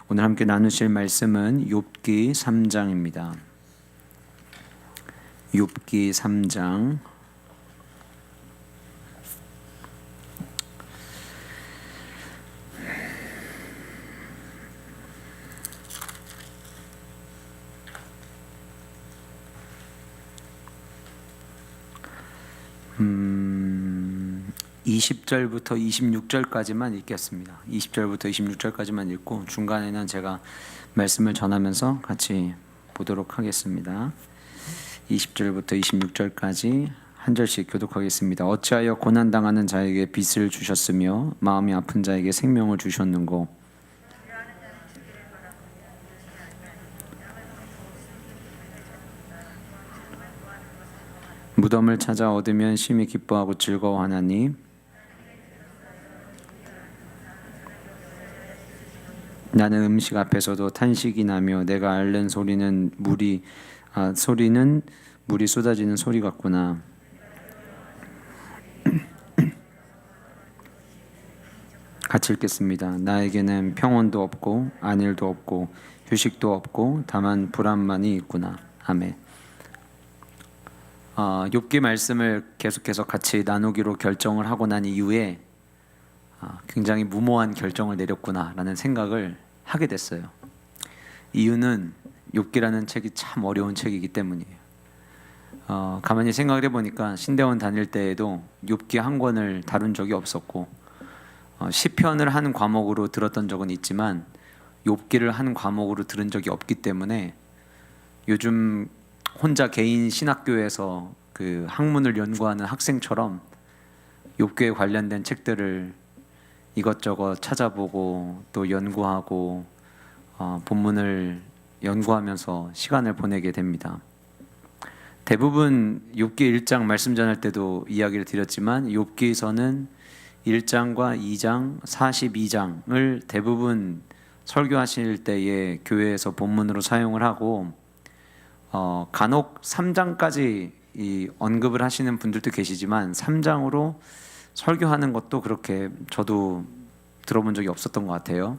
오늘 함께 나누실 말씀은 욥기 3장입니다. 욥기 3장 음, 20절부터 26절까지만 읽겠습니다. 20절부터 26절까지만 읽고 중간에는 제가 말씀을 전하면서 같이 보도록 하겠습니다. 20절부터 26절까지 한 절씩 교독하겠습니다. 어찌하여 고난당하는 자에게 빛을 주셨으며 마음이 아픈 자에게 생명을 주셨는고 무덤을 찾아 얻으면 심히 기뻐하고 즐거워하나니 나는 음식 앞에서도 탄식이 나며 내가 앓는 소리는 물이 쏟아지는 소리 같구나. 같이 읽겠습니다. 나에게는 평온도 없고 안일도 없고 휴식도 없고 다만 불안만이 있구나. 아멘. 욥기 말씀을 계속해서 같이 나누기로 결정을 하고 난 이후에 굉장히 무모한 결정을 내렸구나라는 생각을 하게 됐어요. 이유는 욥기라는 책이 참 어려운 책이기 때문이에요. 가만히 생각을 해보니까 신대원 다닐 때에도 욥기 한 권을 다룬 적이 없었고 시편을 한 과목으로 들었던 적은 있지만 욥기를 한 과목으로 들은 적이 없기 때문에 요즘 혼자 개인 신학교에서 그 학문을 연구하는 학생처럼 욥기에 관련된 책들을 이것저것 찾아보고 또 연구하고 본문을 연구하면서 시간을 보내게 됩니다. 대부분 욥기 1장 말씀 전할 때도 이야기를 드렸지만 욥기에서는 1장과 2장, 42장을 대부분 설교하실 때에 교회에서 본문으로 사용을 하고 간혹 3장까지 언급을 하시는 분들도 계시지만 3장으로 설교하는 것도 그렇게 저도 들어본 적이 없었던 것 같아요.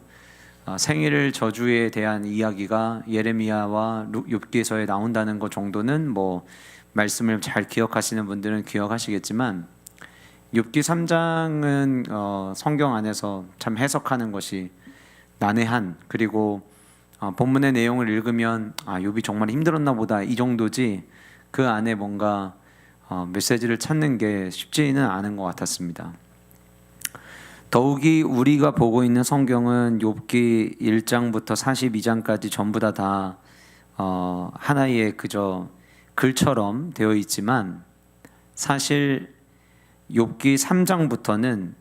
생일 저주에 대한 이야기가 예레미야와 욥기에서에 나온다는 것 정도는 뭐 말씀을 잘 기억하시는 분들은 기억하시겠지만 욥기 3장은 성경 안에서 참 해석하는 것이 난해한, 그리고 본문의 내용을 읽으면 욥이 정말 힘들었나 보다 이 정도지 그 안에 뭔가 메시지를 찾는 게 쉽지는 않은 것 같았습니다. 더욱이 우리가 보고 있는 성경은 욥기 1장부터 42장까지 전부 다 하나의 그저 글처럼 되어 있지만 사실 욥기 3장부터는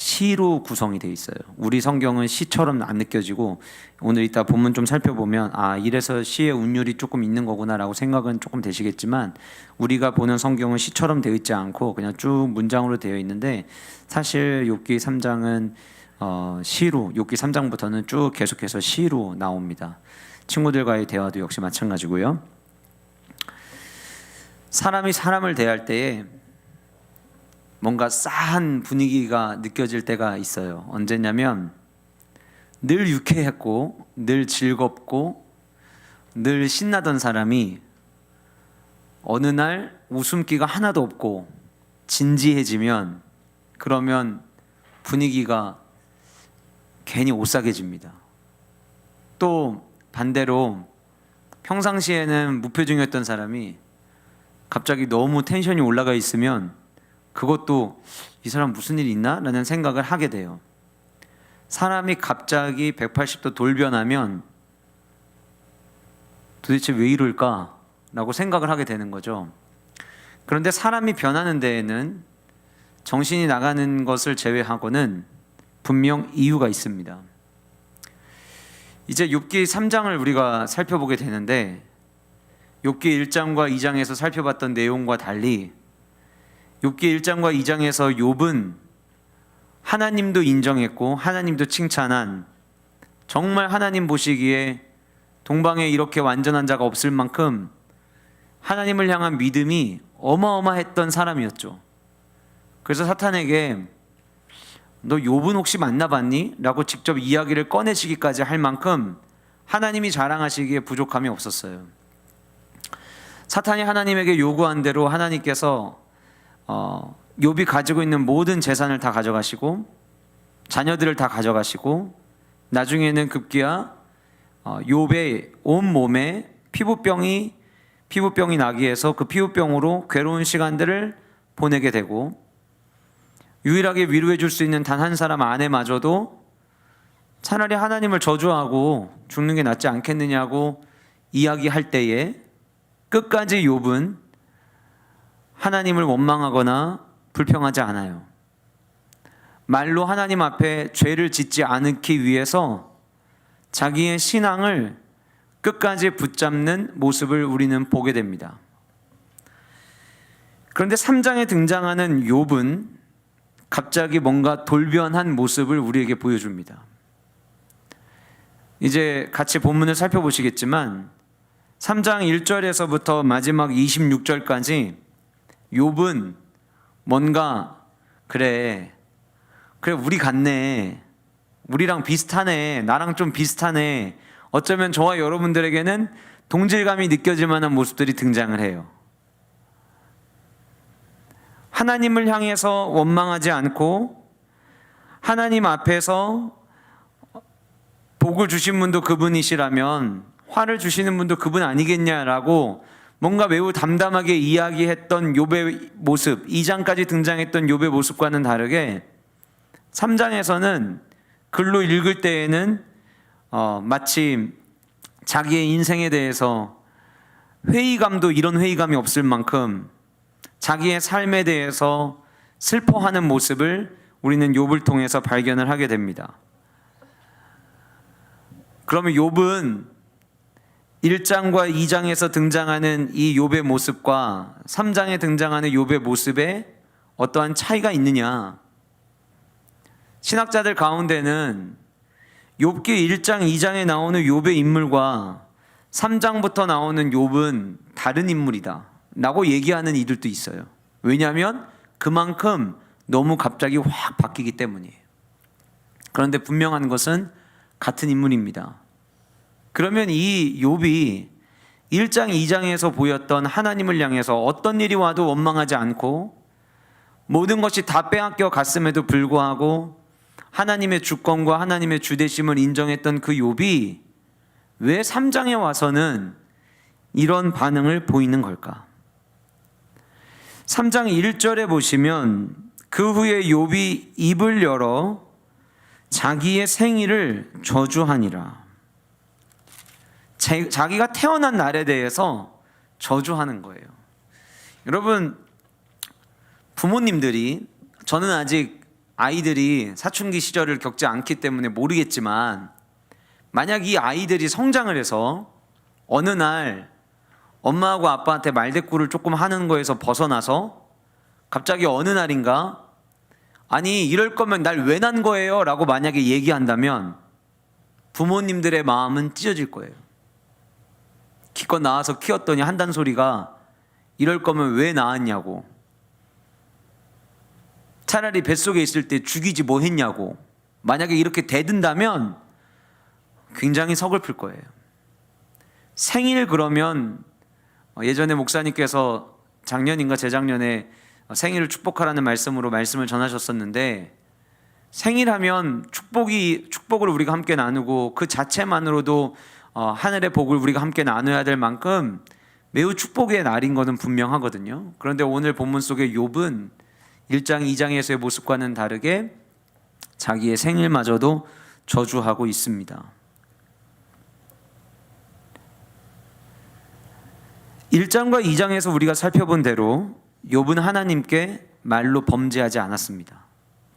시로 구성이 되어 있어요. 우리 성경은 시처럼 안 느껴지고 오늘 이따 본문 좀 살펴보면 이래서 시의 운율이 조금 있는 거구나라고 생각은 조금 되시겠지만 우리가 보는 성경은 시처럼 되어 있지 않고 그냥 쭉 문장으로 되어 있는데 사실 욥기 3장은 시로, 욥기 3장부터는 쭉 계속해서 시로 나옵니다. 친구들과의 대화도 역시 마찬가지고요. 사람이 사람을 대할 때에 뭔가 싸한 분위기가 느껴질 때가 있어요. 언제냐면 늘 유쾌했고 늘 즐겁고 늘 신나던 사람이 어느 날 웃음기가 하나도 없고 진지해지면 그러면 분위기가 괜히 오싹해집니다. 또 반대로 평상시에는 무표정이었던 사람이 갑자기 너무 텐션이 올라가 있으면 그것도 이 사람 무슨 일이 있나? 라는 생각을 하게 돼요. 사람이 갑자기 180도 돌변하면 도대체 왜 이럴까? 라고 생각을 하게 되는 거죠. 그런데 사람이 변하는 데에는 정신이 나가는 것을 제외하고는 분명 이유가 있습니다. 이제 욥기 3장을 우리가 살펴보게 되는데 욥기 1장과 2장에서 살펴봤던 내용과 달리 욥기 1장과 2장에서 욥은 하나님도 인정했고 하나님도 칭찬한, 정말 하나님 보시기에 동방에 이렇게 완전한 자가 없을 만큼 하나님을 향한 믿음이 어마어마했던 사람이었죠. 그래서 사탄에게 너 욥은 혹시 만나봤니? 라고 직접 이야기를 꺼내시기까지 할 만큼 하나님이 자랑하시기에 부족함이 없었어요. 사탄이 하나님에게 요구한 대로 하나님께서 욥이 가지고 있는 모든 재산을 다 가져가시고 자녀들을 다 가져가시고 나중에는 급기야 욥의 온 몸에 피부병이 나기 위해서 그 피부병으로 괴로운 시간들을 보내게 되고 유일하게 위로해 줄 수 있는 단 한 사람 아내마저도 차라리 하나님을 저주하고 죽는 게 낫지 않겠느냐고 이야기할 때에 끝까지 욥은 하나님을 원망하거나 불평하지 않아요. 말로 하나님 앞에 죄를 짓지 않기 위해서 자기의 신앙을 끝까지 붙잡는 모습을 우리는 보게 됩니다. 그런데 3장에 등장하는 욥은 갑자기 뭔가 돌변한 모습을 우리에게 보여줍니다. 이제 같이 본문을 살펴보시겠지만 3장 1절에서부터 마지막 26절까지 욥은 뭔가 그래 우리 같네, 우리랑 비슷하네, 나랑 좀 비슷하네, 어쩌면 저와 여러분들에게는 동질감이 느껴질 만한 모습들이 등장을 해요. 하나님을 향해서 원망하지 않고 하나님 앞에서 복을 주신 분도 그분이시라면 화를 주시는 분도 그분 아니겠냐라고 뭔가 매우 담담하게 이야기했던 욥의 모습, 2장까지 등장했던 욥의 모습과는 다르게 3장에서는 글로 읽을 때에는 마치 자기의 인생에 대해서 회의감도 이런 회의감이 없을 만큼 자기의 삶에 대해서 슬퍼하는 모습을 우리는 욥을 통해서 발견을 하게 됩니다. 그러면 욥은 1장과 2장에서 등장하는 이 욥의 모습과 3장에 등장하는 욥의 모습에 어떠한 차이가 있느냐? 신학자들 가운데는 욥기 1장, 2장에 나오는 욥의 인물과 3장부터 나오는 욥은 다른 인물이다 라고 얘기하는 이들도 있어요. 왜냐하면 그만큼 너무 갑자기 확 바뀌기 때문이에요. 그런데 분명한 것은 같은 인물입니다. 그러면 이 욥이 1장, 2장에서 보였던 하나님을 향해서 어떤 일이 와도 원망하지 않고 모든 것이 다 빼앗겨 갔음에도 불구하고 하나님의 주권과 하나님의 주대심을 인정했던 그 욥이 왜 3장에 와서는 이런 반응을 보이는 걸까? 3장 1절에 보시면 그 후에 욥이 입을 열어 자기의 생일을 저주하니라. 자기가 태어난 날에 대해서 저주하는 거예요. 여러분, 부모님들이, 저는 아직 아이들이 사춘기 시절을 겪지 않기 때문에 모르겠지만 만약 이 아이들이 성장을 해서 어느 날 엄마하고 아빠한테 말대꾸를 조금 하는 거에서 벗어나서 갑자기 어느 날인가 아니 이럴 거면 날 왜 난 거예요? 라고 만약에 얘기한다면 부모님들의 마음은 찢어질 거예요. 기껏 낳아서 키웠더니 한단 소리가 이럴 거면 왜 낳았냐고, 차라리 뱃속에 있을 때 죽이지 뭐 했냐고 만약에 이렇게 대든다면 굉장히 서글플 거예요. 생일 그러면 예전에 목사님께서 작년인가 재작년에 생일을 축복하라는 말씀을 전하셨었는데 생일하면 축복을 우리가 함께 나누고 그 자체만으로도 하늘의 복을 우리가 함께 나눠야 될 만큼 매우 축복의 날인 것은 분명하거든요. 그런데 오늘 본문 속의 욥은 1장, 2장에서의 모습과는 다르게 자기의 생일마저도 저주하고 있습니다. 1장과 2장에서 우리가 살펴본 대로 욥은 하나님께 말로 범죄하지 않았습니다.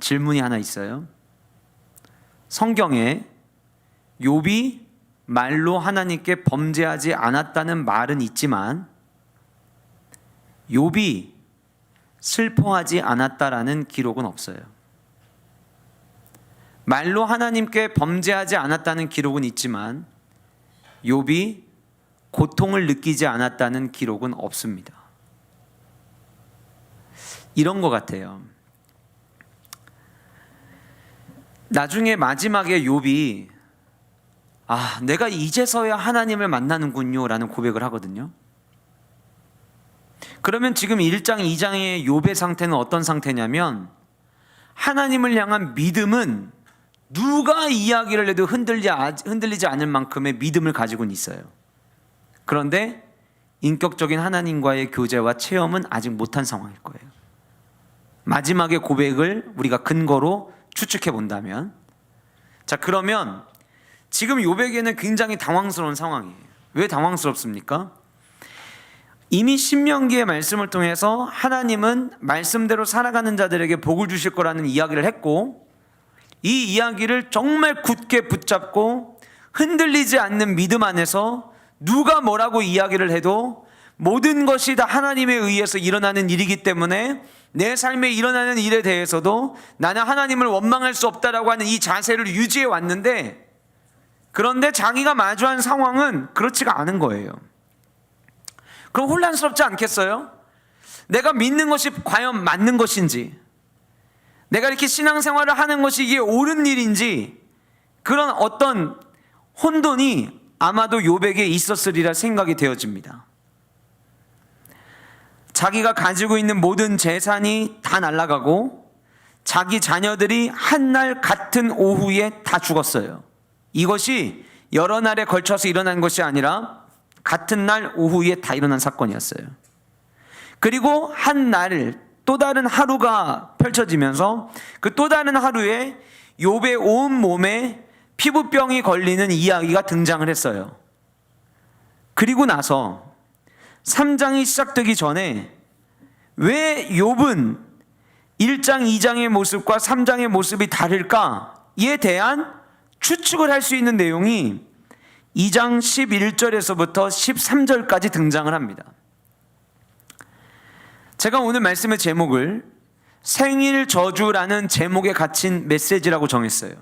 질문이 하나 있어요. 성경에 욥이 말로 하나님께 범죄하지 않았다는 말은 있지만 욥이 슬퍼하지 않았다라는 기록은 없어요. 말로 하나님께 범죄하지 않았다는 기록은 있지만 욥이 고통을 느끼지 않았다는 기록은 없습니다. 이런 것 같아요. 나중에 마지막에 욥이 내가 이제서야 하나님을 만나는군요 라는 고백을 하거든요. 그러면 지금 1장 2장의 욥의 상태는 어떤 상태냐면, 하나님을 향한 믿음은 누가 이야기를 해도 흔들리지 않을 만큼의 믿음을 가지고는 있어요. 그런데 인격적인 하나님과의 교제와 체험은 아직 못한 상황일 거예요. 마지막의 고백을 우리가 근거로 추측해 본다면, 자, 그러면 지금 욥에게는 굉장히 당황스러운 상황이에요. 왜 당황스럽습니까? 이미 신명기의 말씀을 통해서 하나님은 말씀대로 살아가는 자들에게 복을 주실 거라는 이야기를 했고, 이 이야기를 정말 굳게 붙잡고 흔들리지 않는 믿음 안에서 누가 뭐라고 이야기를 해도 모든 것이 다 하나님에 의해서 일어나는 일이기 때문에 내 삶에 일어나는 일에 대해서도 나는 하나님을 원망할 수 없다라고 하는 이 자세를 유지해 왔는데, 그런데 자기가 마주한 상황은 그렇지가 않은 거예요. 그럼 혼란스럽지 않겠어요? 내가 믿는 것이 과연 맞는 것인지, 내가 이렇게 신앙생활을 하는 것이 이게 옳은 일인지, 그런 어떤 혼돈이 아마도 욥에게 있었으리라 생각이 되어집니다. 자기가 가지고 있는 모든 재산이 다 날아가고 자기 자녀들이 한날 같은 오후에 다 죽었어요. 이것이 여러 날에 걸쳐서 일어난 것이 아니라 같은 날 오후에 다 일어난 사건이었어요. 그리고 한 날 또 다른 하루가 펼쳐지면서 그 또 다른 하루에 욥의 온 몸에 피부병이 걸리는 이야기가 등장을 했어요. 그리고 나서 3장이 시작되기 전에 왜 욥은 1장, 2장의 모습과 3장의 모습이 다를까에 대한 추측을 할 수 있는 내용이 2장 11절에서부터 13절까지 등장을 합니다. 제가 오늘 말씀의 제목을 생일 저주라는 제목에 갇힌 메시지라고 정했어요.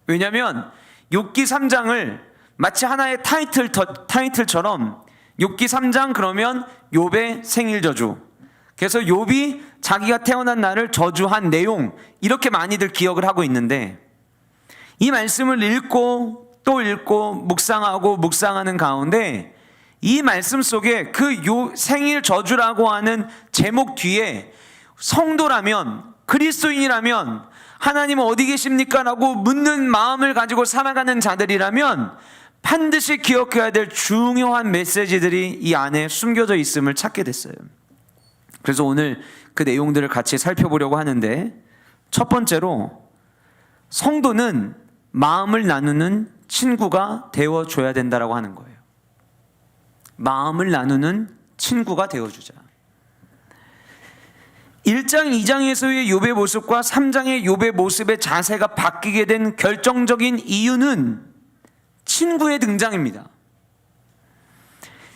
왜냐하면 욥기 3장을 마치 하나의 타이틀처럼 욥기 3장 그러면 욥의 생일 저주, 그래서 욥이 자기가 태어난 날을 저주한 내용, 이렇게 많이들 기억을 하고 있는데, 이 말씀을 읽고 또 읽고 묵상하는 가운데 이 말씀 속에 그 생일 저주라고 하는 제목 뒤에 성도라면, 그리스도인이라면 하나님은 어디 계십니까? 라고 묻는 마음을 가지고 살아가는 자들이라면 반드시 기억해야 될 중요한 메시지들이 이 안에 숨겨져 있음을 찾게 됐어요. 그래서 오늘 그 내용들을 같이 살펴보려고 하는데, 첫 번째로 성도는 마음을 나누는 친구가 되어줘야 된다라고 하는 거예요. 마음을 나누는 친구가 되어주자. 1장, 2장에서의 욥의 모습과 3장의 욥의 모습의 자세가 바뀌게 된 결정적인 이유는 친구의 등장입니다.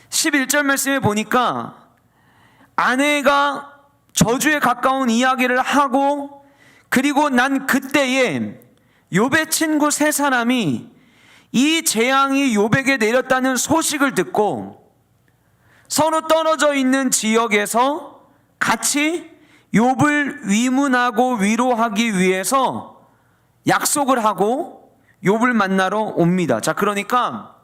11절 말씀에 보니까 아내가 저주에 가까운 이야기를 하고, 그리고 난 그때에 욥의 친구 세 사람이 이 재앙이 욥에게 내렸다는 소식을 듣고 서로 떨어져 있는 지역에서 같이 욥을 위문하고 위로하기 위해서 약속을 하고 욥을 만나러 옵니다. 자, 그러니까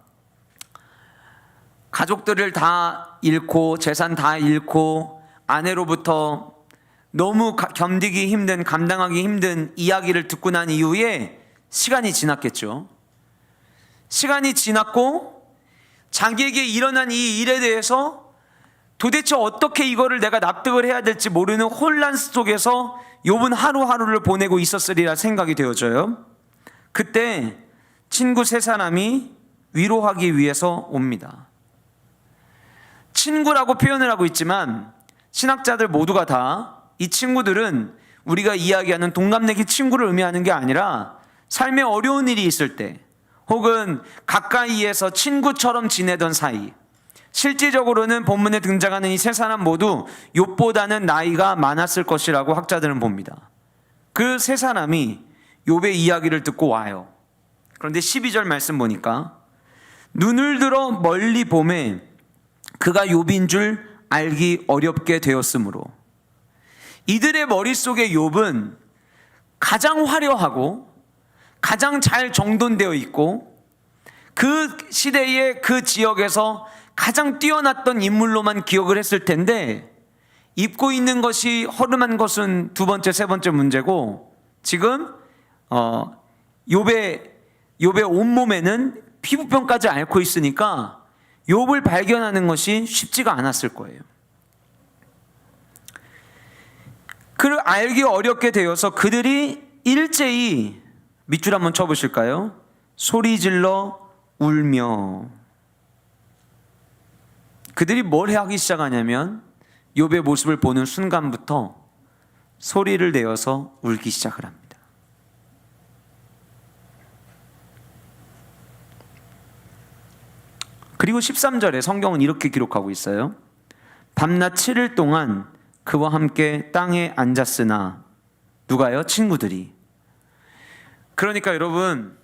가족들을 다 잃고 재산 다 잃고 아내로부터 너무 견디기 힘든, 감당하기 힘든 이야기를 듣고 난 이후에 시간이 지났겠죠. 시간이 지났고 자기에게 일어난 이 일에 대해서 도대체 어떻게 이거를 내가 납득을 해야 될지 모르는 혼란 속에서 욥은 하루하루를 보내고 있었으리라 생각이 되어져요. 그때 친구 세 사람이 위로하기 위해서 옵니다. 친구라고 표현을 하고 있지만 신학자들 모두가 다 이 친구들은 우리가 이야기하는 동갑내기 친구를 의미하는 게 아니라 삶에 어려운 일이 있을 때, 혹은 가까이에서 친구처럼 지내던 사이, 실질적으로는 본문에 등장하는 이 세 사람 모두 욥보다는 나이가 많았을 것이라고 학자들은 봅니다. 그 세 사람이 욥의 이야기를 듣고 와요. 그런데 12절 말씀 보니까 눈을 들어 멀리 보매 그가 욥인 줄 알기 어렵게 되었으므로, 이들의 머릿속에 욥은 가장 화려하고 가장 잘 정돈되어 있고 그 시대의 그 지역에서 가장 뛰어났던 인물로만 기억을 했을 텐데 입고 있는 것이 허름한 것은 두 번째, 세 번째 문제고 지금 욥의 온몸에는 피부병까지 앓고 있으니까 욥을 발견하는 것이 쉽지가 않았을 거예요. 그를 알기 어렵게 되어서 그들이 일제히 밑줄 한번 쳐보실까요? 소리질러 울며. 그들이 뭘 하기 시작하냐면 욥의 모습을 보는 순간부터 소리를 내어서 울기 시작을 합니다. 그리고 13절에 성경은 이렇게 기록하고 있어요. 밤낮 7일 동안 그와 함께 땅에 앉았으나 누가요? 친구들이. 그러니까 여러분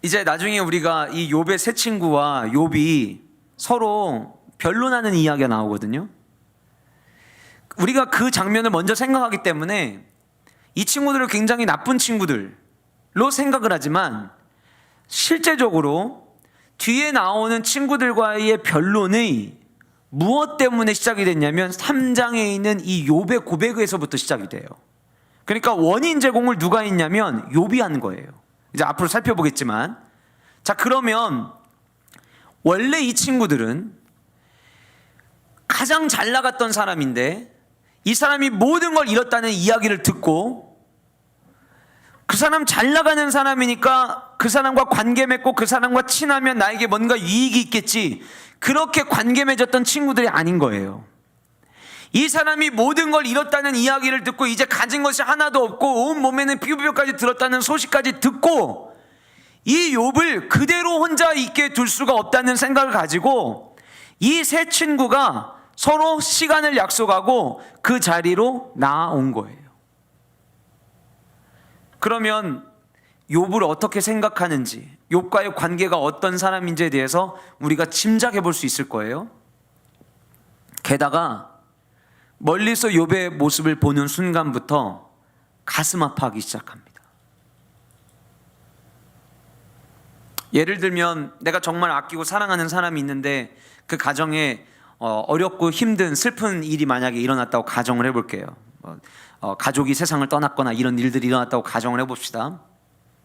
이제 나중에 우리가 이 욥의 세 친구와 욥이 서로 변론하는 이야기가 나오거든요. 우리가 그 장면을 먼저 생각하기 때문에 이 친구들을 굉장히 나쁜 친구들로 생각을 하지만 실제적으로 뒤에 나오는 친구들과의 변론이 무엇 때문에 시작이 됐냐면 3장에 있는 이 욥의 고백에서부터 시작이 돼요. 그러니까 원인 제공을 누가 했냐면 욥이 한 거예요. 이제 앞으로 살펴보겠지만, 자 그러면 원래 이 친구들은 가장 잘 나갔던 사람인데 이 사람이 모든 걸 잃었다는 이야기를 듣고 그 사람 잘 나가는 사람이니까 그 사람과 관계 맺고 그 사람과 친하면 나에게 뭔가 유익이 있겠지, 그렇게 관계 맺었던 친구들이 아닌 거예요. 이 사람이 모든 걸 잃었다는 이야기를 듣고 이제 가진 것이 하나도 없고 온 몸에는 피부병까지 들었다는 소식까지 듣고 이 욥을 그대로 혼자 있게 둘 수가 없다는 생각을 가지고 이 세 친구가 서로 시간을 약속하고 그 자리로 나아온 거예요. 그러면 욥을 어떻게 생각하는지, 욥과의 관계가 어떤 사람인지에 대해서 우리가 짐작해 볼 수 있을 거예요. 게다가 멀리서 욥의 모습을 보는 순간부터 가슴 아파하기 시작합니다. 예를 들면 내가 정말 아끼고 사랑하는 사람이 있는데 그 가정에 어렵고 힘든 슬픈 일이 만약에 일어났다고 가정을 해볼게요. 가족이 세상을 떠났거나 이런 일들이 일어났다고 가정을 해봅시다.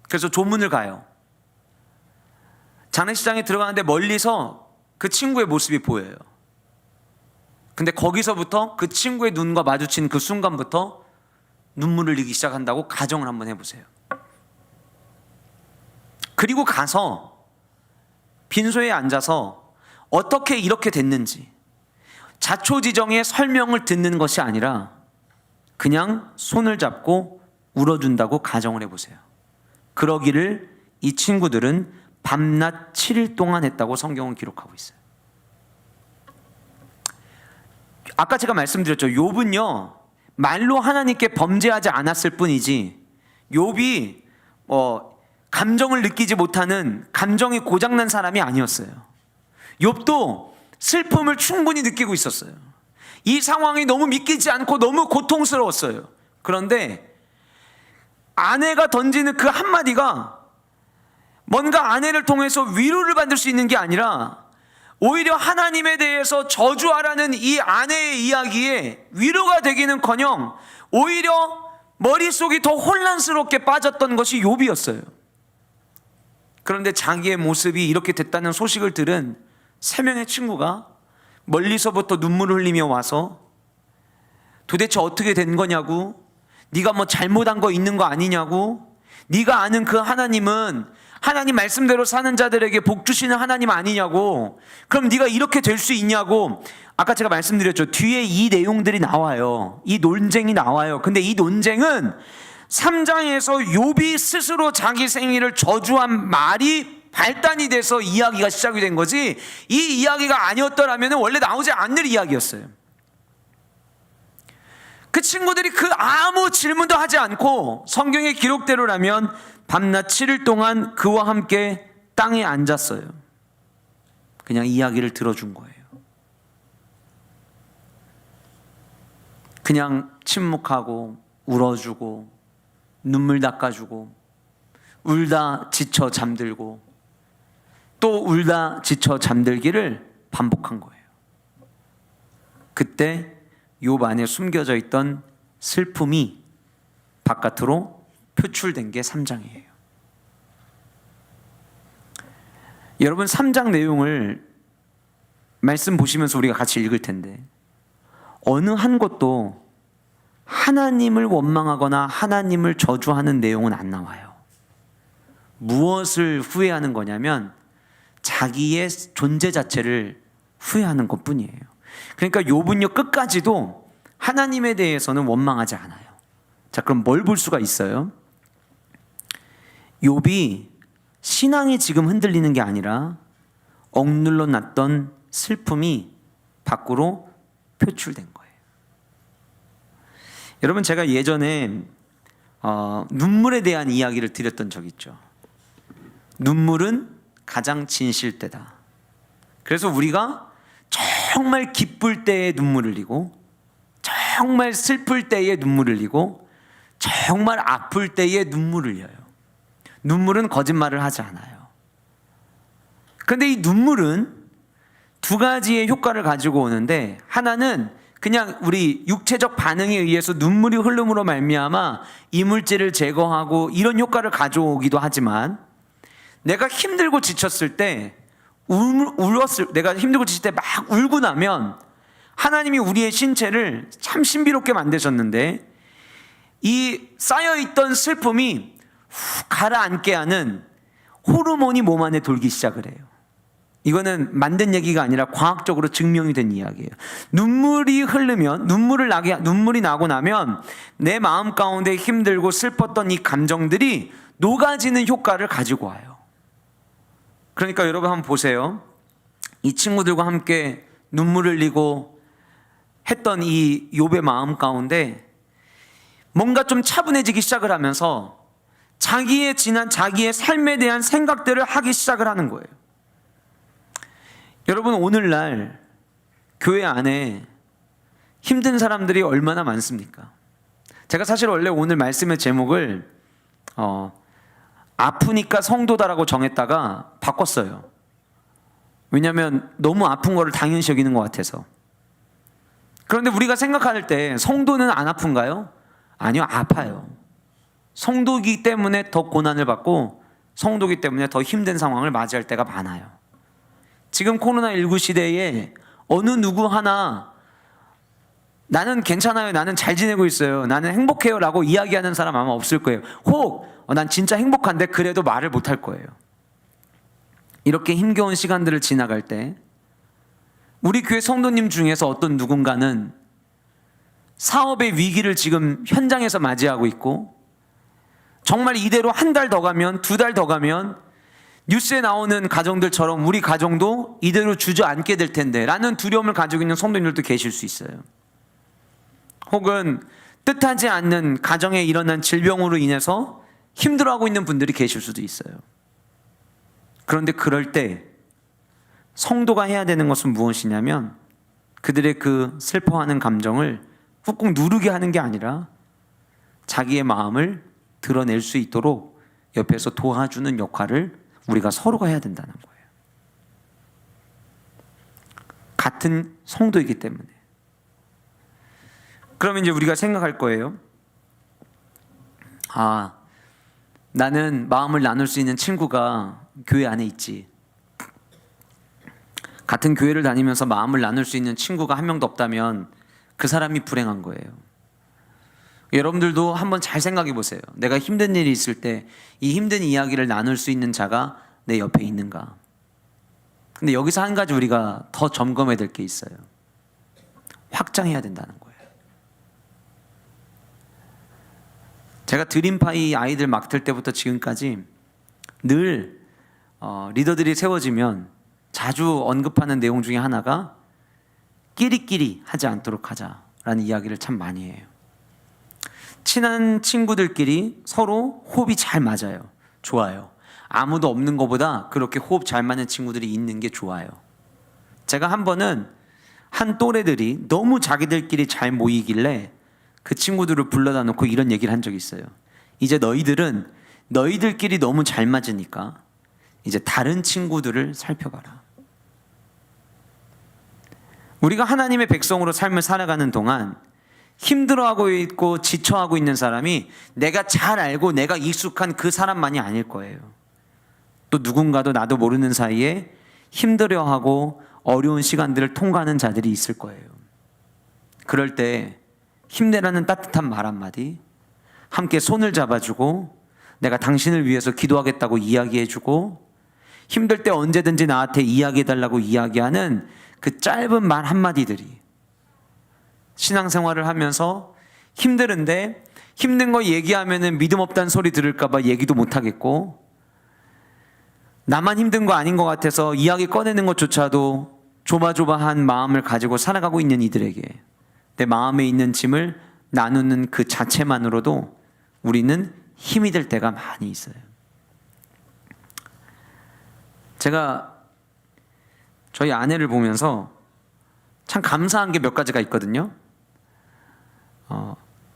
그래서 조문을 가요. 장례식장에 들어가는데 멀리서 그 친구의 모습이 보여요. 근데 거기서부터 그 친구의 눈과 마주친 그 순간부터 눈물을 흘리기 시작한다고 가정을 한번 해보세요. 그리고 가서 빈소에 앉아서 어떻게 이렇게 됐는지 자초지정의 설명을 듣는 것이 아니라 그냥 손을 잡고 울어준다고 가정을 해보세요. 그러기를 이 친구들은 밤낮 7일 동안 했다고 성경은 기록하고 있어요. 아까 제가 말씀드렸죠. 욥은요 말로 하나님께 범죄하지 않았을 뿐이지 욥이 감정을 느끼지 못하는 감정이 고장난 사람이 아니었어요. 욥도 슬픔을 충분히 느끼고 있었어요. 이 상황이 너무 믿기지 않고 너무 고통스러웠어요. 그런데 아내가 던지는 그 한마디가 뭔가 아내를 통해서 위로를 받을 수 있는 게 아니라 오히려 하나님에 대해서 저주하라는 이 아내의 이야기에 위로가 되기는커녕 오히려 머릿속이 더 혼란스럽게 빠졌던 것이 욥이었어요. 그런데 자기의 모습이 이렇게 됐다는 소식을 들은 세 명의 친구가 멀리서부터 눈물을 흘리며 와서 도대체 어떻게 된 거냐고, 네가 뭐 잘못한 거 있는 거 아니냐고, 네가 아는 그 하나님은 하나님 말씀대로 사는 자들에게 복 주시는 하나님 아니냐고, 그럼 네가 이렇게 될 수 있냐고. 아까 제가 말씀드렸죠. 뒤에 이 내용들이 나와요. 이 논쟁이 나와요. 근데 이 논쟁은 3장에서 욥이 스스로 자기 생일을 저주한 말이 발단이 돼서 이야기가 시작이 된 거지, 이 이야기가 아니었더라면 원래 나오지 않을 이야기였어요. 그 친구들이 그 아무 질문도 하지 않고 성경의 기록대로라면 밤낮 7일 동안 그와 함께 땅에 앉았어요. 그냥 이야기를 들어준 거예요. 그냥 침묵하고 울어주고 눈물 닦아주고 울다 지쳐 잠들고 또 울다 지쳐 잠들기를 반복한 거예요. 그때 욥 안에 숨겨져 있던 슬픔이 바깥으로 표출된 게 3장이에요. 여러분 3장 내용을 말씀 보시면서 우리가 같이 읽을 텐데 어느 한 곳도 하나님을 원망하거나 하나님을 저주하는 내용은 안 나와요. 무엇을 후회하는 거냐면 자기의 존재 자체를 후회하는 것뿐이에요. 그러니까 욥은요 끝까지도 하나님에 대해서는 원망하지 않아요. 자, 그럼 뭘 볼 수가 있어요? 욥이 신앙이 지금 흔들리는 게 아니라 억눌러 놨던 슬픔이 밖으로 표출된 거예요. 여러분 제가 예전에 눈물에 대한 이야기를 드렸던 적 있죠. 눈물은 가장 진실되다. 그래서 우리가 정말 기쁠 때에 눈물을 흘리고 정말 슬플 때에 눈물을 흘리고 정말 아플 때에 눈물을 흘려요. 눈물은 거짓말을 하지 않아요. 그런데 이 눈물은 두 가지의 효과를 가지고 오는데 하나는 그냥 우리 육체적 반응에 의해서 눈물이 흐름으로 말미암아 이물질을 제거하고 이런 효과를 가져오기도 하지만 내가 힘들고 지쳤을 때 내가 힘들고 지칠 때 막 울고 나면 하나님이 우리의 신체를 참 신비롭게 만드셨는데 이 쌓여있던 슬픔이 훅 가라앉게 하는 호르몬이 몸 안에 돌기 시작을 해요. 이거는 만든 얘기가 아니라 과학적으로 증명이 된 이야기예요. 눈물이 흐르면 눈물이 나고 나면 내 마음 가운데 힘들고 슬펐던 이 감정들이 녹아지는 효과를 가지고 와요. 그러니까 여러분 한번 보세요. 이 친구들과 함께 눈물을 흘리고 했던 이 욥의 마음 가운데 뭔가 좀 차분해지기 시작을 하면서 자기의 삶에 대한 생각들을 하기 시작을 하는 거예요. 여러분 오늘날 교회 안에 힘든 사람들이 얼마나 많습니까? 제가 사실 원래 오늘 말씀의 제목을 아프니까 성도다라고 정했다가 바꿨어요. 왜냐하면 너무 아픈 거를 당연시 여기는 것 같아서. 그런데 우리가 생각할 때 성도는 안 아픈가요? 아니요, 아파요. 성도이기 때문에 더 고난을 받고 성도이기 때문에 더 힘든 상황을 맞이할 때가 많아요. 지금 코로나19 시대에 어느 누구 하나 나는 괜찮아요, 나는 잘 지내고 있어요, 나는 행복해요 라고 이야기하는 사람 아마 없을 거예요. 혹 난 진짜 행복한데 그래도 말을 못할 거예요. 이렇게 힘겨운 시간들을 지나갈 때 우리 교회 성도님 중에서 어떤 누군가는 사업의 위기를 지금 현장에서 맞이하고 있고 정말 이대로 한 달 더 가면 두 달 더 가면 뉴스에 나오는 가정들처럼 우리 가정도 이대로 주저앉게 될 텐데 라는 두려움을 가지고 있는 성도님들도 계실 수 있어요. 혹은 뜻하지 않는 가정에 일어난 질병으로 인해서 힘들어하고 있는 분들이 계실 수도 있어요. 그런데 그럴 때 성도가 해야 되는 것은 무엇이냐면 그들의 그 슬퍼하는 감정을 꾹꾹 누르게 하는 게 아니라 자기의 마음을 드러낼 수 있도록 옆에서 도와주는 역할을 우리가 서로가 해야 된다는 거예요. 같은 성도이기 때문에. 그러면 이제 우리가 생각할 거예요. 나는 마음을 나눌 수 있는 친구가 교회 안에 있지. 같은 교회를 다니면서 마음을 나눌 수 있는 친구가 한 명도 없다면 그 사람이 불행한 거예요. 여러분들도 한번 잘 생각해 보세요. 내가 힘든 일이 있을 때 이 힘든 이야기를 나눌 수 있는 자가 내 옆에 있는가? 근데 여기서 한 가지 우리가 더 점검해야 될 게 있어요. 확장해야 된다는 거예요. 제가 드림파이 아이들 맡을 때부터 지금까지 늘 리더들이 세워지면 자주 언급하는 내용 중에 하나가 끼리끼리 하지 않도록 하자라는 이야기를 참 많이 해요. 친한 친구들끼리 서로 호흡이 잘 맞아요. 좋아요. 아무도 없는 것보다 그렇게 호흡 잘 맞는 친구들이 있는 게 좋아요. 제가 한 번은 한 또래들이 너무 자기들끼리 잘 모이길래 그 친구들을 불러다 놓고 이런 얘기를 한 적이 있어요. 이제 너희들은 너희들끼리 너무 잘 맞으니까 이제 다른 친구들을 살펴봐라. 우리가 하나님의 백성으로 삶을 살아가는 동안 힘들어하고 있고 지쳐하고 있는 사람이 내가 잘 알고 내가 익숙한 그 사람만이 아닐 거예요. 또 누군가도 나도 모르는 사이에 힘들어하고 어려운 시간들을 통과하는 자들이 있을 거예요. 그럴 때 힘내라는 따뜻한 말 한마디, 함께 손을 잡아주고 내가 당신을 위해서 기도하겠다고 이야기해주고 힘들 때 언제든지 나한테 이야기해달라고 이야기하는 그 짧은 말 한마디들이 신앙생활을 하면서 힘드는데 힘든 거 얘기하면은 믿음 없다는 소리 들을까봐 얘기도 못하겠고 나만 힘든 거 아닌 것 같아서 이야기 꺼내는 것조차도 조마조마한 마음을 가지고 살아가고 있는 이들에게 내 마음에 있는 짐을 나누는 그 자체만으로도 우리는 힘이 될 때가 많이 있어요. 제가 저희 아내를 보면서 참 감사한 게 몇 가지가 있거든요.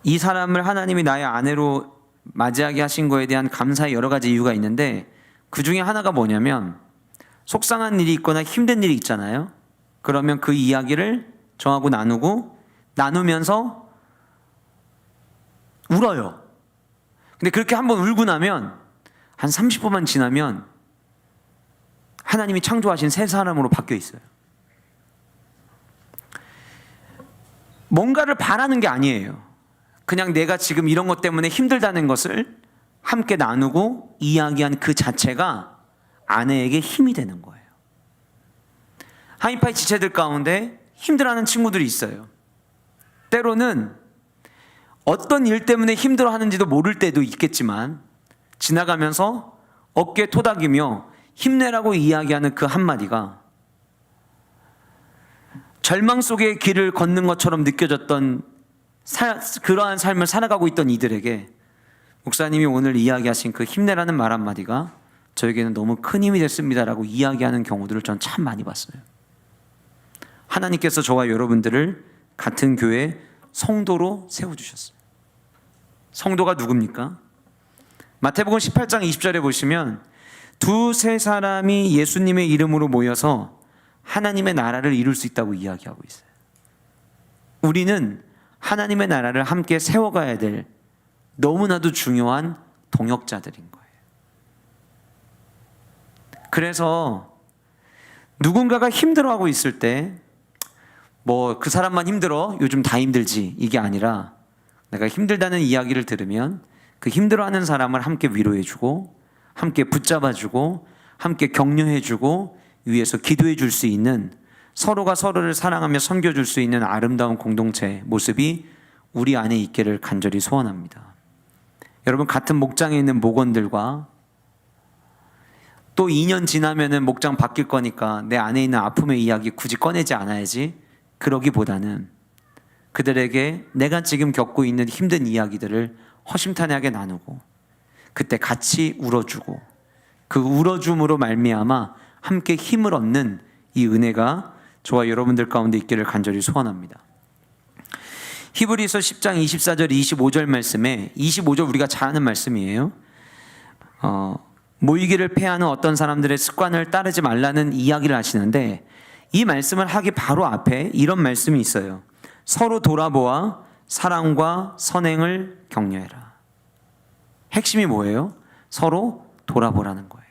이 사람을 하나님이 나의 아내로 맞이하게 하신 거에 대한 감사의 여러 가지 이유가 있는데 그 중에 하나가 뭐냐면 속상한 일이 있거나 힘든 일이 있잖아요. 그러면 그 이야기를 저하고 나누면서 울어요. 근데 그렇게 한번 울고 나면 한 30분만 지나면 하나님이 창조하신 새 사람으로 바뀌어 있어요. 뭔가를 바라는 게 아니에요. 그냥 내가 지금 이런 것 때문에 힘들다는 것을 함께 나누고 이야기한 그 자체가 아내에게 힘이 되는 거예요. 하이파이 지체들 가운데 힘들어하는 친구들이 있어요. 때로는 어떤 일 때문에 힘들어하는지도 모를 때도 있겠지만 지나가면서 어깨 토닥이며 힘내라고 이야기하는 그 한마디가 절망 속의 길을 걷는 것처럼 느껴졌던 그러한 삶을 살아가고 있던 이들에게 목사님이 오늘 이야기하신 그 힘내라는 말 한마디가 저에게는 너무 큰 힘이 됐습니다라고 이야기하는 경우들을 전 참 많이 봤어요. 하나님께서 저와 여러분들을 같은 교회 성도로 세워주셨어요. 성도가 누굽니까? 마태복음 18장 20절에 보시면 두세 사람이 예수님의 이름으로 모여서 하나님의 나라를 이룰 수 있다고 이야기하고 있어요. 우리는 하나님의 나라를 함께 세워가야 될 너무나도 중요한 동역자들인 거예요. 그래서 누군가가 힘들어하고 있을 때 뭐 그 사람만 힘들어 요즘 다 힘들지 이게 아니라 내가 힘들다는 이야기를 들으면 그 힘들어하는 사람을 함께 위로해주고 함께 붙잡아주고 함께 격려해주고 위에서 기도해줄 수 있는 서로가 서로를 사랑하며 섬겨줄 수 있는 아름다운 공동체의 모습이 우리 안에 있기를 간절히 소원합니다. 여러분 같은 목장에 있는 목원들과 또 2년 지나면은 목장 바뀔 거니까 내 안에 있는 아픔의 이야기 굳이 꺼내지 않아야지 그러기보다는 그들에게 내가 지금 겪고 있는 힘든 이야기들을 허심탄회하게 나누고 그때 같이 울어주고 그 울어줌으로 말미암아 함께 힘을 얻는 이 은혜가 저와 여러분들 가운데 있기를 간절히 소원합니다. 히브리서 10장 24절 25절 말씀에 25절 우리가 잘 아는 말씀이에요. 모이기를 패하는 어떤 사람들의 습관을 따르지 말라는 이야기를 하시는데 이 말씀을 하기 바로 앞에 이런 말씀이 있어요. 서로 돌아보아 사랑과 선행을 격려해라. 핵심이 뭐예요? 서로 돌아보라는 거예요.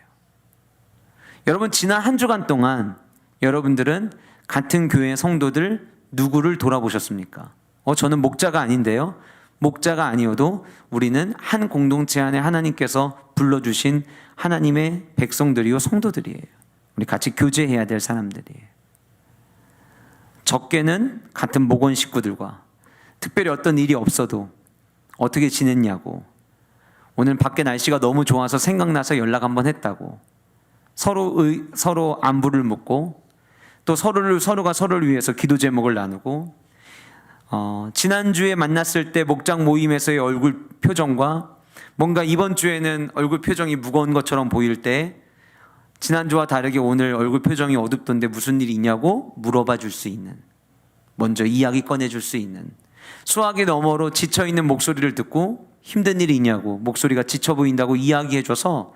여러분 지난 한 주간 동안 여러분들은 같은 교회 성도들 누구를 돌아보셨습니까? 저는 목자가 아닌데요. 목자가 아니어도 우리는 한 공동체 안에 하나님께서 불러주신 하나님의 백성들이요 성도들이에요. 우리 같이 교제해야 될 사람들이에요. 적게는 같은 목원 식구들과 특별히 어떤 일이 없어도 어떻게 지냈냐고, 오늘 밖에 날씨가 너무 좋아서 생각나서 연락 한번 했다고 서로 안부를 묻고 또 서로가 서로를 위해서 기도 제목을 나누고 지난주에 만났을 때 목장 모임에서의 얼굴 표정과 뭔가 이번 주에는 얼굴 표정이 무거운 것처럼 보일 때 지난주와 다르게 오늘 얼굴 표정이 어둡던데 무슨 일이 있냐고 물어봐 줄 수 있는, 먼저 이야기 꺼내줄 수 있는, 수화기 너머로 지쳐있는 목소리를 듣고 힘든 일이 있냐고, 목소리가 지쳐 보인다고 이야기해줘서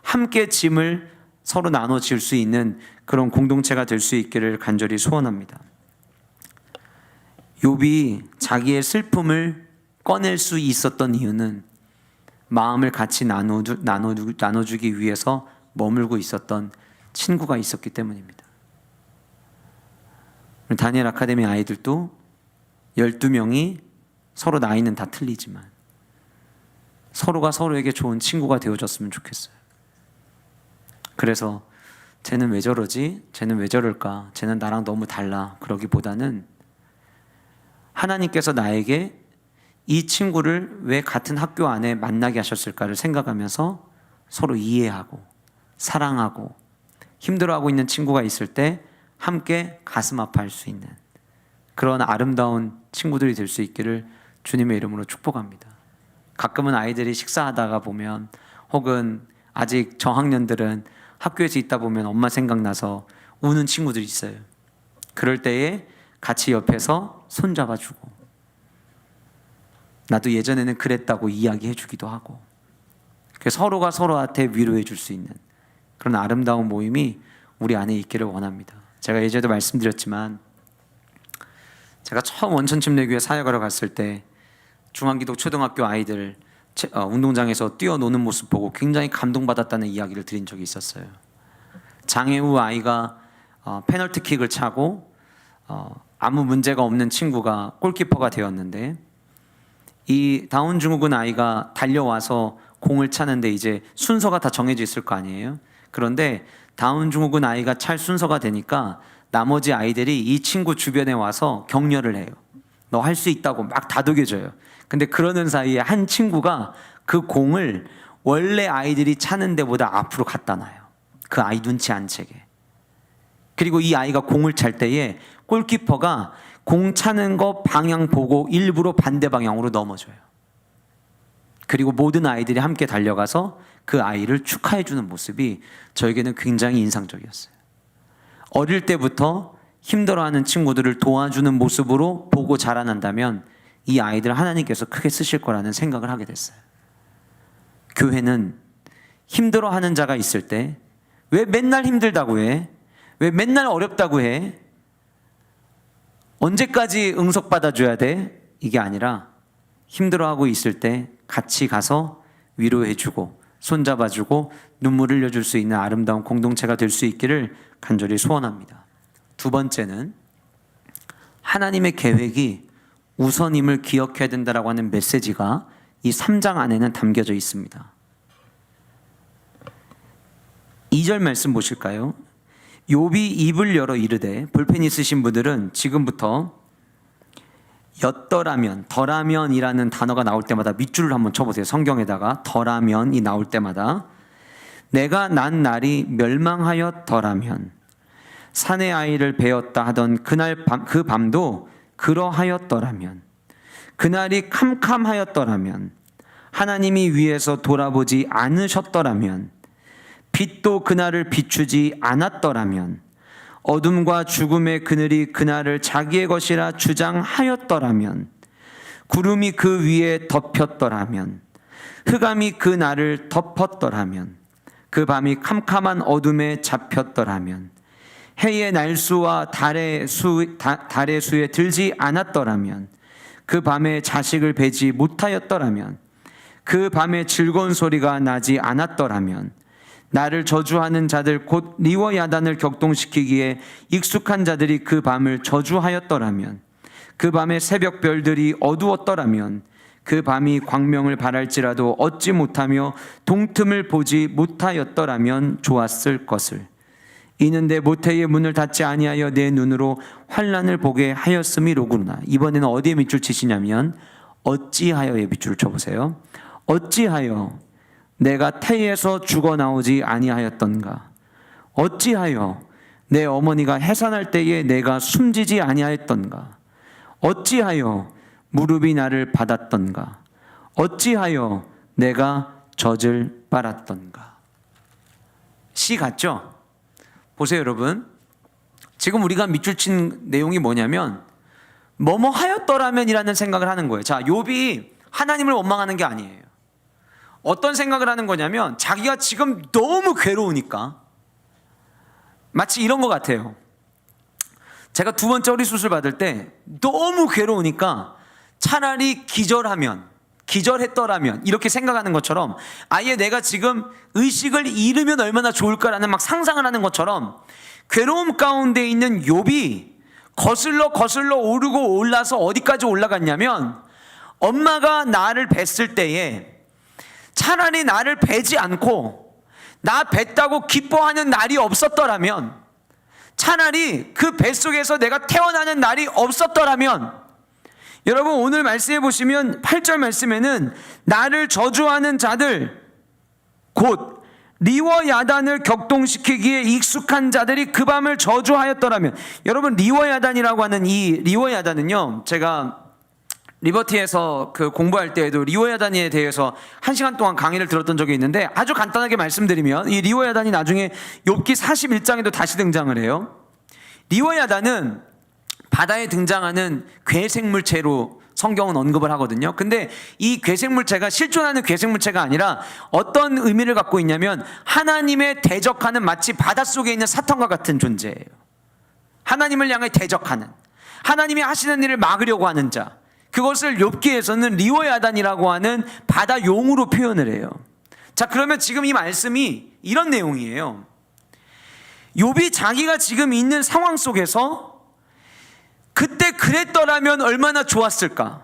함께 짐을 서로 나눠질 수 있는 그런 공동체가 될 수 있기를 간절히 소원합니다. 욥이 자기의 슬픔을 꺼낼 수 있었던 이유는 마음을 같이 나눠주기 위해서 머물고 있었던 친구가 있었기 때문입니다. 다니엘 아카데미 아이들도 12명이 서로 나이는 다 틀리지만 서로가 서로에게 좋은 친구가 되어줬으면 좋겠어요. 그래서 쟤는 왜 저러지? 쟤는 왜 저럴까? 쟤는 나랑 너무 달라. 그러기보다는 하나님께서 나에게 이 친구를 왜 같은 학교 안에 만나게 하셨을까를 생각하면서 서로 이해하고 사랑하고 힘들어하고 있는 친구가 있을 때 함께 가슴 아파할 수 있는 그런 아름다운 친구들이 될 수 있기를 주님의 이름으로 축복합니다. 가끔은 아이들이 식사하다가 보면 혹은 아직 저학년들은 학교에서 있다 보면 엄마 생각나서 우는 친구들이 있어요. 그럴 때에 같이 옆에서 손잡아주고 나도 예전에는 그랬다고 이야기해 주기도 하고 서로가 서로한테 위로해 줄 수 있는 그런 아름다운 모임이 우리 안에 있기를 원합니다. 제가 예전에도 말씀드렸지만 제가 처음 원천침례교회 사역하러 갔을 때 중앙기독 초등학교 아이들 운동장에서 뛰어노는 모습 보고 굉장히 감동받았다는 이야기를 드린 적이 있었어요. 장애 후 아이가 페널티킥을 차고 아무 문제가 없는 친구가 골키퍼가 되었는데 이 다운 증후군 아이가 달려와서 공을 차는데 이제 순서가 다 정해져 있을 거 아니에요. 그런데 다운 증후군 아이가 찰 순서가 되니까 나머지 아이들이 이 친구 주변에 와서 격려를 해요. 너 할 수 있다고 막 다독여줘요. 근데 그러는 사이에 한 친구가 그 공을 원래 아이들이 차는 데보다 앞으로 갖다 놔요. 그 아이 눈치 안 채게. 그리고 이 아이가 공을 찰 때에 골키퍼가 공 차는 거 방향 보고 일부러 반대 방향으로 넘어져요. 그리고 모든 아이들이 함께 달려가서 그 아이를 축하해 주는 모습이 저에게는 굉장히 인상적이었어요. 어릴 때부터 힘들어하는 친구들을 도와주는 모습으로 보고 자라난다면 이 아이들 하나님께서 크게 쓰실 거라는 생각을 하게 됐어요. 교회는 힘들어하는 자가 있을 때 왜 맨날 힘들다고 해? 왜 맨날 어렵다고 해? 언제까지 응석받아줘야 돼? 이게 아니라 힘들어하고 있을 때 같이 가서 위로해주고 손잡아주고 눈물 흘려줄 수 있는 아름다운 공동체가 될 수 있기를 간절히 소원합니다. 두 번째는 하나님의 계획이 우선임을 기억해야 된다라고 하는 메시지가 이 3장 안에는 담겨져 있습니다. 2절 말씀 보실까요? 욥이 입을 열어 이르되, 볼펜 있으신 분들은 지금부터 였더라면, 더라면이라는 단어가 나올 때마다 밑줄을 한번 쳐보세요. 성경에다가 더라면이 나올 때마다 내가 난 날이 멸망하였더라면 산의 아이를 베었다 하던 그날 그 밤도 그러하였더라면 그날이 캄캄하였더라면 하나님이 위에서 돌아보지 않으셨더라면 빛도 그날을 비추지 않았더라면 어둠과 죽음의 그늘이 그날을 자기의 것이라 주장하였더라면 구름이 그 위에 덮였더라면 흑암이 그 날을 덮었더라면 그 밤이 캄캄한 어둠에 잡혔더라면 해의 날수와 달의 수에 들지 않았더라면 그 밤에 자식을 베지 못하였더라면 그 밤에 즐거운 소리가 나지 않았더라면 나를 저주하는 자들 곧 리워야단을 격동시키기에 익숙한 자들이 그 밤을 저주하였더라면 그 밤에 새벽별들이 어두웠더라면 그 밤이 광명을 발할지라도 얻지 못하며 동틈을 보지 못하였더라면 좋았을 것을. 이는 내 모태의 문을 닫지 아니하여 내 눈으로 환난을 보게 하였음이로구나. 이번에는 어디에 밑줄 치시냐면 어찌하여의 밑줄을 쳐보세요. 어찌하여 내가 태에서 죽어나오지 아니하였던가. 어찌하여 내 어머니가 해산할 때에 내가 숨지지 아니하였던가. 어찌하여 무릎이 나를 받았던가. 어찌하여 내가 젖을 빨았던가. 시 같죠? 보세요 여러분, 지금 우리가 밑줄 친 내용이 뭐냐면 뭐뭐 하였더라면 이라는 생각을 하는 거예요. 자, 욥이 하나님을 원망하는 게 아니에요. 어떤 생각을 하는 거냐면 자기가 지금 너무 괴로우니까, 마치 이런 것 같아요. 제가 2번째 허리 수술 받을 때 너무 괴로우니까 차라리 기절했더라면 이렇게 생각하는 것처럼, 아예 내가 지금 의식을 잃으면 얼마나 좋을까라는 막 상상을 하는 것처럼, 괴로움 가운데 있는 욥이 거슬러 오르고 올라서 어디까지 올라갔냐면, 엄마가 나를 뵀을 때에 차라리 나를 뵈지 않고 나 뵀다고 기뻐하는 날이 없었더라면, 차라리 그 뱃속에서 내가 태어나는 날이 없었더라면, 여러분 오늘 말씀해 보시면 8절 말씀에는 나를 저주하는 자들 곧 리워 야단을 격동시키기에 익숙한 자들이 그 밤을 저주하였더라면, 여러분 리워 야단이라고 하는 이 리워 야단은요, 제가 리버티에서 그 공부할 때에도 리워 야단에 대해서 1시간 동안 강의를 들었던 적이 있는데, 아주 간단하게 말씀드리면 이 리워 야단이 나중에 욥기 41장에도 다시 등장을 해요. 리워 야단은 바다에 등장하는 괴생물체로 성경은 언급을 하거든요. 근데 이 괴생물체가 실존하는 괴생물체가 아니라 어떤 의미를 갖고 있냐면, 하나님의 대적하는, 마치 바닷속에 있는 사탄과 같은 존재예요. 하나님을 향해 대적하는, 하나님이 하시는 일을 막으려고 하는 자, 그것을 욥기에서는 리워야단이라고 하는 바다 용으로 표현을 해요. 자, 그러면 지금 이 말씀이 이런 내용이에요. 욥이 자기가 지금 있는 상황 속에서 그때 그랬더라면 얼마나 좋았을까?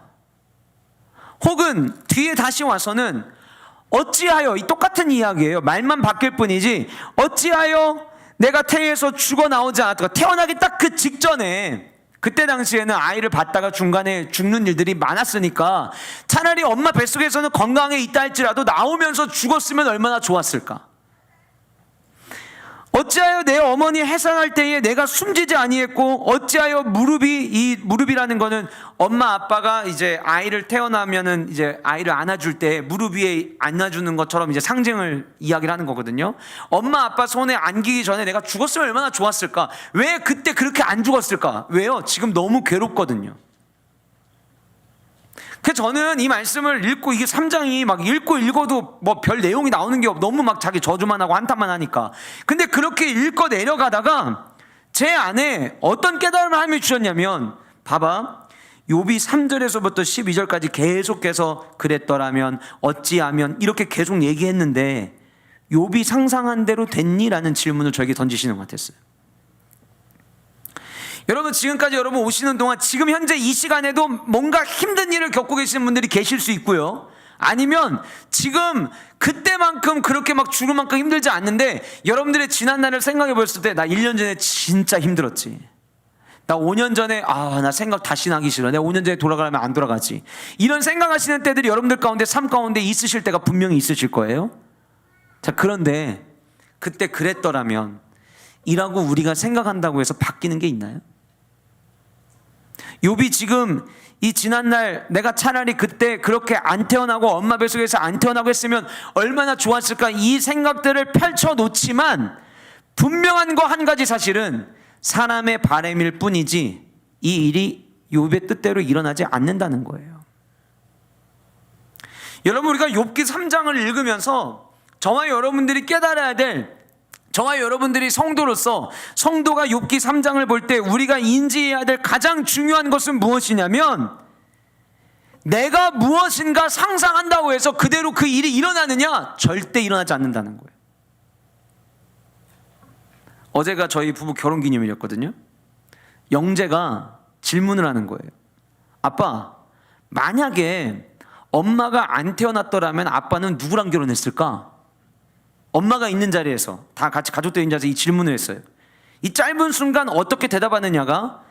혹은 뒤에 다시 와서는 어찌하여, 이 똑같은 이야기예요. 말만 바뀔 뿐이지, 어찌하여 내가 태에서 죽어 나오지 않았을까? 태어나기 딱 그 직전에, 그때 당시에는 아이를 받다가 중간에 죽는 일들이 많았으니까 차라리 엄마 뱃속에서는 건강해 있다 할지라도 나오면서 죽었으면 얼마나 좋았을까? 어찌하여 내 어머니 해산할 때에 내가 숨지지 아니했고, 어찌하여 이 무릎이라는 거는 엄마 아빠가 이제 아이를 태어나면은 이제 아이를 안아줄 때 무릎 위에 안아주는 것처럼 이제 상징을 이야기를 하는 거거든요. 엄마 아빠 손에 안기기 전에 내가 죽었으면 얼마나 좋았을까? 왜 그때 그렇게 안 죽었을까? 왜요? 지금 너무 괴롭거든요. 그래서 저는 이 말씀을 읽고, 이게 3장이 막 읽어도 뭐 별 내용이 나오는 게 너무 막 자기 저주만 하고 한탄만 하니까. 근데 그렇게 읽고 내려가다가 제 안에 어떤 깨달음을 하나님이 주셨냐면, 봐봐, 욥이 3절에서부터 12절까지 계속해서 그랬더라면, 어찌하면, 이렇게 계속 얘기했는데 욥이 상상한 대로 됐니? 라는 질문을 저에게 던지시는 것 같았어요. 여러분, 지금까지 여러분 오시는 동안 지금 현재 이 시간에도 뭔가 힘든 일을 겪고 계시는 분들이 계실 수 있고요, 아니면 지금 그때만큼 그렇게 막 죽을 만큼 힘들지 않는데 여러분들의 지난 날을 생각해 봤을 때, 나 1년 전에 진짜 힘들었지, 나 5년 전에 나 생각 다시 나기 싫어, 내가 5년 전에 돌아가려면 안 돌아가지, 이런 생각하시는 때들이 여러분들 가운데, 삶 가운데 있으실 때가 분명히 있으실 거예요. 자, 그런데 그때 그랬더라면 이라고 우리가 생각한다고 해서 바뀌는 게 있나요? 욥이 지금 이 지난날 내가 차라리 그때 그렇게 안 태어나고 엄마 뱃속에서 안 태어나고 했으면 얼마나 좋았을까, 이 생각들을 펼쳐놓지만 분명한 거 한 가지 사실은 사람의 바람일 뿐이지 이 일이 욥의 뜻대로 일어나지 않는다는 거예요. 여러분, 우리가 욥기 3장을 읽으면서 저와 여러분들이 깨달아야 될, 저와 여러분들이 성도로서, 성도가 욥기 3장을 볼 때 우리가 인지해야 될 가장 중요한 것은 무엇이냐면, 내가 무엇인가 상상한다고 해서 그대로 그 일이 일어나느냐? 절대 일어나지 않는다는 거예요. 어제가 저희 부부 결혼기념일이었거든요. 영재가 질문을 하는 거예요. 아빠, 만약에 엄마가 안 태어났더라면 아빠는 누구랑 결혼했을까? 엄마가 있는 자리에서, 다 같이 가족들 있는 자리에서 이 질문을 했어요. 이 짧은 순간 어떻게 대답하느냐가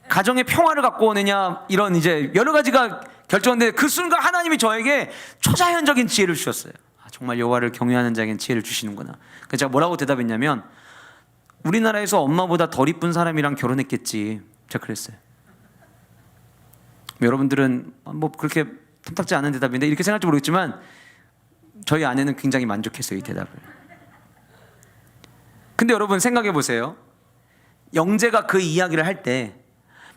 가정의 평화를 갖고 오느냐, 이런 이제 여러 가지가 결정되는데, 그 순간 하나님이 저에게 초자연적인 지혜를 주셨어요. 정말 여호와를 경외하는 자에겐 지혜를 주시는구나. 그래서 제가 뭐라고 대답했냐면, 우리나라에서 엄마보다 덜 이쁜 사람이랑 결혼했겠지, 제가 그랬어요. 여러분들은 뭐 그렇게 탐탁지 않은 대답인데 이렇게 생각할지 모르겠지만 저희 아내는 굉장히 만족했어요, 이 대답을. 근데 여러분 생각해 보세요. 영재가 그 이야기를 할 때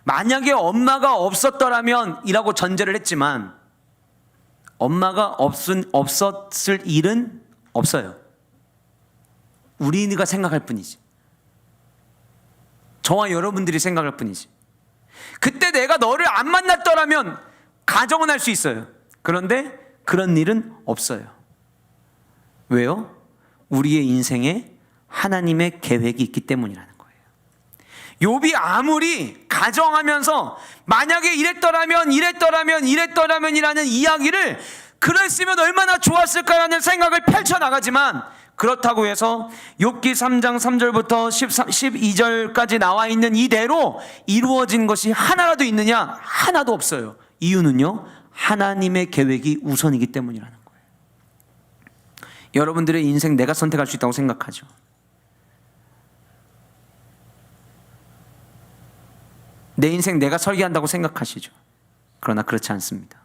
만약에 엄마가 없었더라면 이라고 전제를 했지만, 엄마가 없었을 일은 없어요. 우리가 생각할 뿐이지. 저와 여러분들이 생각할 뿐이지. 그때 내가 너를 안 만났더라면 가정은 할 수 있어요. 그런데 그런 일은 없어요. 왜요? 우리의 인생에 하나님의 계획이 있기 때문이라는 거예요. 욥이 아무리 가정하면서 만약에 이랬더라면이라는 이야기를 그랬으면 얼마나 좋았을까라는 생각을 펼쳐나가지만, 그렇다고 해서 욥기 3장 3절부터 12절까지 나와 있는 이대로 이루어진 것이 하나라도 있느냐? 하나도 없어요. 이유는요, 하나님의 계획이 우선이기 때문이라는 거예요. 여러분들의 인생 내가 선택할 수 있다고 생각하죠? 내 인생 내가 설계한다고 생각하시죠? 그러나 그렇지 않습니다.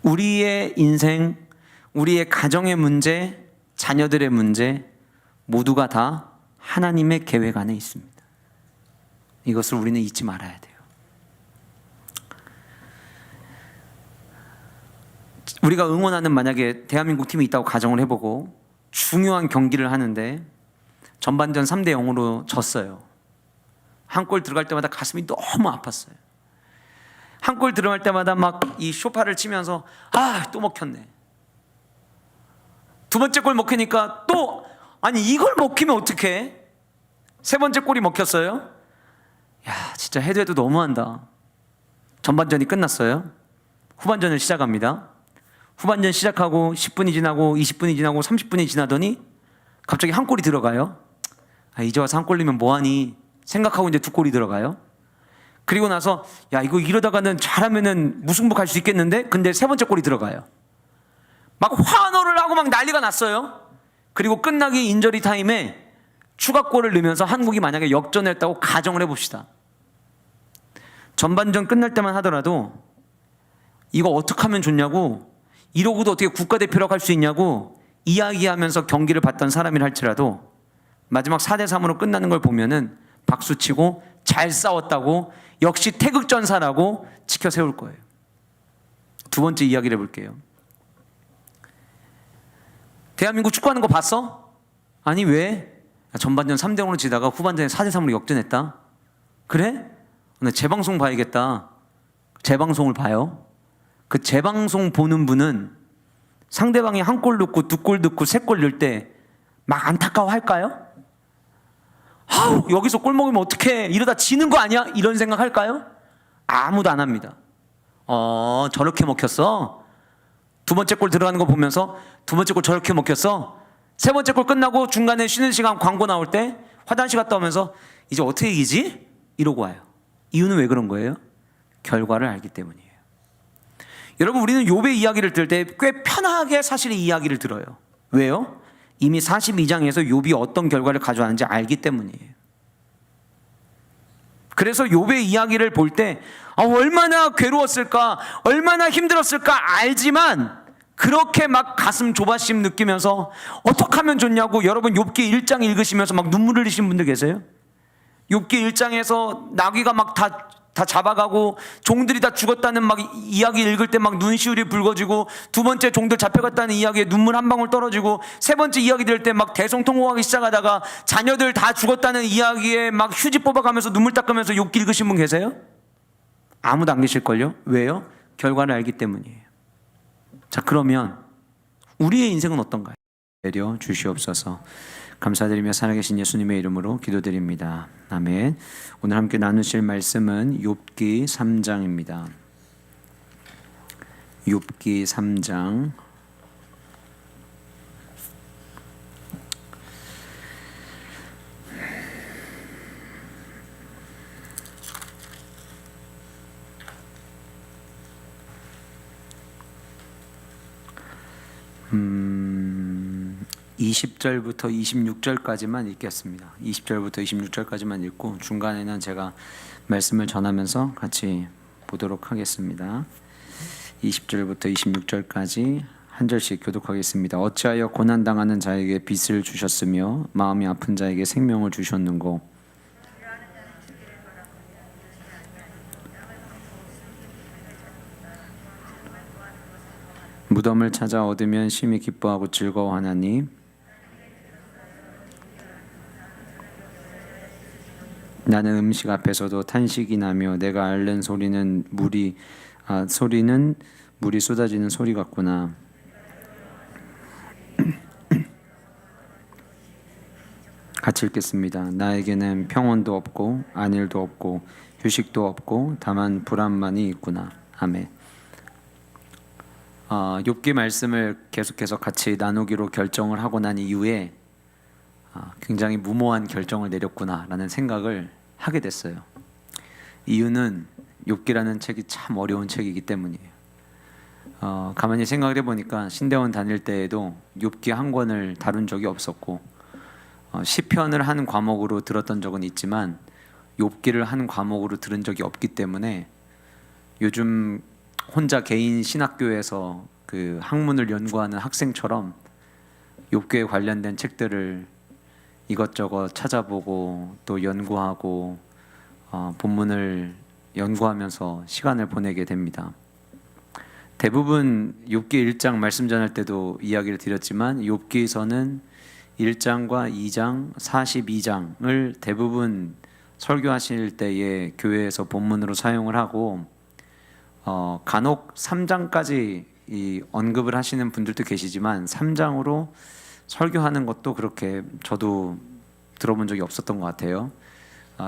우리의 인생, 우리의 가정의 문제, 자녀들의 문제 모두가 다 하나님의 계획 안에 있습니다. 이것을 우리는 잊지 말아야 돼요. 우리가 응원하는 만약에 대한민국 팀이 있다고 가정을 해보고 중요한 경기를 하는데 전반전 3대0으로 졌어요. 한 골 들어갈 때마다 가슴이 너무 아팠어요. 한 골 들어갈 때마다 막 이 쇼파를 치면서 또 먹혔네. 두 번째 골 먹히니까 또 아니 이걸 먹히면 어떡해? 세 번째 골이 먹혔어요. 야, 진짜 해도 너무한다. 전반전이 끝났어요. 후반전을 시작합니다. 후반전 시작하고 10분이 지나고 20분이 지나고 30분이 지나더니 갑자기 한 골이 들어가요. 이제 와서 한 골 넣으면 뭐하니 생각하고 이제 두 골이 들어가요. 그리고 나서 야, 이거 이러다가는 잘하면은 무승부 갈 수 있겠는데? 근데 세 번째 골이 들어가요. 막 환호를 하고 막 난리가 났어요. 그리고 끝나기 인저리 타임에 추가골을 넣으면서 한국이 만약에 역전했다고 가정을 해봅시다. 전반전 끝날 때만 하더라도 이거 어떻게 하면 좋냐고, 이러고도 어떻게 국가대표라고 할 수 있냐고 이야기하면서 경기를 봤던 사람이라 할지라도 마지막 4대3으로 끝나는 걸 보면은 박수치고 잘 싸웠다고, 역시 태극전사라고 지켜 세울 거예요. 두 번째 이야기를 해볼게요. 대한민국 축구하는 거 봤어? 아니 왜? 전반전 3대0으로 지다가 후반전에 4대3으로 역전했다. 그래? 나 재방송 봐야겠다. 재방송을 봐요. 그 재방송 보는 분은 상대방이 한 골 넣고 두 골 넣고 세 골 넣을 때 막 안타까워 할까요? 여기서 골 먹으면 어떡해, 이러다 지는 거 아니야? 이런 생각 할까요? 아무도 안 합니다. 저렇게 먹혔어? 두 번째 골 들어가는 거 보면서 두 번째 골 저렇게 먹혔어? 세 번째 골 끝나고 중간에 쉬는 시간 광고 나올 때 화장실 갔다 오면서 이제 어떻게 이기지? 이러고 와요. 이유는 왜 그런 거예요? 결과를 알기 때문이에요. 여러분, 우리는 욥의 이야기를 들을 때 꽤 편하게 사실 이 이야기를 들어요. 왜요? 이미 42장에서 욥이 어떤 결과를 가져왔는지 알기 때문이에요. 그래서 욥의 이야기를 볼 때 얼마나 괴로웠을까, 얼마나 힘들었을까 알지만 그렇게 막 가슴 조바심 느끼면서 어떻게 하면 좋냐고, 여러분 욥기 1장 읽으시면서 막 눈물 흘리신 분들 계세요? 욥기 1장에서 나귀가 막 다 잡아가고 종들이 다 죽었다는 막 이야기 읽을 때 막 눈시울이 붉어지고, 두 번째 종들 잡혀갔다는 이야기에 눈물 한 방울 떨어지고, 세 번째 이야기 들을 때 막 대성통곡하기 시작하다가 자녀들 다 죽었다는 이야기에 막 휴지 뽑아가면서 눈물 닦으면서 욥기 읽으신 분 계세요? 아무도 안 계실걸요? 왜요? 결과를 알기 때문이에요. 자, 그러면 우리의 인생은 어떤가요? 내려 주시옵소서. 감사드리며 살아계신 예수님의 이름으로 기도드립니다. 아멘. 오늘 함께 나누실 말씀은 욥기 3장입니다. 욥기 3장. 음... 20절부터 26절까지만 읽겠습니다. 20절부터 26절까지만 읽고 중간에는 제가 말씀을 전하면서 같이 보도록 하겠습니다. 20절부터 26절까지 한 절씩 교독하겠습니다. 어찌하여 고난당하는 자에게 빚을 주셨으며 마음이 아픈 자에게 생명을 주셨는고. 무덤을 찾아 얻으면 심히 기뻐하고 즐거워하나니 나는 음식 앞에서도 탄식이 나며 내가 앓는 소리는 물이 쏟아지는 소리 같구나. 같이 읽겠습니다. 나에게는 평온도 없고 안일도 없고 휴식도 없고 다만 불안만이 있구나. 아멘. 욥기 말씀을 계속해서 같이 나누기로 결정을 하고 난 이후에 굉장히 무모한 결정을 내렸구나라는 생각을 하게 됐어요. 이유는 욥기라는 책이 참 어려운 책이기 때문이에요. 가만히 생각을 해보니까 신대원 다닐 때에도 욥기 한 권을 다룬 적이 없었고 시편을 한 과목으로 들었던 적은 있지만 욥기를 한 과목으로 들은 적이 없기 때문에 요즘 혼자 개인 신학교에서 그 학문을 연구하는 학생처럼 욥기에 관련된 책들을 이것저것 찾아보고 또 연구하고 본문을 연구하면서 시간을 보내게 됩니다. 대부분 욥기 1장 말씀 전할 때도 이야기를 드렸지만 욥기에서는 1장과 2장, 42장을 대부분 설교하실 때에 교회에서 본문으로 사용을 하고 간혹 3장까지 언급을 하시는 분들도 계시지만 3장으로 설교하는 것도 그렇게 저도 들어본 적이 없었던 것 같아요.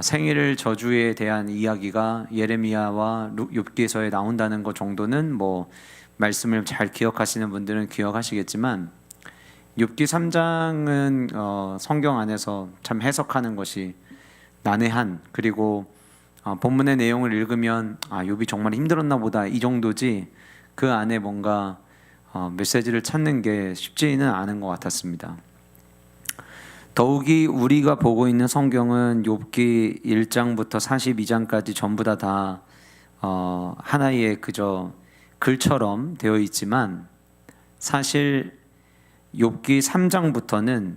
생일 저주에 대한 이야기가 예레미야와 욥기에서에 나온다는 것 정도는 뭐 말씀을 잘 기억하시는 분들은 기억하시겠지만 욥기 3장은 성경 안에서 참 해석하는 것이 난해한, 그리고 본문의 내용을 읽으면 욥이 정말 힘들었나 보다 이 정도지 그 안에 뭔가 메시지를 찾는 게 쉽지는 않은 것 같았습니다. 더욱이 우리가 보고 있는 성경은 욥기 1장부터 42장까지 전부 다 하나의 그저 글처럼 되어 있지만 사실 욥기 3장부터는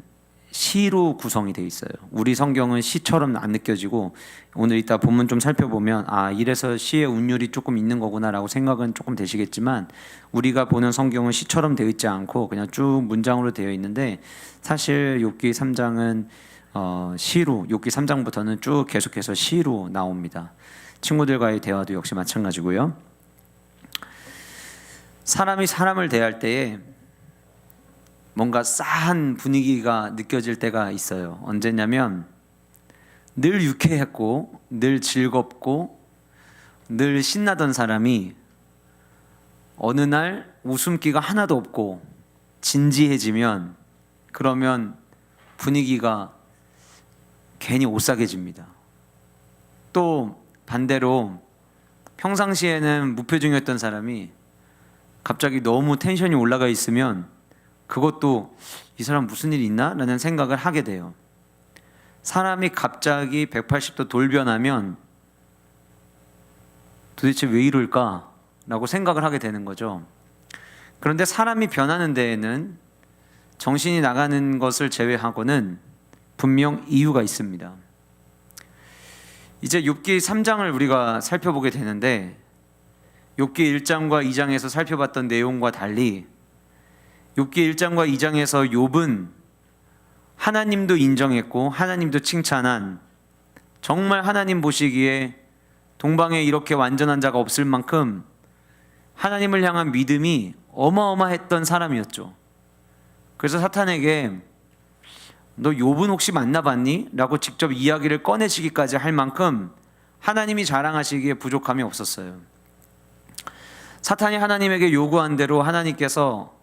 시로 구성이 되어 있어요. 우리 성경은 시처럼 안 느껴지고 오늘 이따 본문 좀 살펴보면 이래서 시의 운율이 조금 있는 거구나라고 생각은 조금 되시겠지만 우리가 보는 성경은 시처럼 되어 있지 않고 그냥 쭉 문장으로 되어 있는데 사실 욥기 3장은 시로, 욥기 3장부터는 쭉 계속해서 시로 나옵니다. 친구들과의 대화도 역시 마찬가지고요. 사람이 사람을 대할 때에 뭔가 싸한 분위기가 느껴질 때가 있어요. 언제냐면 늘 유쾌했고 늘 즐겁고 늘 신나던 사람이 어느 날 웃음기가 하나도 없고 진지해지면 그러면 분위기가 괜히 오싹해집니다. 또 반대로 평상시에는 무표정이었던 사람이 갑자기 너무 텐션이 올라가 있으면 그것도 이 사람 무슨 일이 있나? 라는 생각을 하게 돼요. 사람이 갑자기 180도 돌변하면 도대체 왜 이럴까? 라고 생각을 하게 되는 거죠. 그런데 사람이 변하는 데에는 정신이 나가는 것을 제외하고는 분명 이유가 있습니다. 이제 욥기 3장을 우리가 살펴보게 되는데 욥기 1장과 2장에서 살펴봤던 내용과 달리 욥기 1장과 2장에서 욥은 하나님도 인정했고 하나님도 칭찬한, 정말 하나님 보시기에 동방에 이렇게 완전한 자가 없을 만큼 하나님을 향한 믿음이 어마어마했던 사람이었죠. 그래서 사탄에게 너 욥은 혹시 만나봤니? 라고 직접 이야기를 꺼내시기까지 할 만큼 하나님이 자랑하시기에 부족함이 없었어요. 사탄이 하나님에게 요구한 대로 하나님께서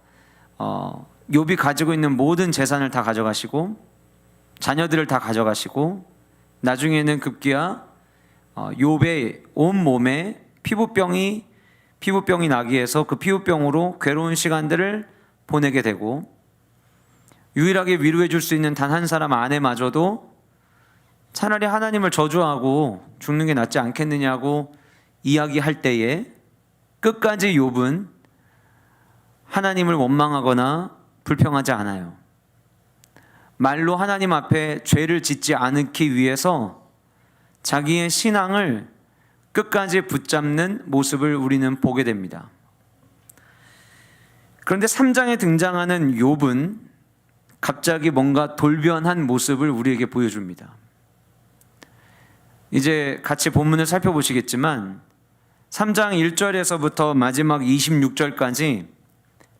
욥이 가지고 있는 모든 재산을 다 가져가시고 자녀들을 다 가져가시고 나중에는 급기야 욥의 온 몸에 피부병이 나기 위해서 그 피부병으로 괴로운 시간들을 보내게 되고 유일하게 위로해 줄 수 있는 단 한 사람 아내마저도 차라리 하나님을 저주하고 죽는 게 낫지 않겠느냐고 이야기할 때에 끝까지 욥은 하나님을 원망하거나 불평하지 않아요. 말로 하나님 앞에 죄를 짓지 않기 위해서 자기의 신앙을 끝까지 붙잡는 모습을 우리는 보게 됩니다. 그런데 3장에 등장하는 욥은 갑자기 뭔가 돌변한 모습을 우리에게 보여줍니다. 이제 같이 본문을 살펴보시겠지만 3장 1절에서부터 마지막 26절까지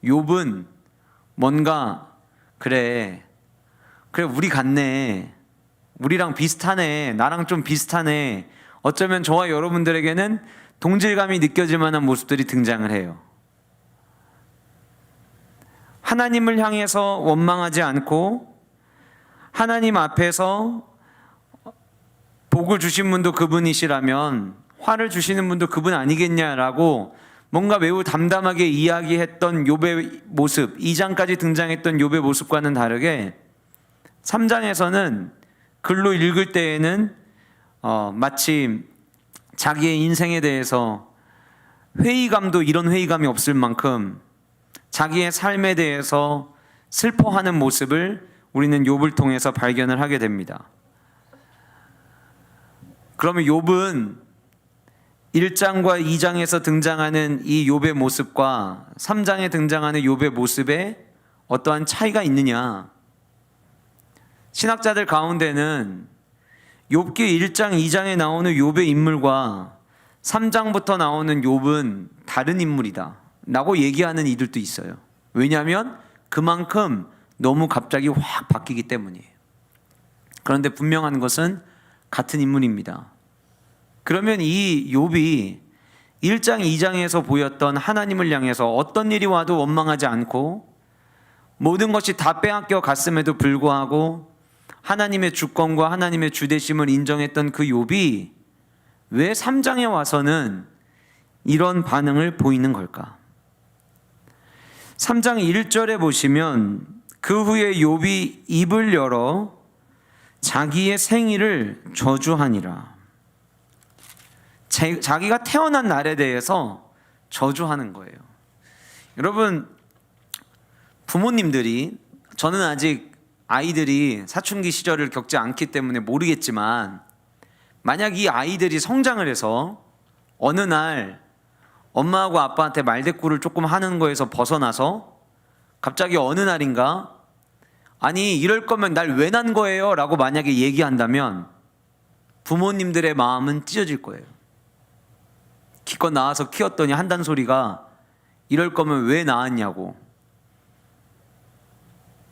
욥은 뭔가 그래 우리 같네, 우리랑 비슷하네, 나랑 좀 비슷하네, 어쩌면 저와 여러분들에게는 동질감이 느껴질 만한 모습들이 등장을 해요. 하나님을 향해서 원망하지 않고 하나님 앞에서 복을 주신 분도 그분이시라면 화를 주시는 분도 그분 아니겠냐라고 뭔가 매우 담담하게 이야기했던 욥의 모습, 2장까지 등장했던 욥의 모습과는 다르게 3장에서는 글로 읽을 때에는 마치 자기의 인생에 대해서 회의감도 이런 회의감이 없을 만큼 자기의 삶에 대해서 슬퍼하는 모습을 우리는 욥을 통해서 발견을 하게 됩니다. 그러면 욥은 1장과 2장에서 등장하는 이 욥의 모습과 3장에 등장하는 욥의 모습에 어떠한 차이가 있느냐? 신학자들 가운데는 욥기 1장, 2장에 나오는 욥의 인물과 3장부터 나오는 욥은 다른 인물이다 라고 얘기하는 이들도 있어요. 왜냐하면 그만큼 너무 갑자기 확 바뀌기 때문이에요. 그런데 분명한 것은 같은 인물입니다. 그러면 이 욥이 1장, 2장에서 보였던 하나님을 향해서 어떤 일이 와도 원망하지 않고 모든 것이 다 빼앗겨 갔음에도 불구하고 하나님의 주권과 하나님의 주대심을 인정했던 그 욥이 왜 3장에 와서는 이런 반응을 보이는 걸까? 3장 1절에 보시면 그 후에 욥이 입을 열어 자기의 생일을 저주하니라. 자기가 태어난 날에 대해서 저주하는 거예요. 여러분, 부모님들이, 저는 아직 아이들이 사춘기 시절을 겪지 않기 때문에 모르겠지만 만약 이 아이들이 성장을 해서 어느 날 엄마하고 아빠한테 말대꾸를 조금 하는 거에서 벗어나서 갑자기 어느 날인가 아니 이럴 거면 날 왜 난 거예요? 라고 만약에 얘기한다면 부모님들의 마음은 찢어질 거예요. 기껏 낳아서 키웠더니 한단 소리가 이럴 거면 왜 낳았냐고,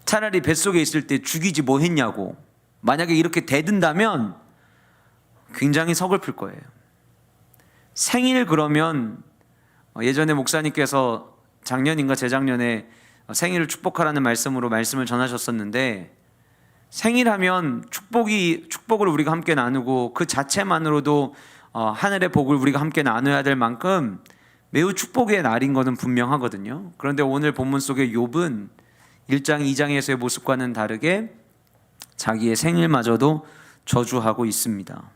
차라리 뱃속에 있을 때 죽이지 뭐 했냐고 만약에 이렇게 대든다면 굉장히 서글플 거예요. 생일, 그러면 예전에 목사님께서 작년인가 재작년에 생일을 축복하라는 말씀을 전하셨었는데, 생일하면 축복을 우리가 함께 나누고 그 자체만으로도 하늘의 복을 우리가 함께 나눠야 될 만큼 매우 축복의 날인 것은 분명하거든요. 그런데 오늘 본문 속의 욥은 1장, 2장에서의 모습과는 다르게 자기의 생일마저도 저주하고 있습니다.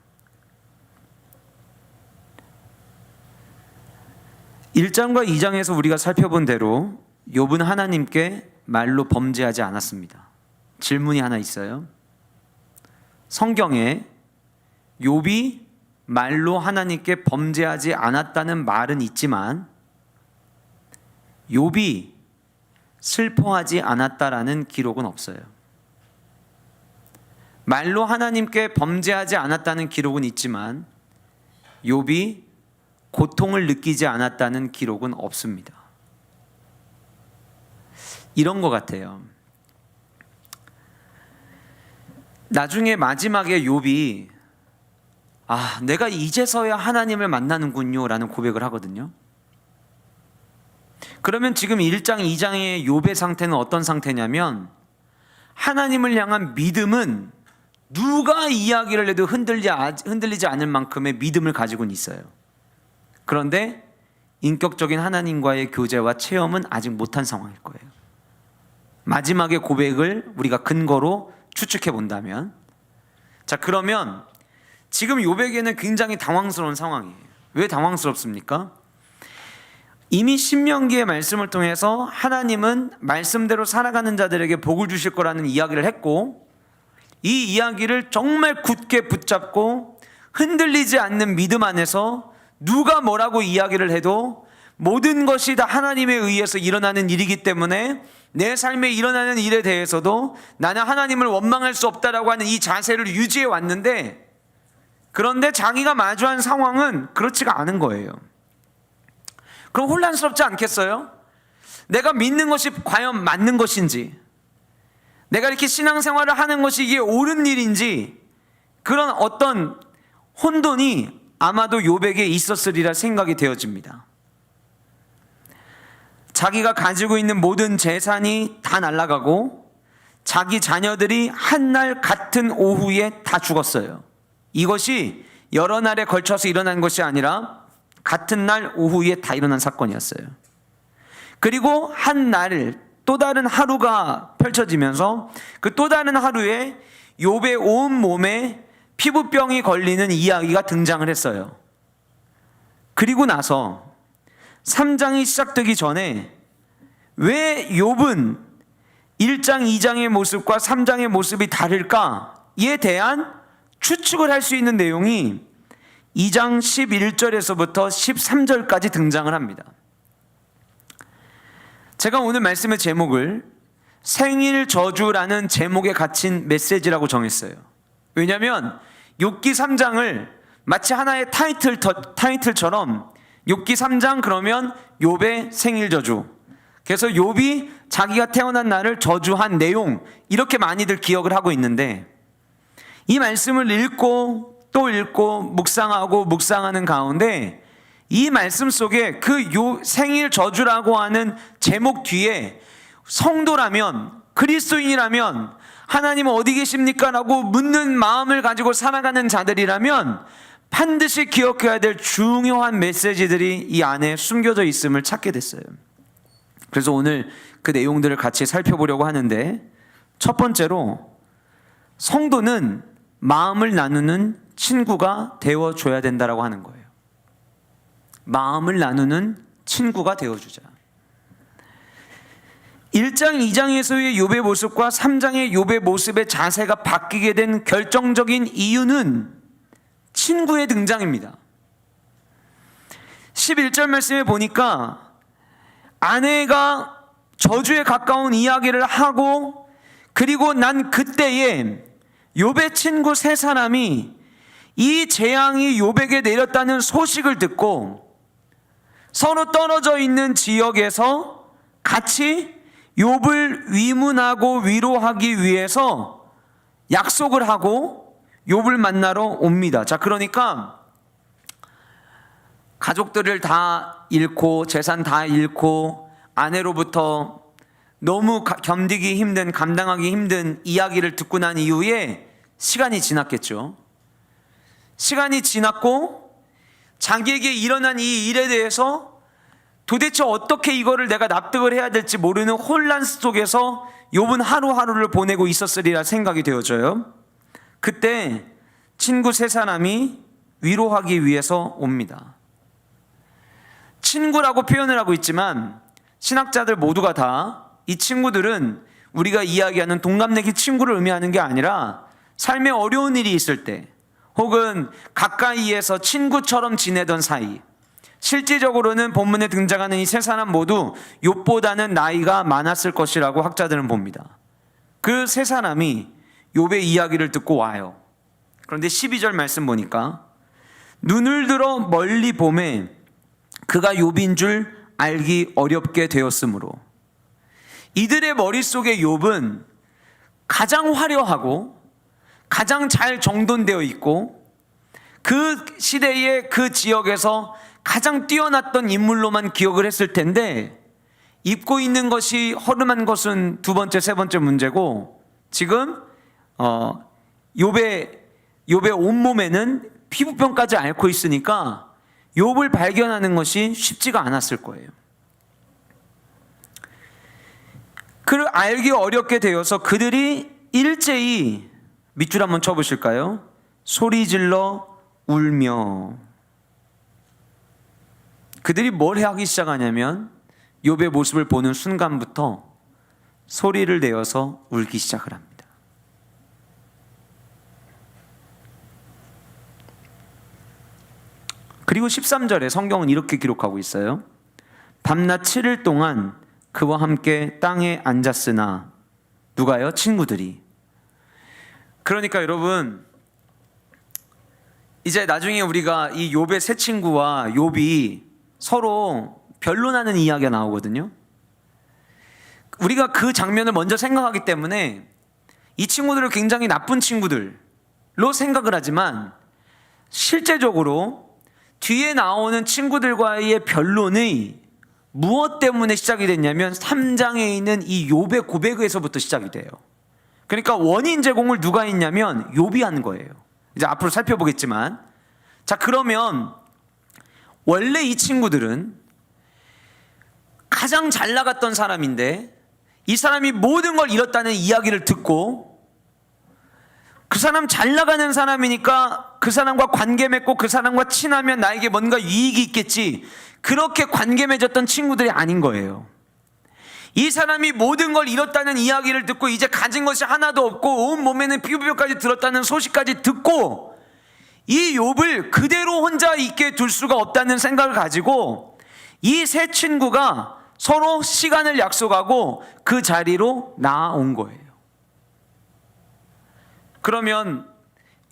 1장과 2장에서 우리가 살펴본 대로 욥은 하나님께 말로 범죄하지 않았습니다. 질문이 하나 있어요. 성경에 욥이 말로 하나님께 범죄하지 않았다는 말은 있지만 욥이 슬퍼하지 않았다라는 기록은 없어요. 말로 하나님께 범죄하지 않았다는 기록은 있지만 욥이 고통을 느끼지 않았다는 기록은 없습니다. 이런 것 같아요. 나중에 마지막에 욥이 내가 이제서야 하나님을 만나는군요 라는 고백을 하거든요. 그러면 지금 1장, 2장의 욥의 상태는 어떤 상태냐면 하나님을 향한 믿음은 누가 이야기를 해도 흔들리지 않을 만큼의 믿음을 가지고는 있어요. 그런데 인격적인 하나님과의 교제와 체험은 아직 못한 상황일 거예요. 마지막의 고백을 우리가 근거로 추측해 본다면, 자, 그러면 지금 욥에게는 굉장히 당황스러운 상황이에요. 왜 당황스럽습니까? 이미 신명기의 말씀을 통해서 하나님은 말씀대로 살아가는 자들에게 복을 주실 거라는 이야기를 했고, 이 이야기를 정말 굳게 붙잡고 흔들리지 않는 믿음 안에서 누가 뭐라고 이야기를 해도 모든 것이 다 하나님에 의해서 일어나는 일이기 때문에 내 삶에 일어나는 일에 대해서도 나는 하나님을 원망할 수 없다라고 하는 이 자세를 유지해 왔는데, 그런데 자기가 마주한 상황은 그렇지가 않은 거예요. 그럼 혼란스럽지 않겠어요? 내가 믿는 것이 과연 맞는 것인지, 내가 이렇게 신앙생활을 하는 것이 이게 옳은 일인지, 그런 어떤 혼돈이 아마도 욥에게 있었으리라 생각이 되어집니다. 자기가 가지고 있는 모든 재산이 다 날아가고 자기 자녀들이 한날 같은 오후에 다 죽었어요. 이것이 여러 날에 걸쳐서 일어난 것이 아니라 같은 날 오후에 다 일어난 사건이었어요. 그리고 한 날 또 다른 하루가 펼쳐지면서 그 또 다른 하루에 욥의 온 몸에 피부병이 걸리는 이야기가 등장을 했어요. 그리고 나서 3장이 시작되기 전에 왜 욥은 1장, 2장의 모습과 3장의 모습이 다를까에 대한 추측을 할 수 있는 내용이 2장 11절에서부터 13절까지 등장을 합니다. 제가 오늘 말씀의 제목을 생일 저주라는 제목에 갇힌 메시지라고 정했어요. 왜냐하면 욥기 3장을 마치 하나의 타이틀처럼 욥기 3장 그러면 욥의 생일 저주, 그래서 욥이 자기가 태어난 날을 저주한 내용, 이렇게 많이들 기억을 하고 있는데, 이 말씀을 읽고 또 읽고 묵상하는 가운데 이 말씀 속에 그 생일 저주라고 하는 제목 뒤에 성도라면, 그리스도인이라면 하나님은 어디 계십니까? 라고 묻는 마음을 가지고 살아가는 자들이라면 반드시 기억해야 될 중요한 메시지들이 이 안에 숨겨져 있음을 찾게 됐어요. 그래서 오늘 그 내용들을 같이 살펴보려고 하는데, 첫 번째로 성도는 마음을 나누는 친구가 되어줘야 된다라고 하는 거예요. 마음을 나누는 친구가 되어주자. 1장, 2장에서의 욥의 모습과 3장의 욥의 모습의 자세가 바뀌게 된 결정적인 이유는 친구의 등장입니다. 11절 말씀에 보니까 아내가 저주에 가까운 이야기를 하고, 그리고 난 그때에 욥의 친구 세 사람이 이 재앙이 욥에게 내렸다는 소식을 듣고 서로 떨어져 있는 지역에서 같이 욥을 위문하고 위로하기 위해서 약속을 하고 욥을 만나러 옵니다. 자, 그러니까 가족들을 다 잃고 재산 다 잃고 아내로부터 너무 견디기 힘든, 감당하기 힘든 이야기를 듣고 난 이후에 시간이 지났겠죠. 시간이 지났고 자기에게 일어난 이 일에 대해서 도대체 어떻게 이거를 내가 납득을 해야 될지 모르는 혼란 속에서 욥은 하루하루를 보내고 있었으리라 생각이 되어져요. 그때 친구 세 사람이 위로하기 위해서 옵니다. 친구라고 표현을 하고 있지만 신학자들 모두가 다 이 친구들은 우리가 이야기하는 동갑내기 친구를 의미하는 게 아니라 삶에 어려운 일이 있을 때, 혹은 가까이에서 친구처럼 지내던 사이, 실질적으로는 본문에 등장하는 이 세 사람 모두 욥보다는 나이가 많았을 것이라고 학자들은 봅니다. 그 세 사람이 욥의 이야기를 듣고 와요. 그런데 12절 말씀 보니까 눈을 들어 멀리 보매 그가 욥인 줄 알기 어렵게 되었으므로, 이들의 머릿속에 욥은 가장 화려하고 가장 잘 정돈되어 있고 그 시대의 그 지역에서 가장 뛰어났던 인물로만 기억을 했을 텐데, 입고 있는 것이 허름한 것은 두 번째, 세 번째 문제고, 지금 욥의 온몸에는 피부병까지 앓고 있으니까 욥을 발견하는 것이 쉽지가 않았을 거예요. 그를 알기 어렵게 되어서 그들이 일제히, 밑줄 한번 쳐보실까요? 소리질러 울며. 그들이 뭘 하기 시작하냐면 욥의 모습을 보는 순간부터 소리를 내어서 울기 시작을 합니다. 그리고 13절에 성경은 이렇게 기록하고 있어요. 밤낮 7일 동안 그와 함께 땅에 앉았으나 누가요? 친구들이. 그러니까 여러분, 이제 나중에 우리가 이 욥의 세 친구와 욥이 서로 변론하는 이야기가 나오거든요. 우리가 그 장면을 먼저 생각하기 때문에 이 친구들을 굉장히 나쁜 친구들로 생각을 하지만, 실제적으로 뒤에 나오는 친구들과의 변론이 무엇 때문에 시작이 됐냐면 3장에 있는 이 욥의 고백에서부터 시작이 돼요. 그러니까 원인 제공을 누가 했냐면 욥이 한 거예요. 이제 앞으로 살펴보겠지만, 자, 그러면 원래 이 친구들은 가장 잘 나갔던 사람인데 이 사람이 모든 걸 잃었다는 이야기를 듣고, 그 사람 잘 나가는 사람이니까 그 사람과 관계 맺고 그 사람과 친하면 나에게 뭔가 유익이 있겠지, 그렇게 관계 맺었던 친구들이 아닌 거예요. 이 사람이 모든 걸 잃었다는 이야기를 듣고 이제 가진 것이 하나도 없고 온 몸에는 피부뼈까지 들었다는 소식까지 듣고 이 욥을 그대로 혼자 있게 둘 수가 없다는 생각을 가지고 이 세 친구가 서로 시간을 약속하고 그 자리로 나아온 거예요. 그러면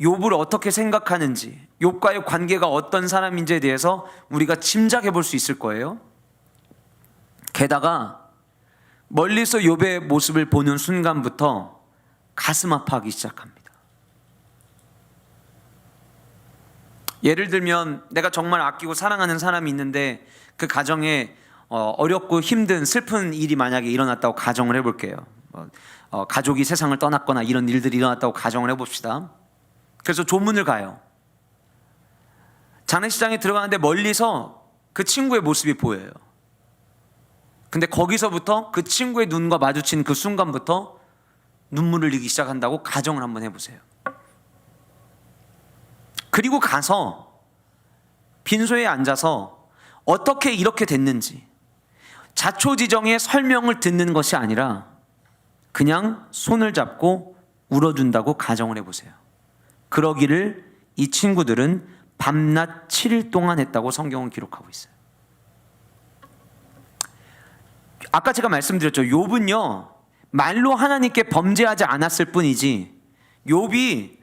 욥을 어떻게 생각하는지, 욥과의 관계가 어떤 사람인지에 대해서 우리가 짐작해 볼 수 있을 거예요. 게다가 멀리서 욥의 모습을 보는 순간부터 가슴 아파하기 시작합니다. 예를 들면 내가 정말 아끼고 사랑하는 사람이 있는데 그 가정에 어렵고 힘든 슬픈 일이 만약에 일어났다고 가정을 해볼게요. 가족이 세상을 떠났거나 이런 일들이 일어났다고 가정을 해봅시다. 그래서 조문을 가요. 장례식장에 들어가는데 멀리서 그 친구의 모습이 보여요. 근데 거기서부터 그 친구의 눈과 마주친 그 순간부터 눈물을 흘리기 시작한다고 가정을 한번 해보세요. 그리고 가서 빈소에 앉아서 어떻게 이렇게 됐는지 자초지정의 설명을 듣는 것이 아니라 그냥 손을 잡고 울어준다고 가정을 해보세요. 그러기를 이 친구들은 밤낮 7일 동안 했다고 성경은 기록하고 있어요. 아까 제가 말씀드렸죠. 욥은요, 말로 하나님께 범죄하지 않았을 뿐이지 욥이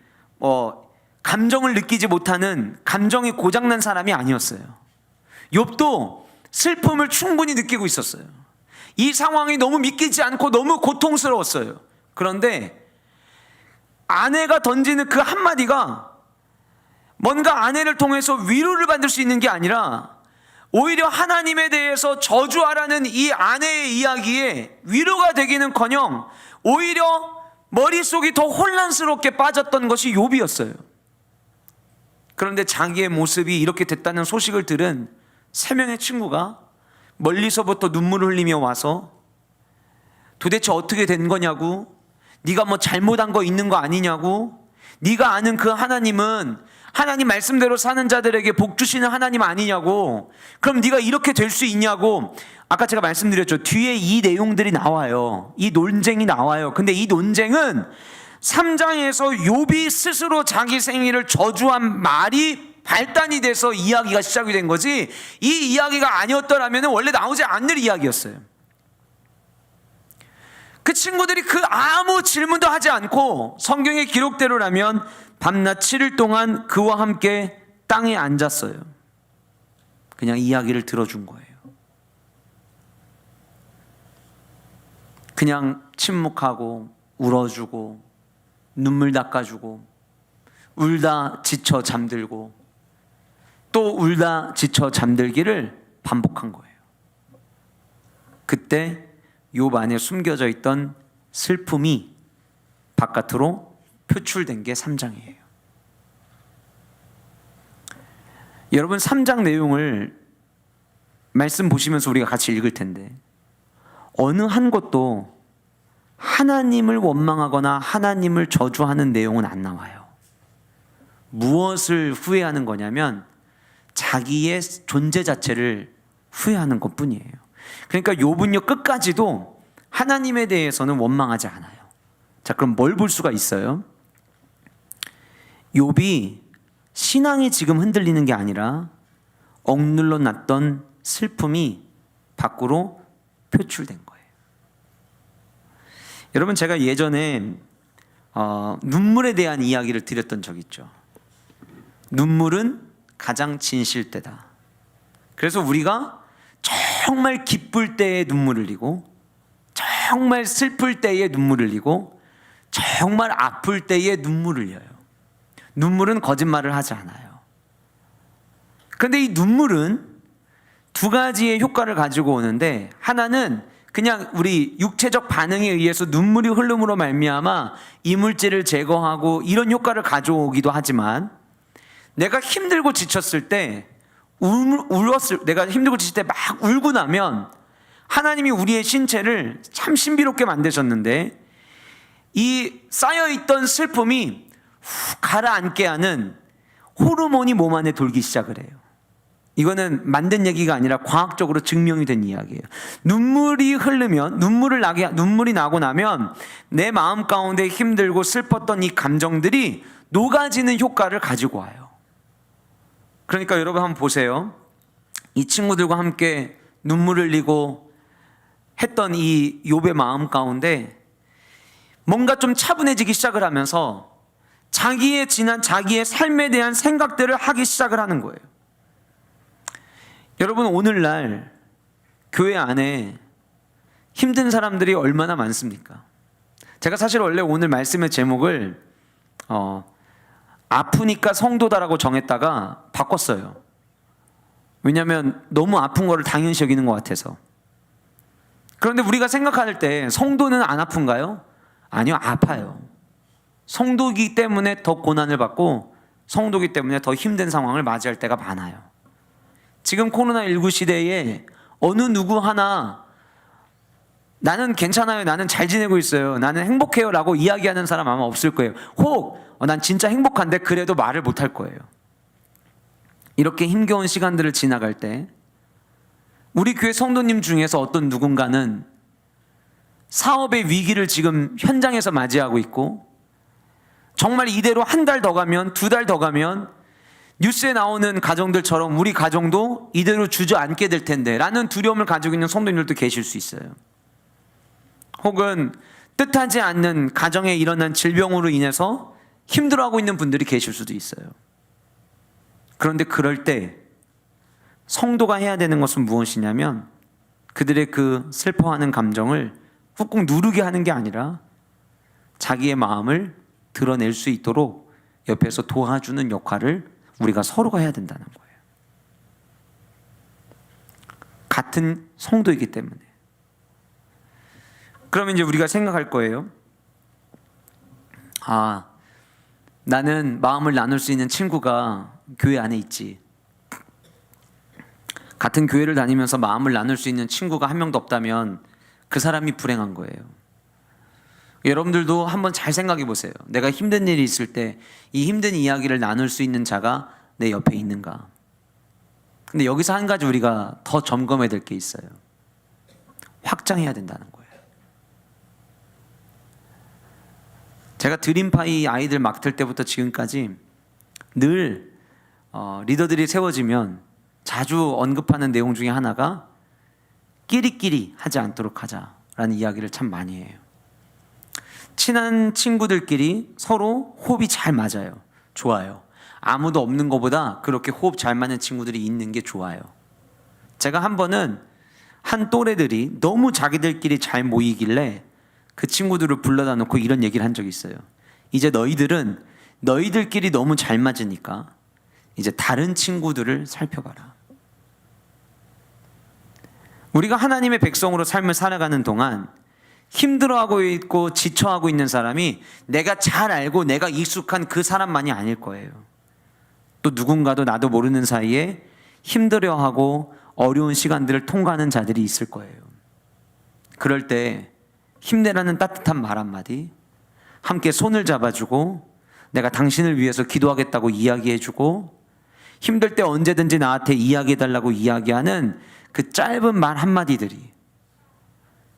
감정을 느끼지 못하는, 감정이 고장난 사람이 아니었어요. 욥도 슬픔을 충분히 느끼고 있었어요. 이 상황이 너무 믿기지 않고 너무 고통스러웠어요. 그런데 아내가 던지는 그 한마디가 뭔가 아내를 통해서 위로를 받을 수 있는 게 아니라 오히려 하나님에 대해서 저주하라는 이 아내의 이야기에 위로가 되기는커녕 오히려 머릿속이 더 혼란스럽게 빠졌던 것이 욥이었어요. 그런데 자기의 모습이 이렇게 됐다는 소식을 들은 세 명의 친구가 멀리서부터 눈물을 흘리며 와서 도대체 어떻게 된 거냐고, 네가 뭐 잘못한 거 있는 거 아니냐고, 네가 아는 그 하나님은 하나님 말씀대로 사는 자들에게 복 주시는 하나님 아니냐고, 그럼 네가 이렇게 될 수 있냐고. 아까 제가 말씀드렸죠. 뒤에 이 내용들이 나와요. 이 논쟁이 나와요. 근데 이 논쟁은 3장에서 욥이 스스로 자기 생일을 저주한 말이 발단이 돼서 이야기가 시작이 된 거지, 이 이야기가 아니었더라면 원래 나오지 않을 이야기였어요. 그 친구들이 그 아무 질문도 하지 않고 성경의 기록대로라면 밤낮 7일 동안 그와 함께 땅에 앉았어요. 그냥 이야기를 들어준 거예요. 그냥 침묵하고 울어주고 눈물 닦아주고 울다 지쳐 잠들고 또 울다 지쳐 잠들기를 반복한 거예요. 그때 욥 안에 숨겨져 있던 슬픔이 바깥으로 표출된 게 3장이에요. 여러분, 3장 내용을 말씀 보시면서 우리가 같이 읽을 텐데 어느 한 곳도 하나님을 원망하거나 하나님을 저주하는 내용은 안 나와요. 무엇을 후회하는 거냐면 자기의 존재 자체를 후회하는 것뿐이에요. 그러니까 욥은요, 끝까지도 하나님에 대해서는 원망하지 않아요. 자, 그럼 뭘 볼 수가 있어요? 욥이 신앙이 지금 흔들리는 게 아니라 억눌러 놨던 슬픔이 밖으로 표출된 거예요. 여러분, 제가 예전에 눈물에 대한 이야기를 드렸던 적 있죠. 눈물은 가장 진실되다. 그래서 우리가 정말 기쁠 때에 눈물을 흘리고, 정말 슬플 때에 눈물을 흘리고, 정말 아플 때에 눈물을 흘려요. 눈물은 거짓말을 하지 않아요. 그런데 이 눈물은 두 가지의 효과를 가지고 오는데, 하나는 그냥 우리 육체적 반응에 의해서 눈물이 흐름으로 말미암아 이물질을 제거하고 이런 효과를 가져오기도 하지만, 내가 힘들고 지쳤을 때 내가 힘들고 지칠 때 막 울고 나면 하나님이 우리의 신체를 참 신비롭게 만드셨는데, 이 쌓여있던 슬픔이 훅 가라앉게 하는 호르몬이 몸 안에 돌기 시작을 해요. 이거는 만든 얘기가 아니라 과학적으로 증명이 된 이야기예요. 눈물이 흐르면, 눈물이 나고 나면 내 마음 가운데 힘들고 슬펐던 이 감정들이 녹아지는 효과를 가지고 와요. 그러니까 여러분 한번 보세요. 이 친구들과 함께 눈물을 흘리고 했던 이 욥의 마음 가운데 뭔가 좀 차분해지기 시작을 하면서 자기의 삶에 대한 생각들을 하기 시작을 하는 거예요. 여러분, 오늘날 교회 안에 힘든 사람들이 얼마나 많습니까? 제가 사실 원래 오늘 말씀의 제목을 아프니까 성도다라고 정했다가 바꿨어요. 왜냐하면 너무 아픈 거를 당연시 여기는 것 같아서. 그런데 우리가 생각할 때 성도는 안 아픈가요? 아니요, 아파요. 성도이기 때문에 더 고난을 받고, 성도이기 때문에 더 힘든 상황을 맞이할 때가 많아요. 지금 코로나19 시대에 어느 누구 하나 나는 괜찮아요, 나는 잘 지내고 있어요, 나는 행복해요 라고 이야기하는 사람 아마 없을 거예요. 혹 난 진짜 행복한데 그래도 말을 못할 거예요. 이렇게 힘겨운 시간들을 지나갈 때 우리 교회 성도님 중에서 어떤 누군가는 사업의 위기를 지금 현장에서 맞이하고 있고, 정말 이대로 한 달 더 가면, 두 달 더 가면 뉴스에 나오는 가정들처럼 우리 가정도 이대로 주저앉게 될 텐데 라는 두려움을 가지고 있는 성도님들도 계실 수 있어요. 혹은 뜻하지 않는 가정에 일어난 질병으로 인해서 힘들어하고 있는 분들이 계실 수도 있어요. 그런데 그럴 때 성도가 해야 되는 것은 무엇이냐면, 그들의 그 슬퍼하는 감정을 꾹꾹 누르게 하는 게 아니라 자기의 마음을 드러낼 수 있도록 옆에서 도와주는 역할을 우리가 서로가 해야 된다는 거예요. 같은 성도이기 때문에. 그러면 이제 우리가 생각할 거예요. 나는 마음을 나눌 수 있는 친구가 교회 안에 있지. 같은 교회를 다니면서 마음을 나눌 수 있는 친구가 한 명도 없다면 그 사람이 불행한 거예요. 여러분들도 한번 잘 생각해 보세요. 내가 힘든 일이 있을 때 이 힘든 이야기를 나눌 수 있는 자가 내 옆에 있는가? 근데 여기서 한 가지 우리가 더 점검해야 될 게 있어요. 확장해야 된다는 거예요. 제가 드림파이 아이들 맡을 때부터 지금까지 늘 리더들이 세워지면 자주 언급하는 내용 중에 하나가 끼리끼리 하지 않도록 하자라는 이야기를 참 많이 해요. 친한 친구들끼리 서로 호흡이 잘 맞아요. 좋아요. 아무도 없는 것보다 그렇게 호흡 잘 맞는 친구들이 있는 게 좋아요. 제가 한 번은 한 또래들이 너무 자기들끼리 잘 모이길래 그 친구들을 불러다 놓고 이런 얘기를 한 적이 있어요. 이제 너희들은 너희들끼리 너무 잘 맞으니까 이제 다른 친구들을 살펴봐라. 우리가 하나님의 백성으로 삶을 살아가는 동안 힘들어하고 있고 지쳐하고 있는 사람이 내가 잘 알고 내가 익숙한 그 사람만이 아닐 거예요. 또 누군가도 나도 모르는 사이에 힘들어하고 어려운 시간들을 통과하는 자들이 있을 거예요. 그럴 때 힘내라는 따뜻한 말 한마디, 함께 손을 잡아주고 내가 당신을 위해서 기도하겠다고 이야기해주고, 힘들 때 언제든지 나한테 이야기해달라고 이야기하는 그 짧은 말 한마디들이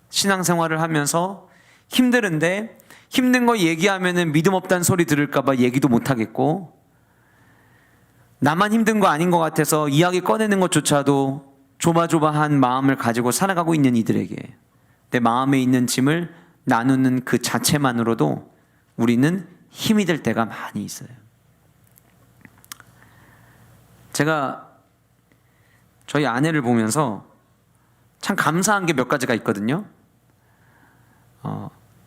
신앙생활을 하면서 힘든데 힘든 거 얘기하면은 믿음 없다는 소리 들을까봐 얘기도 못하겠고, 나만 힘든 거 아닌 것 같아서 이야기 꺼내는 것조차도 조마조마한 마음을 가지고 살아가고 있는 이들에게 내 마음에 있는 짐을 나누는 그 자체만으로도 우리는 힘이 될 때가 많이 있어요. 제가 저희 아내를 보면서 참 감사한 게 몇 가지가 있거든요.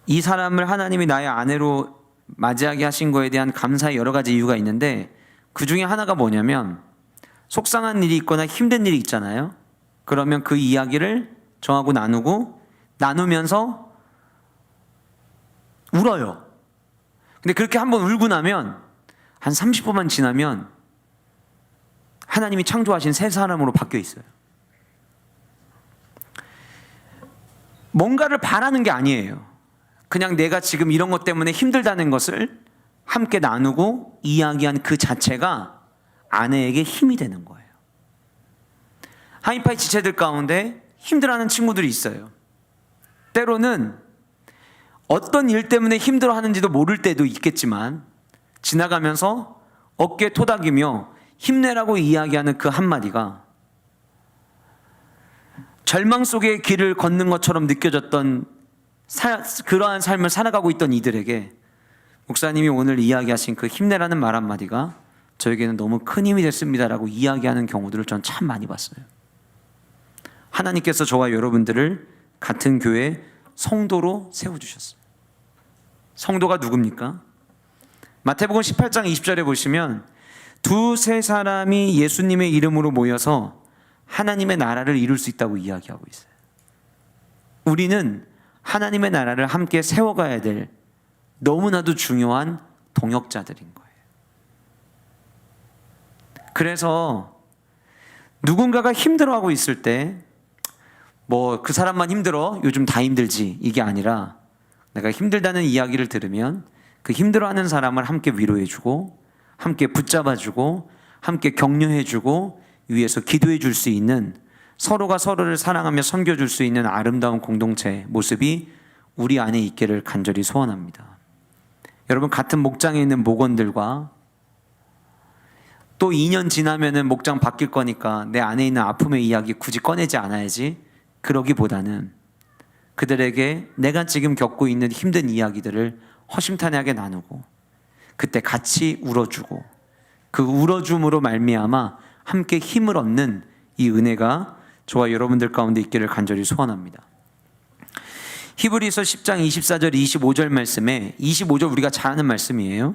이 사람을 하나님이 나의 아내로 맞이하게 하신 거에 대한 감사의 여러 가지 이유가 있는데, 그 중에 하나가 뭐냐면 속상한 일이 있거나 힘든 일이 있잖아요. 그러면 그 이야기를 저하고 나누면서 울어요. 근데 그렇게 한번 울고 나면 한 30분만 지나면 하나님이 창조하신 새 사람으로 바뀌어 있어요. 뭔가를 바라는 게 아니에요. 그냥 내가 지금 이런 것 때문에 힘들다는 것을 함께 나누고 이야기한 그 자체가 아내에게 힘이 되는 거예요. 하이파이 지체들 가운데 힘들어하는 친구들이 있어요. 때로는 어떤 일 때문에 힘들어하는지도 모를 때도 있겠지만 지나가면서 어깨 토닥이며 힘내라고 이야기하는 그 한마디가 절망 속의 길을 걷는 것처럼 느껴졌던 그러한 삶을 살아가고 있던 이들에게 목사님이 오늘 이야기하신 그 힘내라는 말 한마디가 저에게는 너무 큰 힘이 됐습니다라고 이야기하는 경우들을 전 참 많이 봤어요. 하나님께서 저와 여러분들을 같은 교회 성도로 세워주셨어요. 성도가 누굽니까? 마태복음 18장 20절에 보시면 두세 사람이 예수님의 이름으로 모여서 하나님의 나라를 이룰 수 있다고 이야기하고 있어요. 우리는 하나님의 나라를 함께 세워가야 될 너무나도 중요한 동역자들인 거예요. 그래서 누군가가 힘들어하고 있을 때 뭐 그 사람만 힘들어, 요즘 다 힘들지, 이게 아니라 내가 힘들다는 이야기를 들으면 그 힘들어하는 사람을 함께 위로해주고 함께 붙잡아주고 함께 격려해주고 위에서 기도해줄 수 있는, 서로가 서로를 사랑하며 섬겨줄 수 있는 아름다운 공동체 모습이 우리 안에 있기를 간절히 소원합니다. 여러분, 같은 목장에 있는 목원들과 또 2년 지나면은 목장 바뀔 거니까 내 안에 있는 아픔의 이야기 굳이 꺼내지 않아야지, 그러기보다는 그들에게 내가 지금 겪고 있는 힘든 이야기들을 허심탄회하게 나누고 그때 같이 울어주고 그 울어줌으로 말미암아 함께 힘을 얻는 이 은혜가 저와 여러분들 가운데 있기를 간절히 소원합니다. 히브리서 10장 24절 25절 말씀에, 25절 우리가 잘 아는 말씀이에요.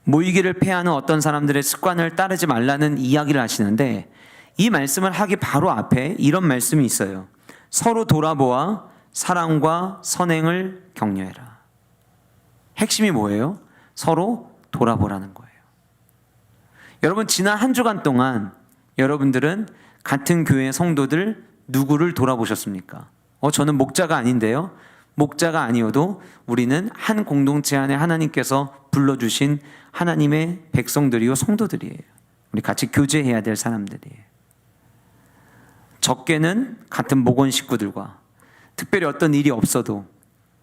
모이기를 패하는 어떤 사람들의 습관을 따르지 말라는 이야기를 하시는데, 이 말씀을 하기 바로 앞에 이런 말씀이 있어요. 서로 돌아보아 사랑과 선행을 격려해라. 핵심이 뭐예요? 서로 돌아보라는 거예요. 여러분, 지난 한 주간 동안 여러분들은 같은 교회 성도들 누구를 돌아보셨습니까? 저는 목자가 아닌데요. 목자가 아니어도 우리는 한 공동체 안에 하나님께서 불러주신 하나님의 백성들이요, 성도들이에요. 우리 같이 교제해야 될 사람들이에요. 적게는 같은 목원 식구들과 특별히 어떤 일이 없어도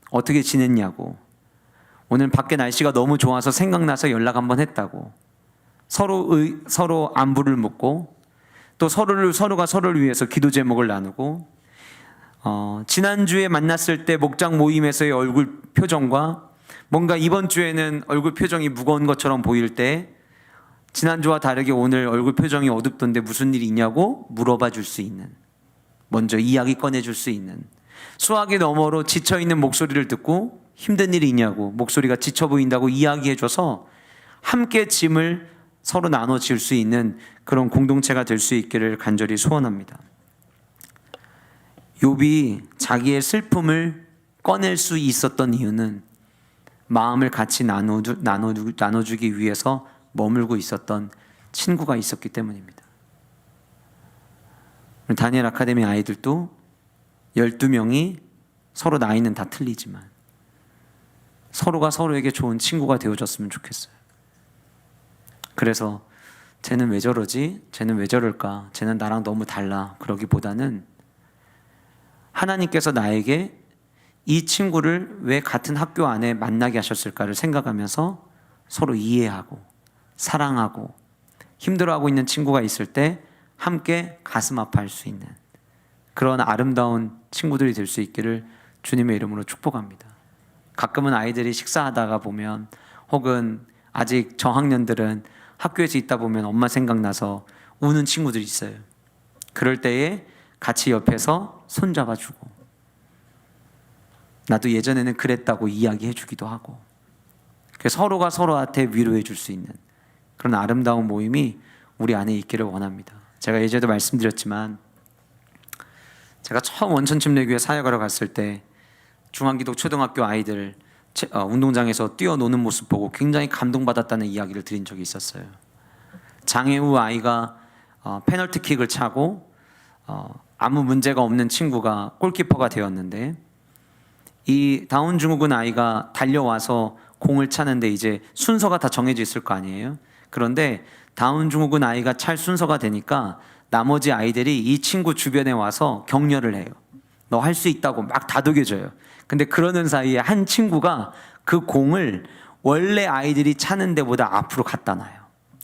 어떻게 지냈냐고, 오늘 밖에 날씨가 너무 좋아서 생각나서 연락 한번 했다고, 서로 안부를 묻고 또 서로가 서로를 위해서 기도 제목을 나누고, 지난주에 만났을 때 목장 모임에서의 얼굴 표정과 뭔가 이번 주에는 얼굴 표정이 무거운 것처럼 보일 때 지난주와 다르게 오늘 얼굴 표정이 어둡던데 무슨 일이 있냐고 물어봐 줄 수 있는, 먼저 이야기 꺼내줄 수 있는, 수화기 너머로 지쳐있는 목소리를 듣고 힘든 일이 있냐고, 목소리가 지쳐 보인다고 이야기해줘서 함께 짐을 서로 나눠질 수 있는 그런 공동체가 될 수 있기를 간절히 소원합니다. 욥이 자기의 슬픔을 꺼낼 수 있었던 이유는 마음을 같이 나눠주기 위해서 머물고 있었던 친구가 있었기 때문입니다. 다니엘 아카데미 아이들도 12명이 서로 나이는 다 틀리지만 서로가 서로에게 좋은 친구가 되어줬으면 좋겠어요. 그래서 쟤는 왜 저러지? 쟤는 왜 저럴까? 쟤는 나랑 너무 달라. 그러기보다는 하나님께서 나에게 이 친구를 왜 같은 학교 안에 만나게 하셨을까를 생각하면서 서로 이해하고 사랑하고 힘들어하고 있는 친구가 있을 때 함께 가슴 아파할 수 있는 그런 아름다운 친구들이 될 수 있기를 주님의 이름으로 축복합니다. 가끔은 아이들이 식사하다가 보면, 혹은 아직 저학년들은 학교에서 있다 보면 엄마 생각나서 우는 친구들이 있어요. 그럴 때에 같이 옆에서 손잡아주고, 나도 예전에는 그랬다고 이야기해주기도 하고, 서로가 서로한테 위로해 줄 수 있는 그런 아름다운 모임이 우리 안에 있기를 원합니다. 제가 예전에도 말씀드렸지만, 제가 처음 원천침례교회 사역하러 갔을 때 중앙기독 초등학교 아이들 운동장에서 뛰어노는 모습 보고 굉장히 감동받았다는 이야기를 드린 적이 있었어요. 장애우 아이가 페널티킥을 차고 아무 문제가 없는 친구가 골키퍼가 되었는데, 이 다운 증후군 아이가 달려와서 공을 차는데 이제 순서가 다 정해져 있을 거 아니에요. 그런데 다운 증후군 아이가 찰 순서가 되니까 나머지 아이들이 이 친구 주변에 와서 격려를 해요. 너 할 수 있다고 막 다독여줘요. 근데 그러는 사이에 한 친구가 그 공을 원래 아이들이 차는 데보다 앞으로 갖다 놔요.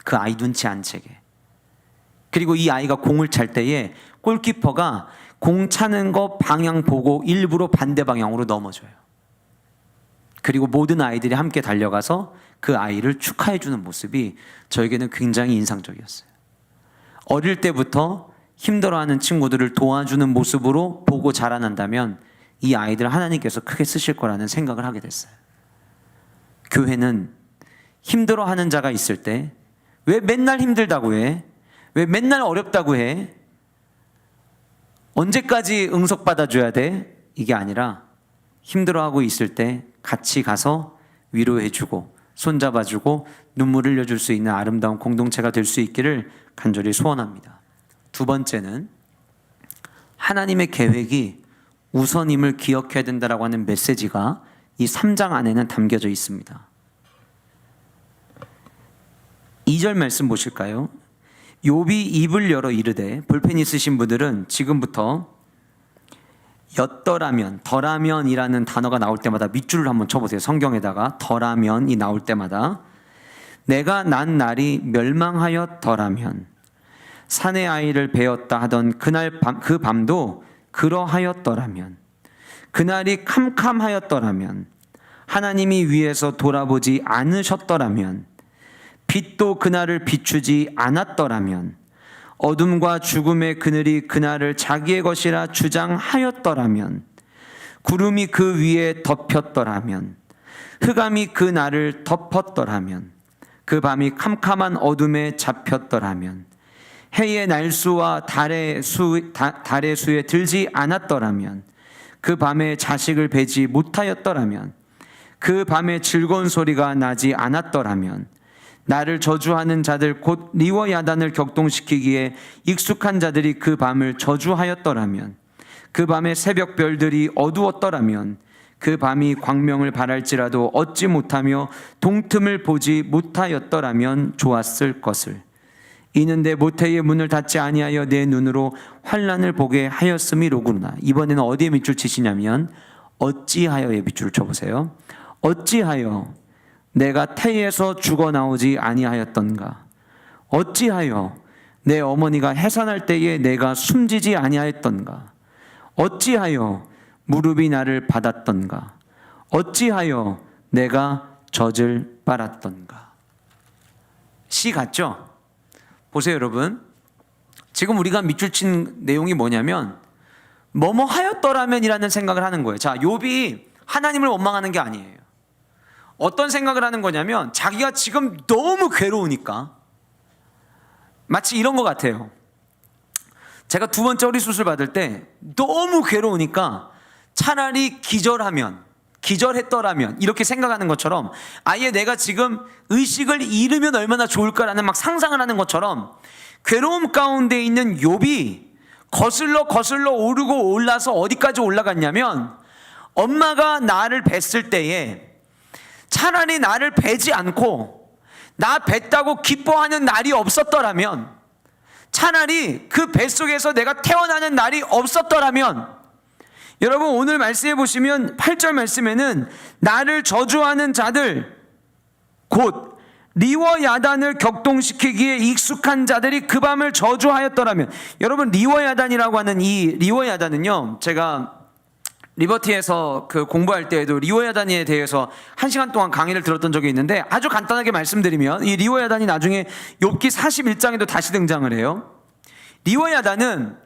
그 아이 눈치 안 채게. 그리고 이 아이가 공을 찰 때에 골키퍼가 공 차는 거 방향 보고 일부러 반대 방향으로 넘어져요. 그리고 모든 아이들이 함께 달려가서 그 아이를 축하해 주는 모습이 저에게는 굉장히 인상적이었어요. 어릴 때부터 힘들어하는 친구들을 도와주는 모습으로 보고 자라난다면 이 아이들 하나님께서 크게 쓰실 거라는 생각을 하게 됐어요. 교회는 힘들어하는 자가 있을 때 왜 맨날 힘들다고 해? 왜 맨날 어렵다고 해? 언제까지 응석받아줘야 돼? 이게 아니라 힘들어하고 있을 때 같이 가서 위로해주고 손잡아주고 눈물 흘려줄 수 있는 아름다운 공동체가 될 수 있기를 간절히 소원합니다. 두 번째는 하나님의 계획이 우선임을 기억해야 된다라고 하는 메시지가 이 3장 안에는 담겨져 있습니다. 2절 말씀 보실까요? 욥이 입을 열어 이르되, 볼펜 있으신 분들은 지금부터 였더라면, 더라면이라는 단어가 나올 때마다 밑줄을 한번 쳐보세요. 성경에다가 더라면이 나올 때마다 내가 난 날이 멸망하였더라면, 산의 아이를 베었다 하던 그날 그 밤도 그러하였더라면, 그날이 캄캄하였더라면, 하나님이 위에서 돌아보지 않으셨더라면, 빛도 그날을 비추지 않았더라면, 어둠과 죽음의 그늘이 그날을 자기의 것이라 주장하였더라면, 구름이 그 위에 덮였더라면, 흑암이 그 날을 덮었더라면, 그 밤이 캄캄한 어둠에 잡혔더라면, 해의 날수와 달의 수에 들지 않았더라면, 그 밤에 자식을 베지 못하였더라면, 그 밤에 즐거운 소리가 나지 않았더라면, 나를 저주하는 자들 곧 리워야단을 격동시키기에 익숙한 자들이 그 밤을 저주하였더라면, 그 밤에 새벽별들이 어두웠더라면, 그 밤이 광명을 발할지라도 얻지 못하며 동틈을 보지 못하였더라면 좋았을 것을. 이는 내 모태의 문을 닫지 아니하여 내 눈으로 환난을 보게 하였음이로구나. 이번에는 어디에 밑줄 치시냐면 어찌하여의 밑줄을 쳐보세요. 어찌하여 내가 태에서 죽어나오지 아니하였던가? 어찌하여 내 어머니가 해산할 때에 내가 숨지지 아니하였던가? 어찌하여 무릎이 나를 받았던가? 어찌하여 내가 젖을 빨았던가? 시 같죠? 보세요 여러분, 지금 우리가 밑줄 친 내용이 뭐냐면 뭐뭐 하였더라면 이라는 생각을 하는 거예요. 자, 욥이 하나님을 원망하는 게 아니에요. 어떤 생각을 하는 거냐면 자기가 지금 너무 괴로우니까, 마치 이런 것 같아요. 제가 두 번째 허리 수술 받을 때 너무 괴로우니까 차라리 기절했더라면 이렇게 생각하는 것처럼, 아예 내가 지금 의식을 잃으면 얼마나 좋을까라는 막 상상을 하는 것처럼 괴로움 가운데 있는 욥이 거슬러 오르고 올라서 어디까지 올라갔냐면, 엄마가 나를 뱄을 때에 차라리 나를 베지 않고 나 뱄다고 기뻐하는 날이 없었더라면, 차라리 그 뱃속에서 내가 태어나는 날이 없었더라면, 여러분 오늘 말씀해 보시면 8절 말씀에는 나를 저주하는 자들 곧 리워 야단을 격동시키기에 익숙한 자들이 그 밤을 저주하였더라면. 여러분, 리워 야단이라고 하는 이 리워 야단은요, 제가 리버티에서 그 공부할 때에도 리워 야단에 대해서 1시간 동안 강의를 들었던 적이 있는데, 아주 간단하게 말씀드리면 이 리워 야단이 나중에 욥기 41장에도 다시 등장을 해요. 리워 야단은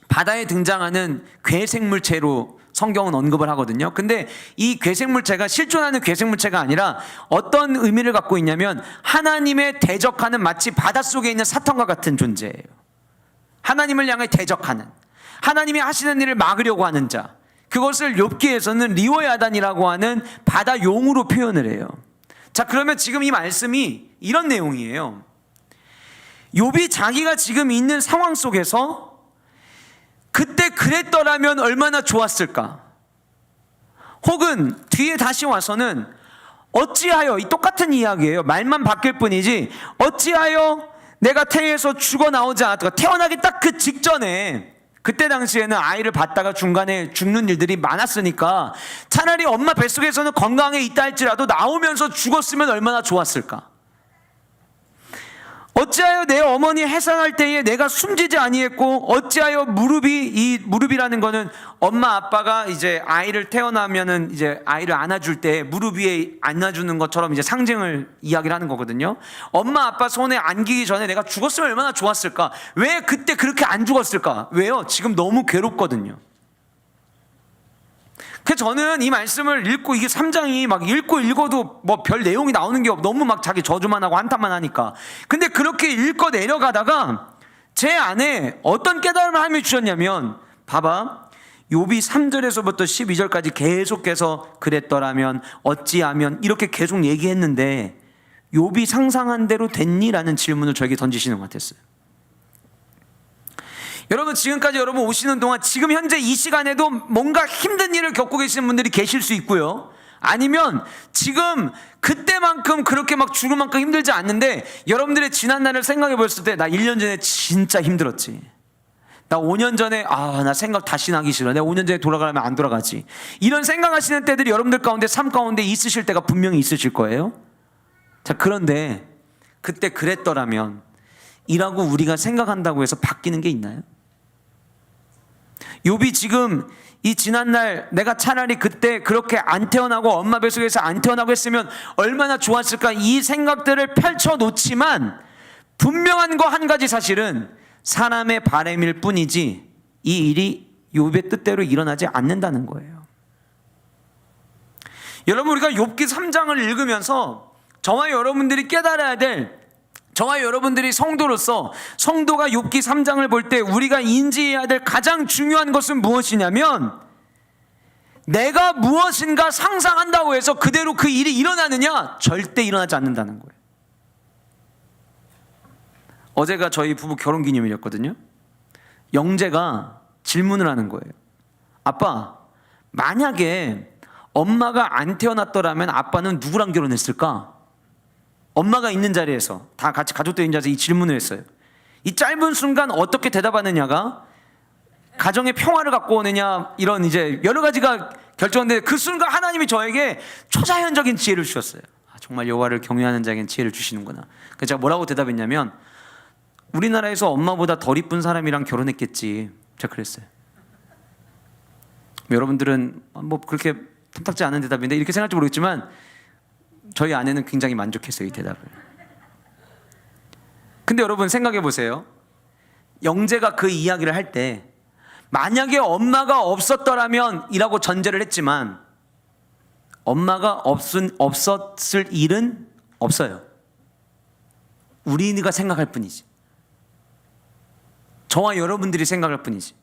바다에 등장하는 괴생물체로 성경은 언급을 하거든요. 근데 이 괴생물체가 실존하는 괴생물체가 아니라 어떤 의미를 갖고 있냐면, 하나님의 대적하는, 마치 바닷속에 있는 사탄과 같은 존재예요. 하나님을 향해 대적하는, 하나님이 하시는 일을 막으려고 하는 자, 그것을 욥기에서는 리워야단이라고 하는 바다 용으로 표현을 해요. 자, 그러면 지금 이 말씀이 이런 내용이에요. 욥이 자기가 지금 있는 상황 속에서 그때 그랬더라면 얼마나 좋았을까? 혹은 뒤에 다시 와서는 어찌하여, 이 똑같은 이야기예요. 말만 바뀔 뿐이지, 어찌하여 내가 태에서 죽어 나오지 않았다. 태어나기 딱 그 직전에, 그때 당시에는 아이를 받다가 중간에 죽는 일들이 많았으니까 차라리 엄마 뱃속에서는 건강해 있다 할지라도 나오면서 죽었으면 얼마나 좋았을까? 어찌하여 내 어머니 해산할 때에 내가 숨지지 아니했고, 어찌하여 이 무릎이라는 거는 엄마 아빠가 이제 아이를 태어나면은 이제 아이를 안아줄 때 무릎 위에 안아주는 것처럼 이제 상징을 이야기를 하는 거거든요. 엄마 아빠 손에 안기기 전에 내가 죽었으면 얼마나 좋았을까? 왜 그때 그렇게 안 죽었을까? 왜요? 지금 너무 괴롭거든요. 그래서 저는 이 말씀을 읽고, 이게 3장이 막 읽어도 뭐 별 내용이 나오는 게 너무 막 자기 저주만 하고 한탄만 하니까. 근데 그렇게 읽어 내려가다가 제 안에 어떤 깨달음을 하나님이 주셨냐면, 봐봐, 욥이 3절에서부터 12절까지 계속해서 그랬더라면, 어찌하면, 이렇게 계속 얘기했는데 욥이 상상한 대로 됐니? 라는 질문을 저에게 던지시는 것 같았어요. 여러분, 지금까지 여러분 오시는 동안 지금 현재 이 시간에도 뭔가 힘든 일을 겪고 계시는 분들이 계실 수 있고요, 아니면 지금 그때만큼 그렇게 막 죽을 만큼 힘들지 않는데 여러분들의 지난 날을 생각해 보셨을 때, 나 1년 전에 진짜 힘들었지, 나 5년 전에 나 생각 다시 나기 싫어, 내가 5년 전에 돌아가려면 안 돌아가지, 이런 생각하시는 때들이 여러분들 가운데, 삶 가운데 있으실 때가 분명히 있으실 거예요. 자, 그런데 그때 그랬더라면 이라고 우리가 생각한다고 해서 바뀌는 게 있나요? 욥이 지금 이 지난날 내가 차라리 그때 그렇게 안 태어나고 엄마 뱃속에서 안 태어나고 했으면 얼마나 좋았을까, 이 생각들을 펼쳐놓지만 분명한 거 한 가지 사실은 사람의 바람일 뿐이지 이 일이 욥의 뜻대로 일어나지 않는다는 거예요. 여러분, 우리가 욥기 3장을 읽으면서 저와 여러분들이 깨달아야 될, 저와 여러분들이 성도로서, 성도가 욥기 3장을 볼 때 우리가 인지해야 될 가장 중요한 것은 무엇이냐면, 내가 무엇인가 상상한다고 해서 그대로 그 일이 일어나느냐? 절대 일어나지 않는다는 거예요. 어제가 저희 부부 결혼기념일이었거든요. 영재가 질문을 하는 거예요. 아빠, 만약에 엄마가 안 태어났더라면 아빠는 누구랑 결혼했을까? 엄마가 있는 자리에서, 다 같이 가족들 있는 자리에서 이 질문을 했어요. 이 짧은 순간 어떻게 대답하느냐가 가정의 평화를 갖고 오느냐, 이런 이제 여러 가지가 결정되는데, 그 순간 하나님이 저에게 초자연적인 지혜를 주셨어요. 정말 여호와를 경외하는 자에겐 지혜를 주시는구나. 그래서 제가 뭐라고 대답했냐면, 우리나라에서 엄마보다 덜 이쁜 사람이랑 결혼했겠지, 제가 그랬어요. 여러분들은 뭐 그렇게 탐탁지 않은 대답인데 이렇게 생각할지 모르겠지만 저희 아내는 굉장히 만족했어요, 이 대답을. 근데 여러분 생각해 보세요. 영재가 그 이야기를 할 때 만약에 엄마가 없었더라면 이라고 전제를 했지만, 엄마가 없었을 일은 없어요. 우리가 생각할 뿐이지, 저와 여러분들이 생각할 뿐이지.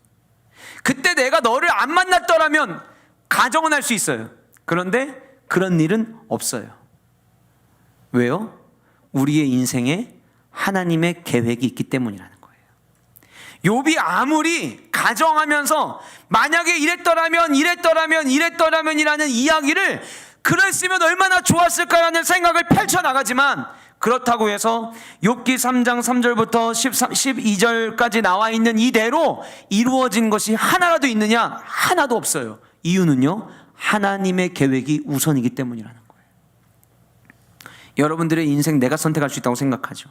그때 내가 너를 안 만났더라면 가정은 할 수 있어요. 그런데 그런 일은 없어요. 왜요? 우리의 인생에 하나님의 계획이 있기 때문이라는 거예요. 욥이 아무리 가정하면서 만약에 이랬더라면이라는 이야기를, 그랬으면 얼마나 좋았을까라는 생각을 펼쳐나가지만, 그렇다고 해서 욥기 3장 3절부터 12절까지 나와 있는 이대로 이루어진 것이 하나라도 있느냐? 하나도 없어요. 이유는요, 하나님의 계획이 우선이기 때문이라는 거예요. 여러분들의 인생 내가 선택할 수 있다고 생각하죠.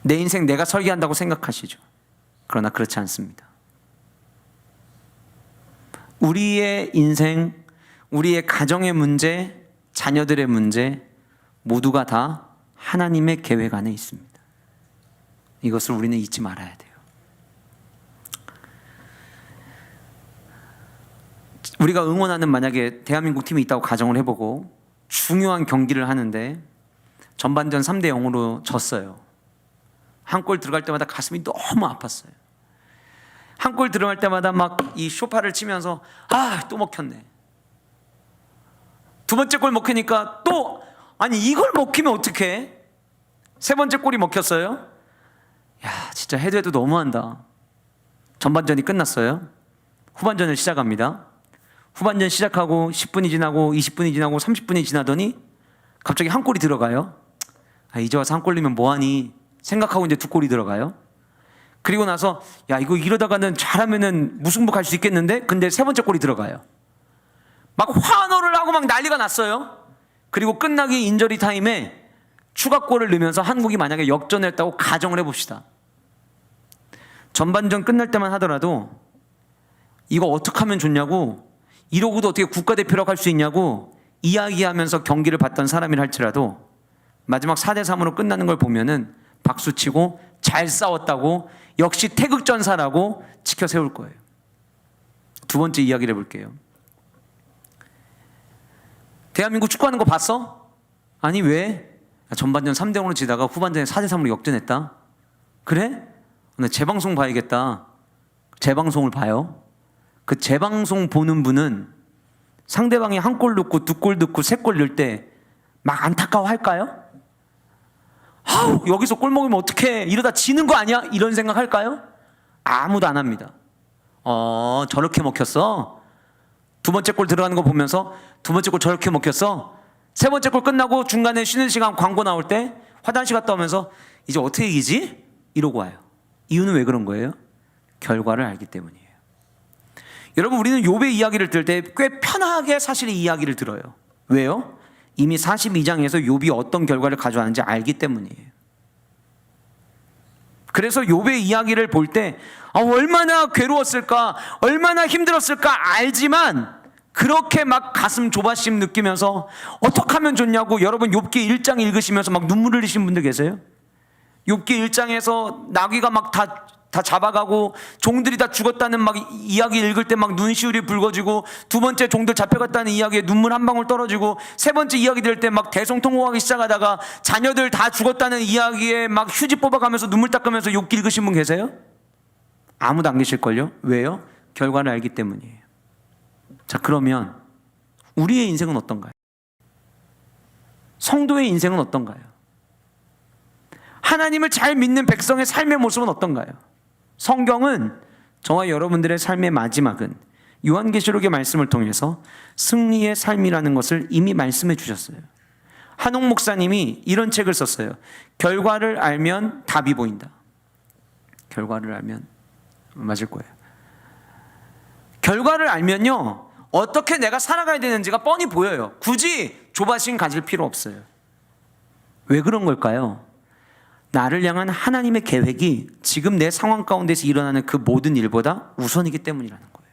내 인생 내가 설계한다고 생각하시죠. 그러나 그렇지 않습니다. 우리의 인생, 우리의 가정의 문제, 자녀들의 문제 모두가 다 하나님의 계획 안에 있습니다. 이것을 우리는 잊지 말아야 돼요. 우리가 응원하는 만약에 대한민국 팀이 있다고 가정을 해보고 중요한 경기를 하는데 전반전 3대 0으로 졌어요. 한 골 들어갈 때마다 가슴이 너무 아팠어요. 한 골 들어갈 때마다 막 이 쇼파를 치면서 또 먹혔네. 두 번째 골 먹히니까 또 아니 이걸 먹히면 어떡해? 세 번째 골이 먹혔어요. 야 진짜 해도 너무한다. 전반전이 끝났어요. 후반전을 시작합니다. 후반전 시작하고 10분이 지나고 20분이 지나고 30분이 지나더니 갑자기 한 골이 들어가요. 이제 와서 한 골 넣으면 뭐하니 생각하고 이제 두 골이 들어가요. 그리고 나서 야 이거 이러다가는 잘하면은 무승부 갈 수 있겠는데? 근데 세 번째 골이 들어가요. 막 환호를 하고 막 난리가 났어요. 그리고 끝나기 인저리 타임에 추가골을 넣으면서 한국이 만약에 역전했다고 가정을 해봅시다. 전반전 끝날 때만 하더라도 이거 어떻게 하면 좋냐고, 이러고도 어떻게 국가대표라고 할 수 있냐고 이야기하면서 경기를 봤던 사람이라 할지라도 마지막 4대 3으로 끝나는 걸 보면은 박수치고 잘 싸웠다고 역시 태극전사라고 지켜 세울 거예요. 두 번째 이야기를 해볼게요. 대한민국 축구하는 거 봤어? 아니 왜? 전반전 3대 0으로 지다가 후반전에 4대 3으로 역전했다. 그래? 나 재방송 봐야겠다. 재방송을 봐요. 그 재방송 보는 분은 상대방이 한 골 넣고 두 골 넣고 세 골 넣을 때 막 안타까워 할까요? 여기서 골 먹으면 어떡해, 이러다 지는 거 아니야? 이런 생각 할까요? 아무도 안 합니다. 저렇게 먹혔어? 두 번째 골 들어가는 거 보면서 두 번째 골 저렇게 먹혔어? 세 번째 골 끝나고 중간에 쉬는 시간 광고 나올 때 화장실 갔다 오면서 이제 어떻게 이기지? 이러고 와요. 이유는 왜 그런 거예요? 결과를 알기 때문이에요. 여러분, 우리는 욥의 이야기를 들을 때 꽤 편하게 사실 이 이야기를 들어요. 왜요? 이미 42장에서 욥이 어떤 결과를 가져왔는지 알기 때문이에요. 그래서 욥의 이야기를 볼 때 얼마나 괴로웠을까, 얼마나 힘들었을까 알지만 그렇게 막 가슴 조바심 느끼면서 어떻게 하면 좋냐고, 여러분 욥기 1장 읽으시면서 막 눈물 흘리신 분들 계세요? 욥기 1장에서 나귀가 막 다 잡아가고 종들이 다 죽었다는 막 이야기 읽을 때 막 눈시울이 붉어지고, 두 번째 종들 잡혀갔다는 이야기에 눈물 한 방울 떨어지고, 세 번째 이야기 들을 때 막 대성통곡하기 시작하다가 자녀들 다 죽었다는 이야기에 막 휴지 뽑아가면서 눈물 닦으면서 욥기 읽으신 분 계세요? 아무도 안 계실걸요? 왜요? 결과를 알기 때문이에요. 자, 그러면 우리의 인생은 어떤가요? 성도의 인생은 어떤가요? 하나님을 잘 믿는 백성의 삶의 모습은 어떤가요? 성경은 저와 여러분들의 삶의 마지막은 요한계시록의 말씀을 통해서 승리의 삶이라는 것을 이미 말씀해 주셨어요. 한옥 목사님이 이런 책을 썼어요. 결과를 알면 답이 보인다. 결과를 알면 맞을 거예요. 결과를 알면요, 어떻게 내가 살아가야 되는지가 뻔히 보여요. 굳이 조바심 가질 필요 없어요. 왜 그런 걸까요? 나를 향한 하나님의 계획이 지금 내 상황 가운데서 일어나는 그 모든 일보다 우선이기 때문이라는 거예요.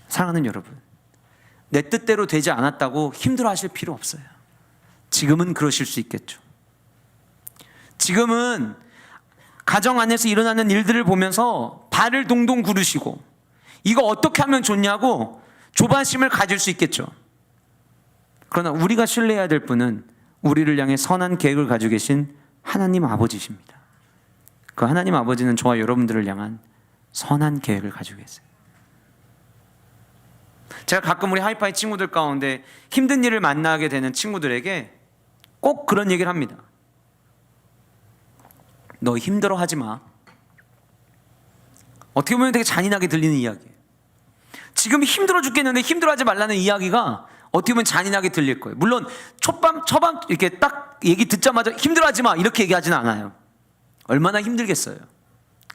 사랑하는 여러분, 내 뜻대로 되지 않았다고 힘들어하실 필요 없어요. 지금은 그러실 수 있겠죠. 지금은 가정 안에서 일어나는 일들을 보면서 발을 동동 구르시고 이거 어떻게 하면 좋냐고 조바심을 가질 수 있겠죠. 그러나 우리가 신뢰해야 될 분은 우리를 향해 선한 계획을 가지고 계신 하나님 아버지십니다. 그 하나님 아버지는 저와 여러분들을 향한 선한 계획을 가지고 계세요. 제가 가끔 우리 하이파이 친구들 가운데 힘든 일을 만나게 되는 친구들에게 꼭 그런 얘기를 합니다. 너 힘들어하지 마. 어떻게 보면 되게 잔인하게 들리는 이야기예요. 지금 힘들어 죽겠는데 힘들어하지 말라는 이야기가 어떻게 보면 잔인하게 들릴 거예요. 물론 초반 이렇게 딱 얘기 듣자마자 힘들어하지 마 이렇게 얘기하지는 않아요. 얼마나 힘들겠어요.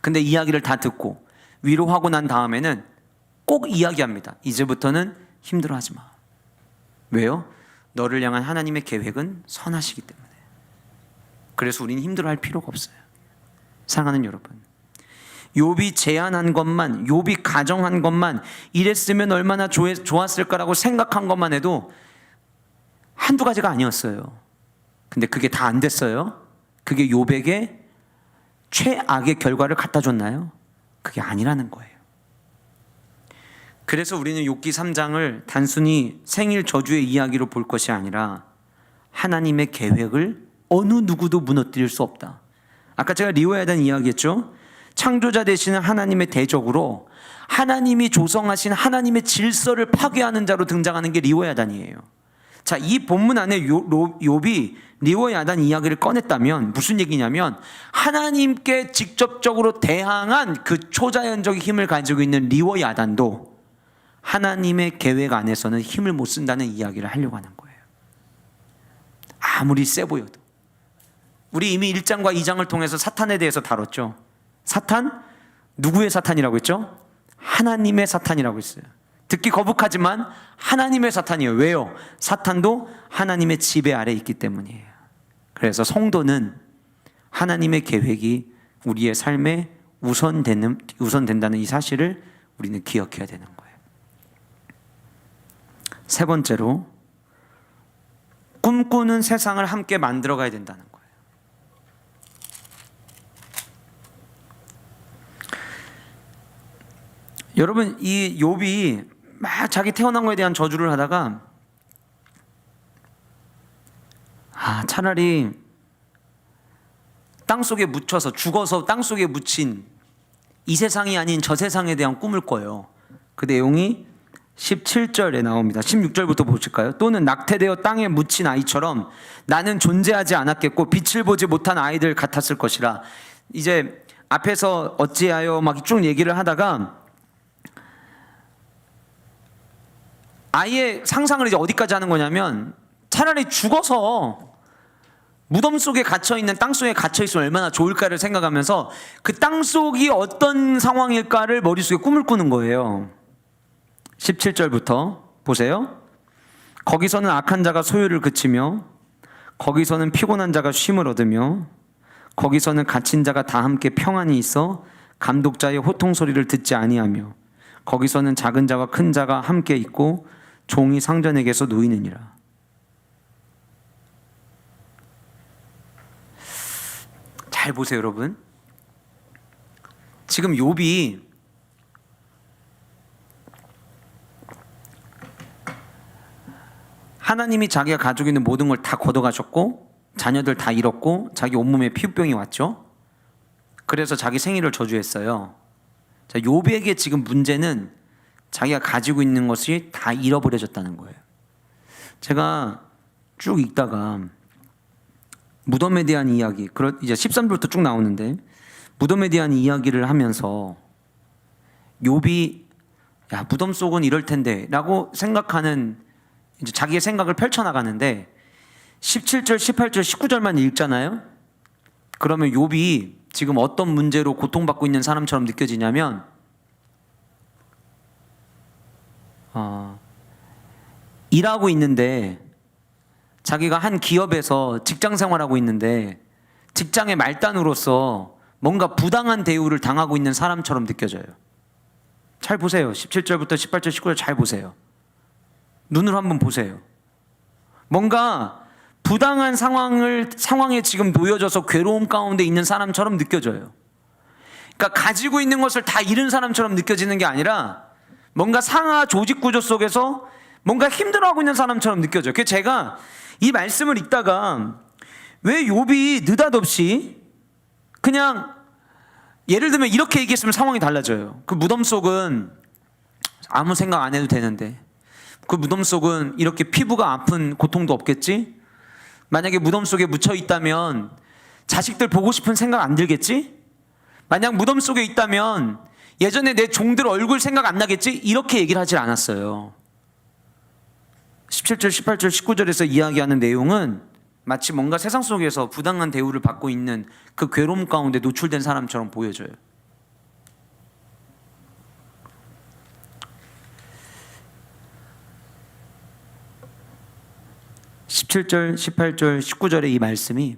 근데 이야기를 다 듣고 위로하고 난 다음에는 꼭 이야기합니다. 이제부터는 힘들어하지 마. 왜요? 너를 향한 하나님의 계획은 선하시기 때문에. 그래서 우리는 힘들어할 필요가 없어요. 사랑하는 여러분, 욥이 제안한 것만, 욥이 가정한 것만, 이랬으면 얼마나 좋았을까라고 생각한 것만 해도 한두 가지가 아니었어요. 근데 그게 다 안 됐어요. 그게 욥에게 최악의 결과를 갖다 줬나요? 그게 아니라는 거예요. 그래서 우리는 욥기 3장을 단순히 생일 저주의 이야기로 볼 것이 아니라 하나님의 계획을 어느 누구도 무너뜨릴 수 없다. 아까 제가 리워야단 이야기했죠. 창조자 되시는 하나님의 대적으로 하나님이 조성하신 하나님의 질서를 파괴하는 자로 등장하는 게 리워야단이에요. 자, 이 본문 안에 욥이 리워야단 이야기를 꺼냈다면 무슨 얘기냐면 하나님께 직접적으로 대항한 그 초자연적 힘을 가지고 있는 리워야단도 하나님의 계획 안에서는 힘을 못 쓴다는 이야기를 하려고 하는 거예요. 아무리 세 보여도. 우리 이미 1장과 2장을 통해서 사탄에 대해서 다뤘죠. 사탄? 누구의 사탄이라고 했죠? 하나님의 사탄이라고 했어요. 듣기 거북하지만 하나님의 사탄이에요. 왜요? 사탄도 하나님의 지배 아래 있기 때문이에요. 그래서 성도는 하나님의 계획이 우리의 삶에 우선된다는 이 사실을 우리는 기억해야 되는 거예요. 세 번째로, 꿈꾸는 세상을 함께 만들어가야 된다는 거예요. 여러분, 이 욥이 막 자기 태어난 거에 대한 저주를 하다가 차라리 땅속에 묻혀서 죽어서 땅속에 묻힌 이 세상이 아닌 저 세상에 대한 꿈을 꿔요. 그 내용이 17절에 나옵니다. 16절부터 보실까요? 또는 낙태되어 땅에 묻힌 아이처럼 나는 존재하지 않았겠고 빛을 보지 못한 아이들 같았을 것이라. 이제 앞에서 어찌하여 막 쭉 얘기를 하다가 아예 상상을 이제 어디까지 하는 거냐면 차라리 죽어서 무덤 속에 갇혀있는 땅 속에 갇혀있으면 얼마나 좋을까를 생각하면서 그 땅 속이 어떤 상황일까를 머릿속에 꿈을 꾸는 거예요. 17절부터 보세요. 거기서는 악한 자가 소유를 그치며 거기서는 피곤한 자가 쉼을 얻으며 거기서는 갇힌 자가 다 함께 평안히 있어 감독자의 호통 소리를 듣지 아니하며 거기서는 작은 자와 큰 자가 함께 있고 종이 상전에게서 놓이느니라. 잘 보세요, 여러분. 지금 욥이 하나님이 자기가 가지고 있는 모든 걸 다 걷어가셨고 자녀들 다 잃었고 자기 온몸에 피부병이 왔죠. 그래서 자기 생일을 저주했어요. 자, 욥에게 지금 문제는 자기가 가지고 있는 것이 다 잃어버려졌다는 거예요. 제가 쭉 읽다가 무덤에 대한 이야기, 이제 13절부터 쭉 나오는데 무덤에 대한 이야기를 하면서 욥이 야, 무덤 속은 이럴 텐데 라고 생각하는 이제 자기의 생각을 펼쳐나가는데 17절, 18절, 19절만 읽잖아요. 그러면 욥이 지금 어떤 문제로 고통받고 있는 사람처럼 느껴지냐면 일하고 있는데 자기가 한 기업에서 직장 생활하고 있는데 직장의 말단으로서 뭔가 부당한 대우를 당하고 있는 사람처럼 느껴져요. 잘 보세요. 17절부터 18절, 19절 잘 보세요. 눈으로 한번 보세요. 뭔가 부당한 상황에 지금 놓여져서 괴로움 가운데 있는 사람처럼 느껴져요. 그러니까 가지고 있는 것을 다 잃은 사람처럼 느껴지는 게 아니라 뭔가 상하 조직 구조 속에서 뭔가 힘들어하고 있는 사람처럼 느껴져요. 그래서 제가 이 말씀을 읽다가 왜 욥이 느닷없이 그냥 예를 들면 이렇게 얘기했으면 상황이 달라져요. 그 무덤 속은 아무 생각 안 해도 되는데 그 무덤 속은 이렇게 피부가 아픈 고통도 없겠지? 만약에 무덤 속에 묻혀 있다면 자식들 보고 싶은 생각 안 들겠지? 만약 무덤 속에 있다면 예전에 내 종들 얼굴 생각 안 나겠지? 이렇게 얘기를 하질 않았어요. 17절, 18절, 19절에서 이야기하는 내용은 마치 뭔가 세상 속에서 부당한 대우를 받고 있는 그 괴로움 가운데 노출된 사람처럼 보여져요. 17절, 18절, 19절의 이 말씀이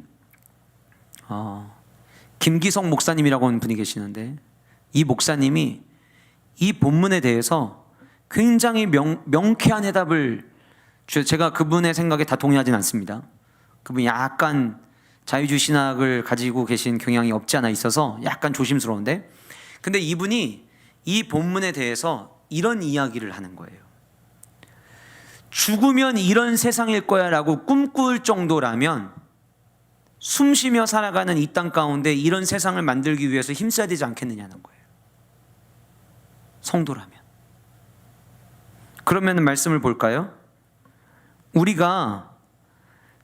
김기성 목사님이라고 하는 분이 계시는데, 이 목사님이 이 본문에 대해서 굉장히 명쾌한 해답을 주셔서, 제가 그분의 생각에 다 동의하진 않습니다. 그분이 약간 자유주의 신학을 가지고 계신 경향이 없지 않아 있어서 약간 조심스러운데, 근데 이분이 이 본문에 대해서 이런 이야기를 하는 거예요. 죽으면 이런 세상일 거야 라고 꿈꿀 정도라면 숨쉬며 살아가는 이 땅 가운데 이런 세상을 만들기 위해서 힘써야 되지 않겠느냐는 거예요. 성도라면. 그러면 말씀을 볼까요? 우리가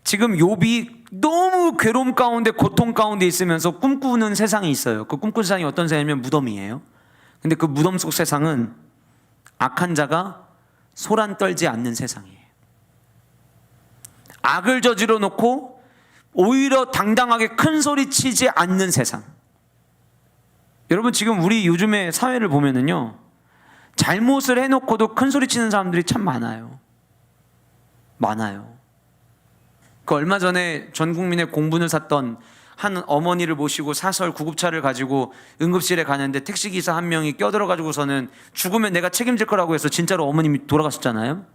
지금 욥이 너무 괴로움 가운데 고통 가운데 있으면서 꿈꾸는 세상이 있어요. 그 꿈꾸는 세상이 어떤 세상이면 무덤이에요. 근데 그 무덤 속 세상은 악한 자가 소란 떨지 않는 세상이에요. 악을 저지러 놓고 오히려 당당하게 큰 소리 치지 않는 세상. 여러분, 지금 우리 요즘에 사회를 보면은요, 잘못을 해놓고도 큰 소리 치는 사람들이 참 많아요. 그 얼마 전에 전 국민의 공분을 샀던 한 어머니를 모시고 사설 구급차를 가지고 응급실에 가는데 택시기사 한 명이 껴들어가지고서는 죽으면 내가 책임질 거라고 해서 진짜로 어머님이 돌아가셨잖아요.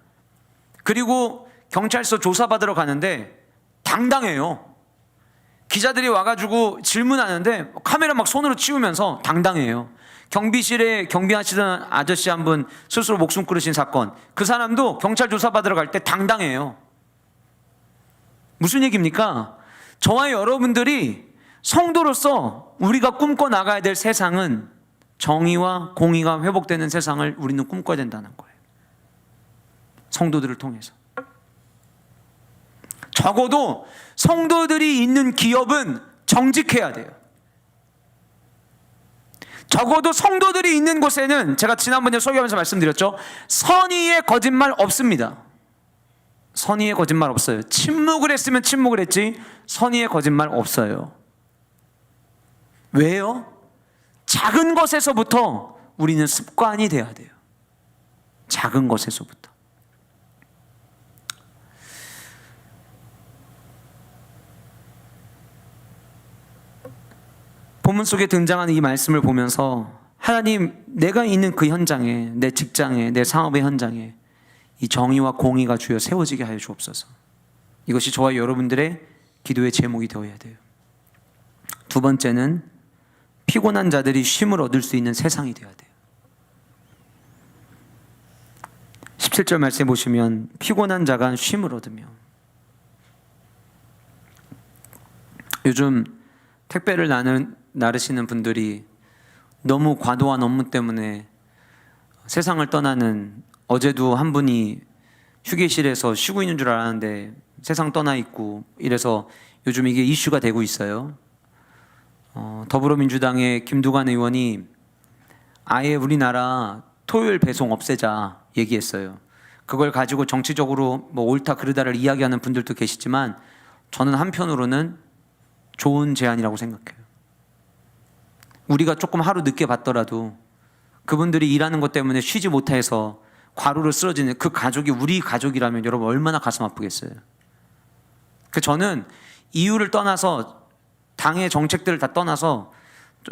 그리고 경찰서 조사받으러 가는데 당당해요. 기자들이 와가지고 질문하는데 카메라 막 손으로 치우면서 당당해요. 경비실에 경비하시던 아저씨 한 분 스스로 목숨 끊으신 사건, 그 사람도 경찰 조사받으러 갈 때 당당해요. 무슨 얘기입니까? 저와 여러분들이 성도로서 우리가 꿈꿔 나가야 될 세상은 정의와 공의가 회복되는 세상을 우리는 꿈꿔야 된다는 거예요. 성도들을 통해서. 적어도 성도들이 있는 기업은 정직해야 돼요. 적어도 성도들이 있는 곳에는, 제가 지난번에 소개하면서 말씀드렸죠, 선의의 거짓말 없습니다. 선의의 거짓말 없어요. 침묵을 했으면 침묵을 했지 선의의 거짓말 없어요. 왜요? 작은 것에서부터 우리는 습관이 돼야 돼요. 작은 것에서부터. 본문 속에 등장하는 이 말씀을 보면서, 하나님, 내가 있는 그 현장에, 내 직장에, 내 사업의 현장에 이 정의와 공의가 주여 세워지게 하여 주옵소서. 이것이 저와 여러분들의 기도의 제목이 되어야 돼요. 두 번째는 피곤한 자들이 쉼을 얻을 수 있는 세상이 되어야 돼요. 17절 말씀에 보시면 피곤한 자가 쉼을 얻으며, 요즘 택배를 나르시는 분들이 너무 과도한 업무 때문에 세상을 떠나는, 어제도 한 분이 휴게실에서 쉬고 있는 줄 알았는데 세상 떠나 있고, 이래서 요즘 이게 이슈가 되고 있어요. 더불어민주당의 김두관 의원이 아예 우리나라 토요일 배송 없애자 얘기했어요. 그걸 가지고 정치적으로 뭐 옳다 그르다를 이야기하는 분들도 계시지만, 저는 한편으로는 좋은 제안이라고 생각해요. 우리가 조금 하루 늦게 받더라도 그분들이 일하는 것 때문에 쉬지 못해서 과로로 쓰러지는 그 가족이 우리 가족이라면 여러분 얼마나 가슴 아프겠어요. 저는 이유를 떠나서, 당의 정책들을 다 떠나서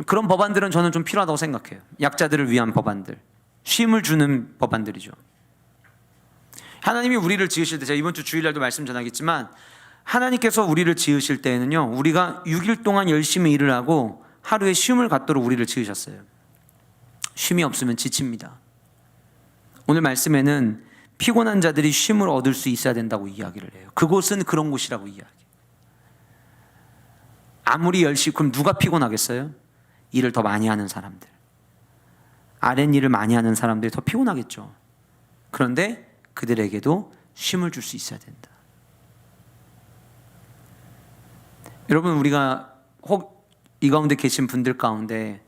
그런 법안들은 저는 좀 필요하다고 생각해요. 약자들을 위한 법안들, 쉼을 주는 법안들이죠. 하나님이 우리를 지으실 때, 제가 이번 주 주일날도 말씀 전하겠지만, 하나님께서 우리를 지으실 때에는요, 우리가 6일 동안 열심히 일을 하고 하루에 쉼을 갖도록 우리를 지으셨어요. 쉼이 없으면 지칩니다. 오늘 말씀에는 피곤한 자들이 쉼을 얻을 수 있어야 된다고 이야기를 해요. 그곳은 그런 곳이라고 이야기해요. 아무리 열심히, 그럼 누가 피곤하겠어요? 일을 더 많이 하는 사람들, 아랫일을 많이 하는 사람들이 더 피곤하겠죠. 그런데 그들에게도 쉼을 줄 수 있어야 된다. 여러분, 우리가 혹 이 가운데 계신 분들 가운데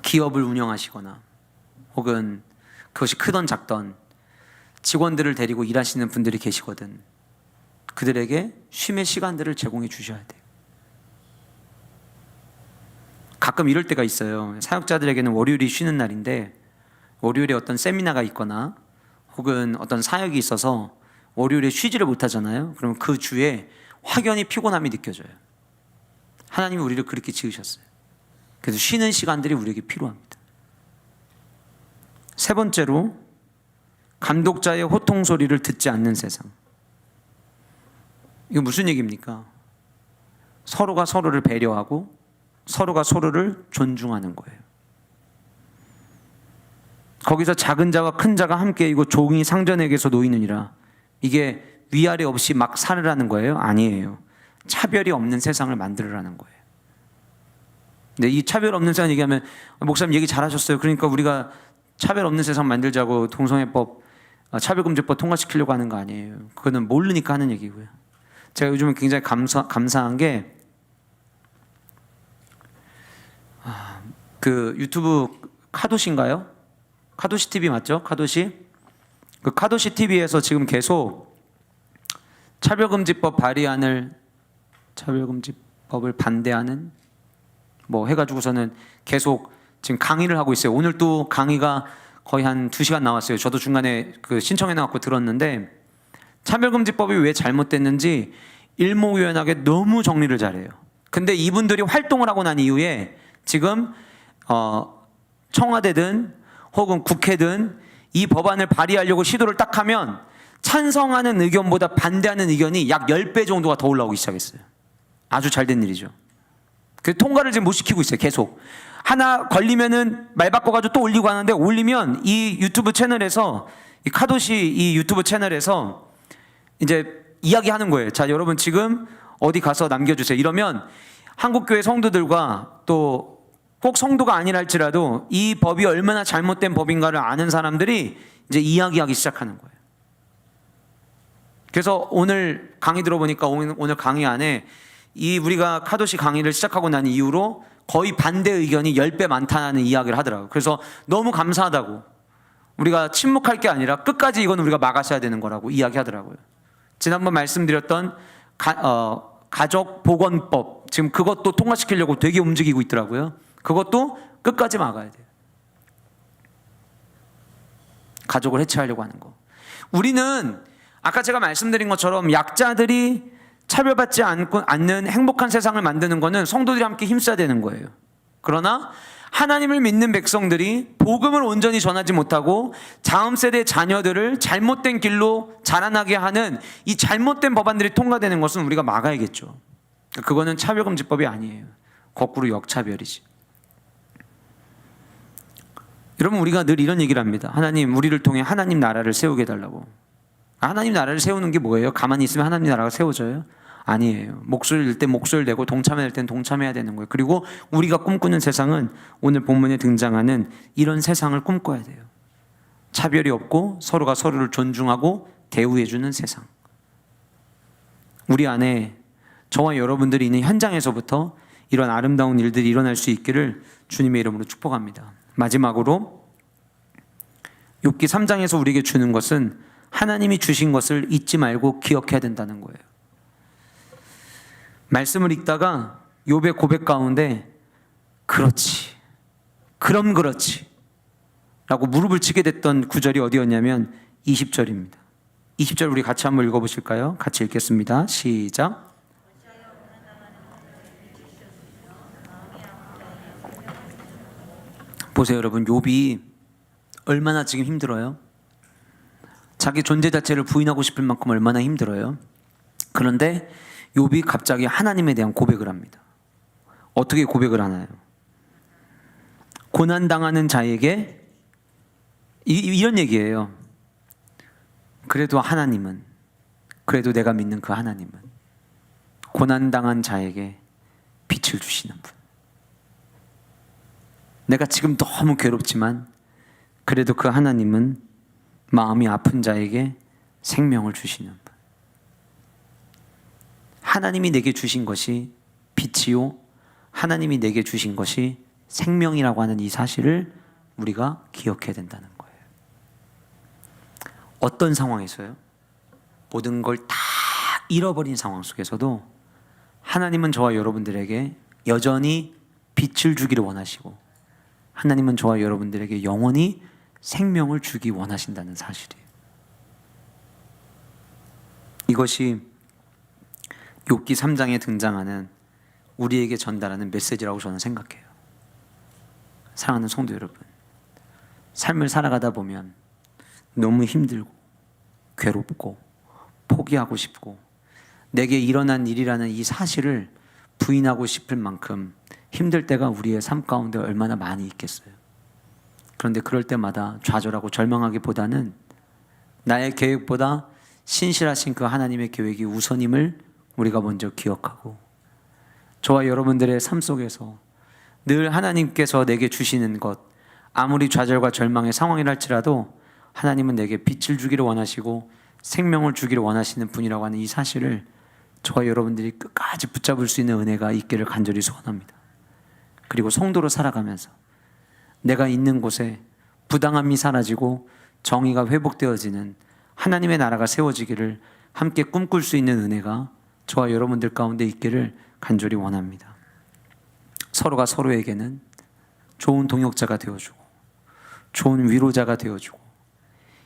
기업을 운영하시거나 혹은 그것이 크던 작던 직원들을 데리고 일하시는 분들이 계시거든. 그들에게 쉼의 시간들을 제공해 주셔야 돼요. 가끔 이럴 때가 있어요. 사역자들에게는 월요일이 쉬는 날인데 월요일에 어떤 세미나가 있거나 혹은 어떤 사역이 있어서 월요일에 쉬지를 못하잖아요. 그럼 그 주에 확연히 피곤함이 느껴져요. 하나님이 우리를 그렇게 지으셨어요. 그래서 쉬는 시간들이 우리에게 필요합니다. 세 번째로, 감독자의 호통 소리를 듣지 않는 세상. 이거 무슨 얘기입니까? 서로가 서로를 배려하고 서로가 서로를 존중하는 거예요. 거기서 작은 자와 큰 자가 함께 이고 종이 상전에게서 놓이느니라. 이게 위아래 없이 막 살으라는 거예요? 아니에요. 차별이 없는 세상을 만들으라는 거예요. 근데 이 차별 없는 세상 얘기하면 목사님 얘기 잘하셨어요. 그러니까 우리가 차별 없는 세상 만들자고 동성애법, 차별금지법 통과시키려고 하는 거 아니에요. 그거는 모르니까 하는 얘기고요. 제가 요즘에 굉장히 감사한 게 그 유튜브 카도시인가요? 카도시 TV 맞죠? 카도시? 그 카도시 TV에서 지금 계속 차별금지법을 반대하는 뭐 해가지고서는 계속 지금 강의를 하고 있어요. 오늘 또 강의가 거의 한 2시간 나왔어요. 저도 중간에 그 신청해놔갖고 들었는데 차별금지법이 왜 잘못됐는지 일목요연하게 너무 정리를 잘해요. 근데 이분들이 활동을 하고 난 이후에 지금 청와대든 혹은 국회든 이 법안을 발의하려고 시도를 딱 하면 찬성하는 의견보다 반대하는 의견이 약 10배 정도가 더 올라오기 시작했어요. 아주 잘된 일이죠. 그래서 통과를 지금 못 시키고 있어요. 계속 하나 걸리면은 말 바꿔가지고 또 올리고 하는데, 올리면 이 유튜브 채널에서, 이 카도시 이 유튜브 채널에서 이제 이야기하는 거예요. 자, 여러분 지금 어디 가서 남겨주세요. 이러면 한국교회 성도들과 또 꼭 성도가 아니라 할지라도 이 법이 얼마나 잘못된 법인가를 아는 사람들이 이제 이야기하기 시작하는 거예요. 그래서 오늘 강의 들어보니까 오늘 강의 안에 이 우리가 카도시 강의를 시작하고 난 이후로 거의 반대 의견이 10배 많다는 이야기를 하더라고요. 그래서 너무 감사하다고, 우리가 침묵할 게 아니라 끝까지 이건 우리가 막아서야 되는 거라고 이야기하더라고요. 지난번 말씀드렸던 가족보건법, 지금 그것도 통과시키려고 되게 움직이고 있더라고요. 그것도 끝까지 막아야 돼요. 가족을 해체하려고 하는 거. 우리는 아까 제가 말씀드린 것처럼 약자들이 차별받지 않는 행복한 세상을 만드는 것은 성도들이 함께 힘써야 되는 거예요. 그러나 하나님을 믿는 백성들이 복음을 온전히 전하지 못하고 다음 세대 자녀들을 잘못된 길로 자라나게 하는 이 잘못된 법안들이 통과되는 것은 우리가 막아야겠죠. 그거는 차별금지법이 아니에요. 거꾸로 역차별이지. 여러분, 우리가 늘 이런 얘기를 합니다. 하나님, 우리를 통해 하나님 나라를 세우게 해달라고. 하나님 나라를 세우는 게 뭐예요? 가만히 있으면 하나님 나라가 세워져요? 아니에요. 목소리를 낼 때 목소리를 내고 동참해야 될 땐 동참해야 되는 거예요. 그리고 우리가 꿈꾸는 세상은 오늘 본문에 등장하는 이런 세상을 꿈꿔야 돼요. 차별이 없고 서로가 서로를 존중하고 대우해주는 세상. 우리 안에 저와 여러분들이 있는 현장에서부터 이런 아름다운 일들이 일어날 수 있기를 주님의 이름으로 축복합니다. 마지막으로 욥기 3장에서 우리에게 주는 것은 하나님이 주신 것을 잊지 말고 기억해야 된다는 거예요. 말씀을 읽다가 욥의 고백 가운데 그렇지, 그럼 그렇지 라고 무릎을 치게 됐던 구절이 어디였냐면 20절입니다. 20절 우리 같이 한번 읽어보실까요? 같이 읽겠습니다. 시작. 보세요 여러분, 욥이 얼마나 지금 힘들어요? 자기 존재 자체를 부인하고 싶을 만큼 얼마나 힘들어요? 그런데 욥이 갑자기 하나님에 대한 고백을 합니다. 어떻게 고백을 하나요? 고난당하는 자에게 이런 얘기예요. 그래도 하나님은, 그래도 내가 믿는 그 하나님은 고난당한 자에게 빛을 주시는 분. 내가 지금 너무 괴롭지만 그래도 그 하나님은 마음이 아픈 자에게 생명을 주시는 분. 하나님이 내게 주신 것이 빛이요, 하나님이 내게 주신 것이 생명이라고 하는 이 사실을 우리가 기억해야 된다는 거예요. 어떤 상황에서요? 모든 걸 다 잃어버린 상황 속에서도 하나님은 저와 여러분들에게 여전히 빛을 주기를 원하시고, 하나님은 저와 여러분들에게 영원히 생명을 주기 원하신다는 사실이에요. 이것이 욥기 3장에 등장하는 우리에게 전달하는 메시지라고 저는 생각해요. 사랑하는 성도 여러분, 삶을 살아가다 보면 너무 힘들고 괴롭고 포기하고 싶고 내게 일어난 일이라는 이 사실을 부인하고 싶을 만큼 힘들 때가 우리의 삶 가운데 얼마나 많이 있겠어요. 그런데 그럴 때마다 좌절하고 절망하기보다는 나의 계획보다 신실하신 그 하나님의 계획이 우선임을 우리가 먼저 기억하고, 저와 여러분들의 삶 속에서 늘 하나님께서 내게 주시는 것, 아무리 좌절과 절망의 상황이랄지라도 하나님은 내게 빛을 주기를 원하시고 생명을 주기를 원하시는 분이라고 하는 이 사실을 저와 여러분들이 끝까지 붙잡을 수 있는 은혜가 있기를 간절히 소원합니다. 그리고 성도로 살아가면서 내가 있는 곳에 부당함이 사라지고 정의가 회복되어지는 하나님의 나라가 세워지기를 함께 꿈꿀 수 있는 은혜가 저와 여러분들 가운데 있기를 간절히 원합니다. 서로가 서로에게는 좋은 동역자가 되어주고 좋은 위로자가 되어주고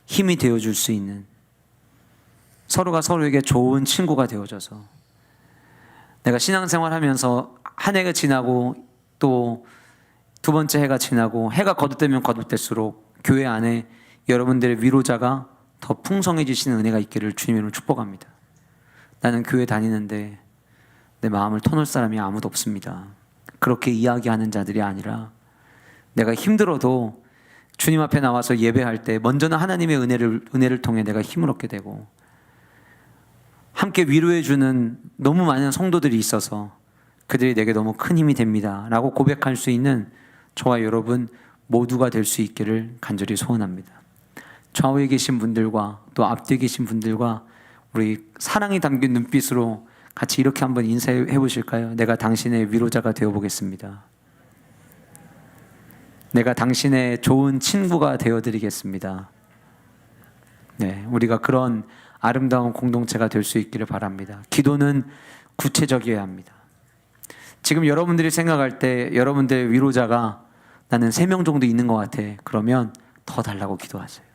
힘이 되어줄 수 있는, 서로가 서로에게 좋은 친구가 되어줘서 내가 신앙생활하면서 한 해가 지나고 또 두 번째 해가 지나고 해가 거듭되면 거듭될수록 교회 안에 여러분들의 위로자가 더 풍성해지시는 은혜가 있기를 주님으로 축복합니다. 나는 교회 다니는데 내 마음을 터놓을 사람이 아무도 없습니다. 그렇게 이야기하는 자들이 아니라 내가 힘들어도 주님 앞에 나와서 예배할 때 먼저는 하나님의 은혜를 통해 내가 힘을 얻게 되고, 함께 위로해주는 너무 많은 성도들이 있어서 그들이 내게 너무 큰 힘이 됩니다 라고 고백할 수 있는 저와 여러분 모두가 될 수 있기를 간절히 소원합니다. 좌우에 계신 분들과 또 앞뒤에 계신 분들과 우리 사랑이 담긴 눈빛으로 같이 이렇게 한번 인사해 보실까요? 내가 당신의 위로자가 되어 보겠습니다. 내가 당신의 좋은 친구가 되어 드리겠습니다. 네, 우리가 그런 아름다운 공동체가 될 수 있기를 바랍니다. 기도는 구체적이어야 합니다. 지금 여러분들이 생각할 때 여러분들의 위로자가 나는 3명 정도 있는 것 같아. 그러면 더 달라고 기도하세요.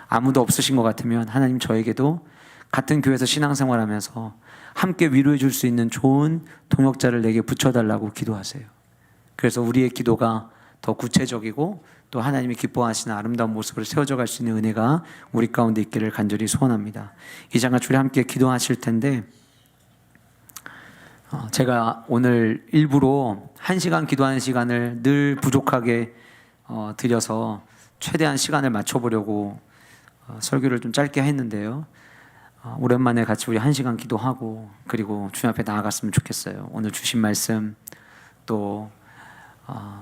아무도 없으신 것 같으면 하나님 저에게도 같은 교회에서 신앙생활하면서 함께 위로해 줄 수 있는 좋은 동역자를 내게 붙여달라고 기도하세요. 그래서 우리의 기도가 더 구체적이고 또 하나님이 기뻐하시는 아름다운 모습으로 세워져 갈 수 있는 은혜가 우리 가운데 있기를 간절히 소원합니다. 이 장과 주리 함께 기도하실 텐데, 제가 오늘 일부러 1시간 기도하는 시간을 늘 부족하게 드려서 최대한 시간을 맞춰보려고 설교를 좀 짧게 했는데요. 오랜만에 같이 우리 1시간 기도하고 그리고 주님 앞에 나아갔으면 좋겠어요. 오늘 주신 말씀 또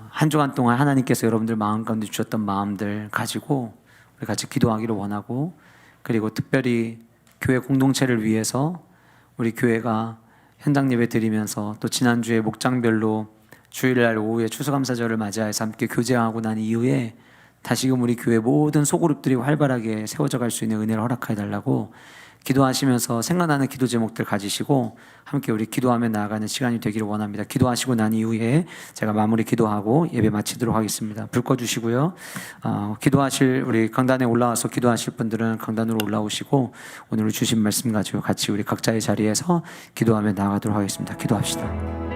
한 주간 동안 하나님께서 여러분들 마음 가운데 주셨던 마음들 가지고 우리 같이 기도하기를 원하고, 그리고 특별히 교회 공동체를 위해서 우리 교회가 현장 예배 드리면서 또 지난주에 목장별로 주일날 오후에 추수감사절을 맞이해서 함께 교제하고 난 이후에 다시금 우리 교회 모든 소그룹들이 활발하게 세워져 갈 수 있는 은혜를 허락해 달라고 기도하시면서 생각나는 기도 제목들 가지시고 함께 우리 기도하며 나아가는 시간이 되기를 원합니다. 기도하시고 난 이후에 제가 마무리 기도하고 예배 마치도록 하겠습니다. 불 꺼주시고요. 기도하실 우리 강단에 올라와서 기도하실 분들은 강단으로 올라오시고 오늘 주신 말씀 가지고 같이 우리 각자의 자리에서 기도하며 나아가도록 하겠습니다. 기도합시다.